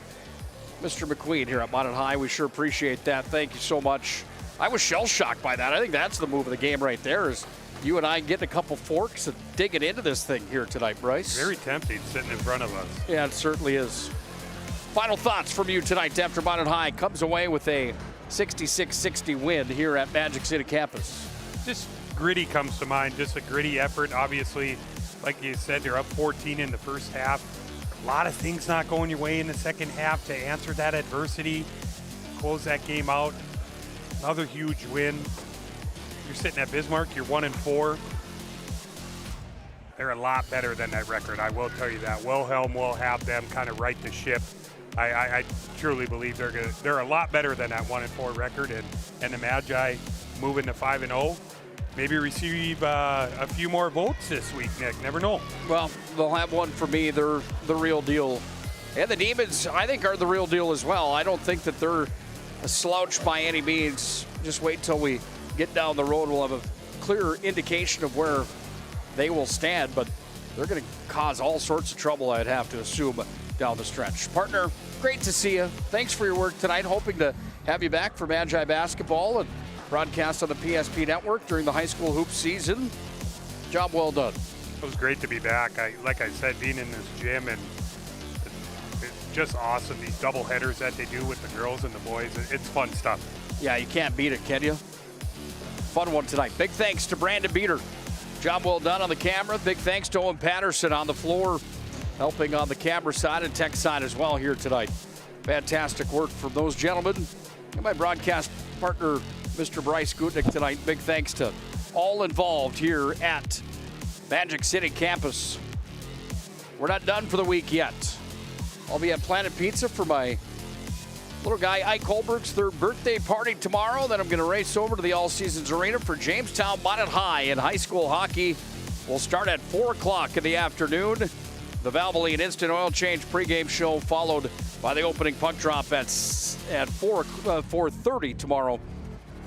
Speaker 8: Mr. McQueen here at Minot High. We sure appreciate that. Thank you so much. I was shell-shocked by that. I think that's the move of the game right there, is you and I getting a couple forks and digging into this thing here tonight, Bryce.
Speaker 9: Very tempting sitting in front of us.
Speaker 8: Yeah, it certainly is. Final thoughts from you tonight after Minot High comes away with a 66-60 win here at Magic City campus.
Speaker 9: Just gritty comes to mind, just a gritty effort. Obviously, like you said, they're up 14 in the first half. A lot of things not going your way in the second half to answer that adversity, close that game out. Another huge win. You're sitting at Bismarck, you're 1-4. They're a lot better than that record, I will tell you that. Wilhelm will have them kind of right the ship. I truly believe they're a lot better than that 1-4 record, and the Magi moving to 5-0. Maybe receive a few more votes this week, Nick. Never know.
Speaker 8: Well, they'll have one for me. They're the real deal. And the Demons, I think, are the real deal as well. I don't think that they're a slouch by any means. Just wait till we get down the road. We'll have a clearer indication of where they will stand. But they're going to cause all sorts of trouble, I'd have to assume, down the stretch. Partner, great to see you. Thanks for your work tonight. Hoping to have you back for Magi basketball and broadcast on the PSP network during the high school hoops season. Job well done.
Speaker 9: It was great to be back. Like I said, being in this gym, and it's just awesome. These double headers that they do with the girls and the boys, it's fun stuff.
Speaker 8: Yeah, you can't beat it, can you? Fun one tonight. Big thanks to Brandon Beater. Job well done on the camera. Big thanks to Owen Patterson on the floor, helping on the camera side and tech side as well here tonight. Fantastic work from those gentlemen. And my broadcast partner, Mr. Bryce Gutnick tonight. Big thanks to all involved here at Magic City campus. We're not done for the week yet. I'll be at Planet Pizza for my little guy Ike Holberg's third birthday party tomorrow. Then I'm going to race over to the All Seasons Arena for Jamestown Minot High, and high school hockey will start at 4 o'clock in the afternoon. The Valvoline Instant Oil Change pregame show, followed by the opening puck drop at 4:30 tomorrow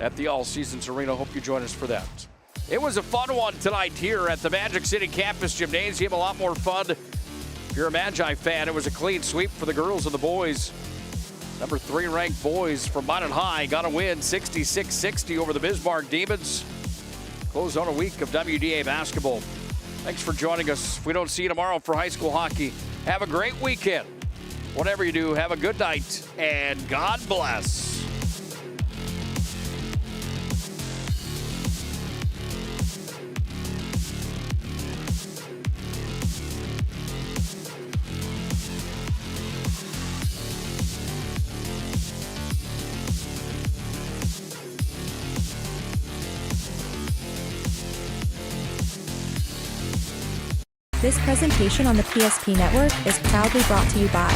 Speaker 8: at the All Seasons Arena. Hope you join us for that. It was a fun one tonight here at the Magic City Campus Gymnasium. A lot more fun. If you're a Magi fan, it was a clean sweep for the girls and the boys. Number 3 ranked boys from Minot High got a win 66-60 over the Bismarck Demons. Close on a week of WDA basketball. Thanks for joining us. If we don't see you tomorrow for high school hockey, have a great weekend. Whatever you do, have a good night, and God bless.
Speaker 1: This presentation on the PSP network is proudly brought to you by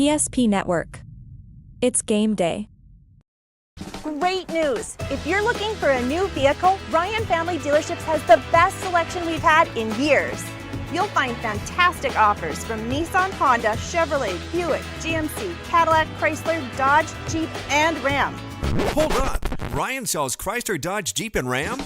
Speaker 1: PSP network. It's game day.
Speaker 2: Great news! If you're looking for a new vehicle, Ryan Family Dealerships has the best selection we've had in years. You'll find fantastic offers from Nissan, Honda, Chevrolet, Buick, GMC, Cadillac, Chrysler, Dodge, Jeep, and Ram.
Speaker 3: Hold on. Ryan sells Chrysler, Dodge, Jeep, and Ram?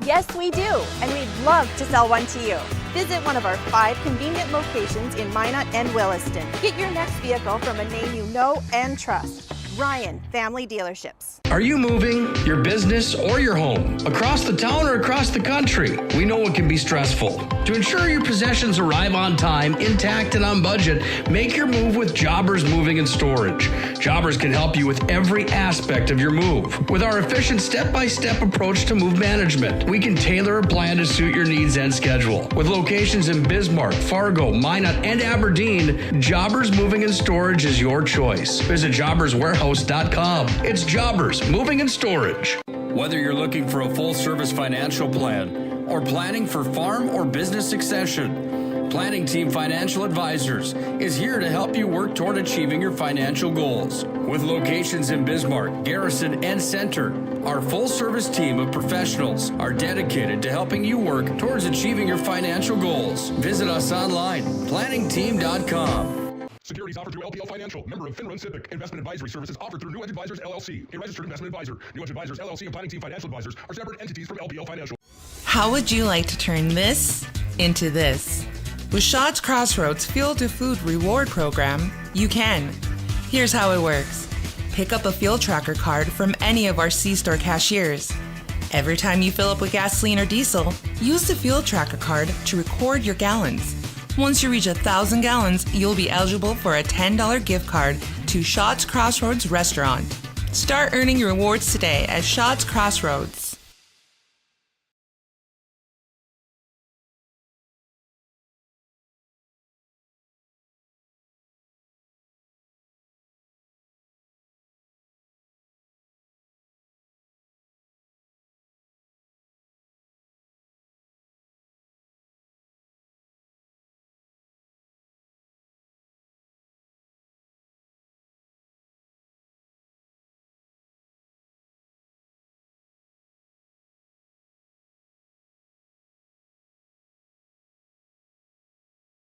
Speaker 2: Yes, we do, and we'd love to sell one to you. Visit one of our 5 convenient locations in Minot and Williston. Get your next vehicle from a name you know and trust. Ryan Family Dealerships.
Speaker 10: Are you moving your business or your home across the town or across the country? We know it can be stressful. To ensure your possessions arrive on time, intact, and on budget, make your move with Jobbers Moving and Storage. Jobbers can help you with every aspect of your move. With our efficient step-by-step approach to move management, we can tailor a plan to suit your needs and schedule. With locations in Bismarck, Fargo, Minot, and Aberdeen, Jobbers Moving and Storage is your choice. Visit jobberswarehouse.com. It's Jobbers Moving and Storage.
Speaker 12: Whether you're looking for a full-service financial plan or planning for farm or business succession, Planning Team Financial Advisors is here to help you work toward achieving your financial goals. With locations in Bismarck, Garrison, and Center, our full-service team of professionals are dedicated to helping you work towards achieving your financial goals. Visit us online, planningteam.com.
Speaker 13: Securities offered through LPL Financial, member of FinRun SIPC. Investment advisory services offered through New Edge Advisors LLC, a registered investment advisor. New Edge Advisors LLC and Planning Team Financial Advisors are separate entities from LPL Financial.
Speaker 15: How would you like to turn this into this? With Shaw's Crossroads Fuel to Food Reward Program, you can. Here's how it works. Pick up a fuel tracker card from any of our C-store cashiers. Every time you fill up with gasoline or diesel, use the fuel tracker card to record your gallons. Once you reach 1,000 gallons, you'll be eligible for a $10 gift card to Shaw's Crossroads Restaurant. Start earning your rewards today at Shaw's Crossroads.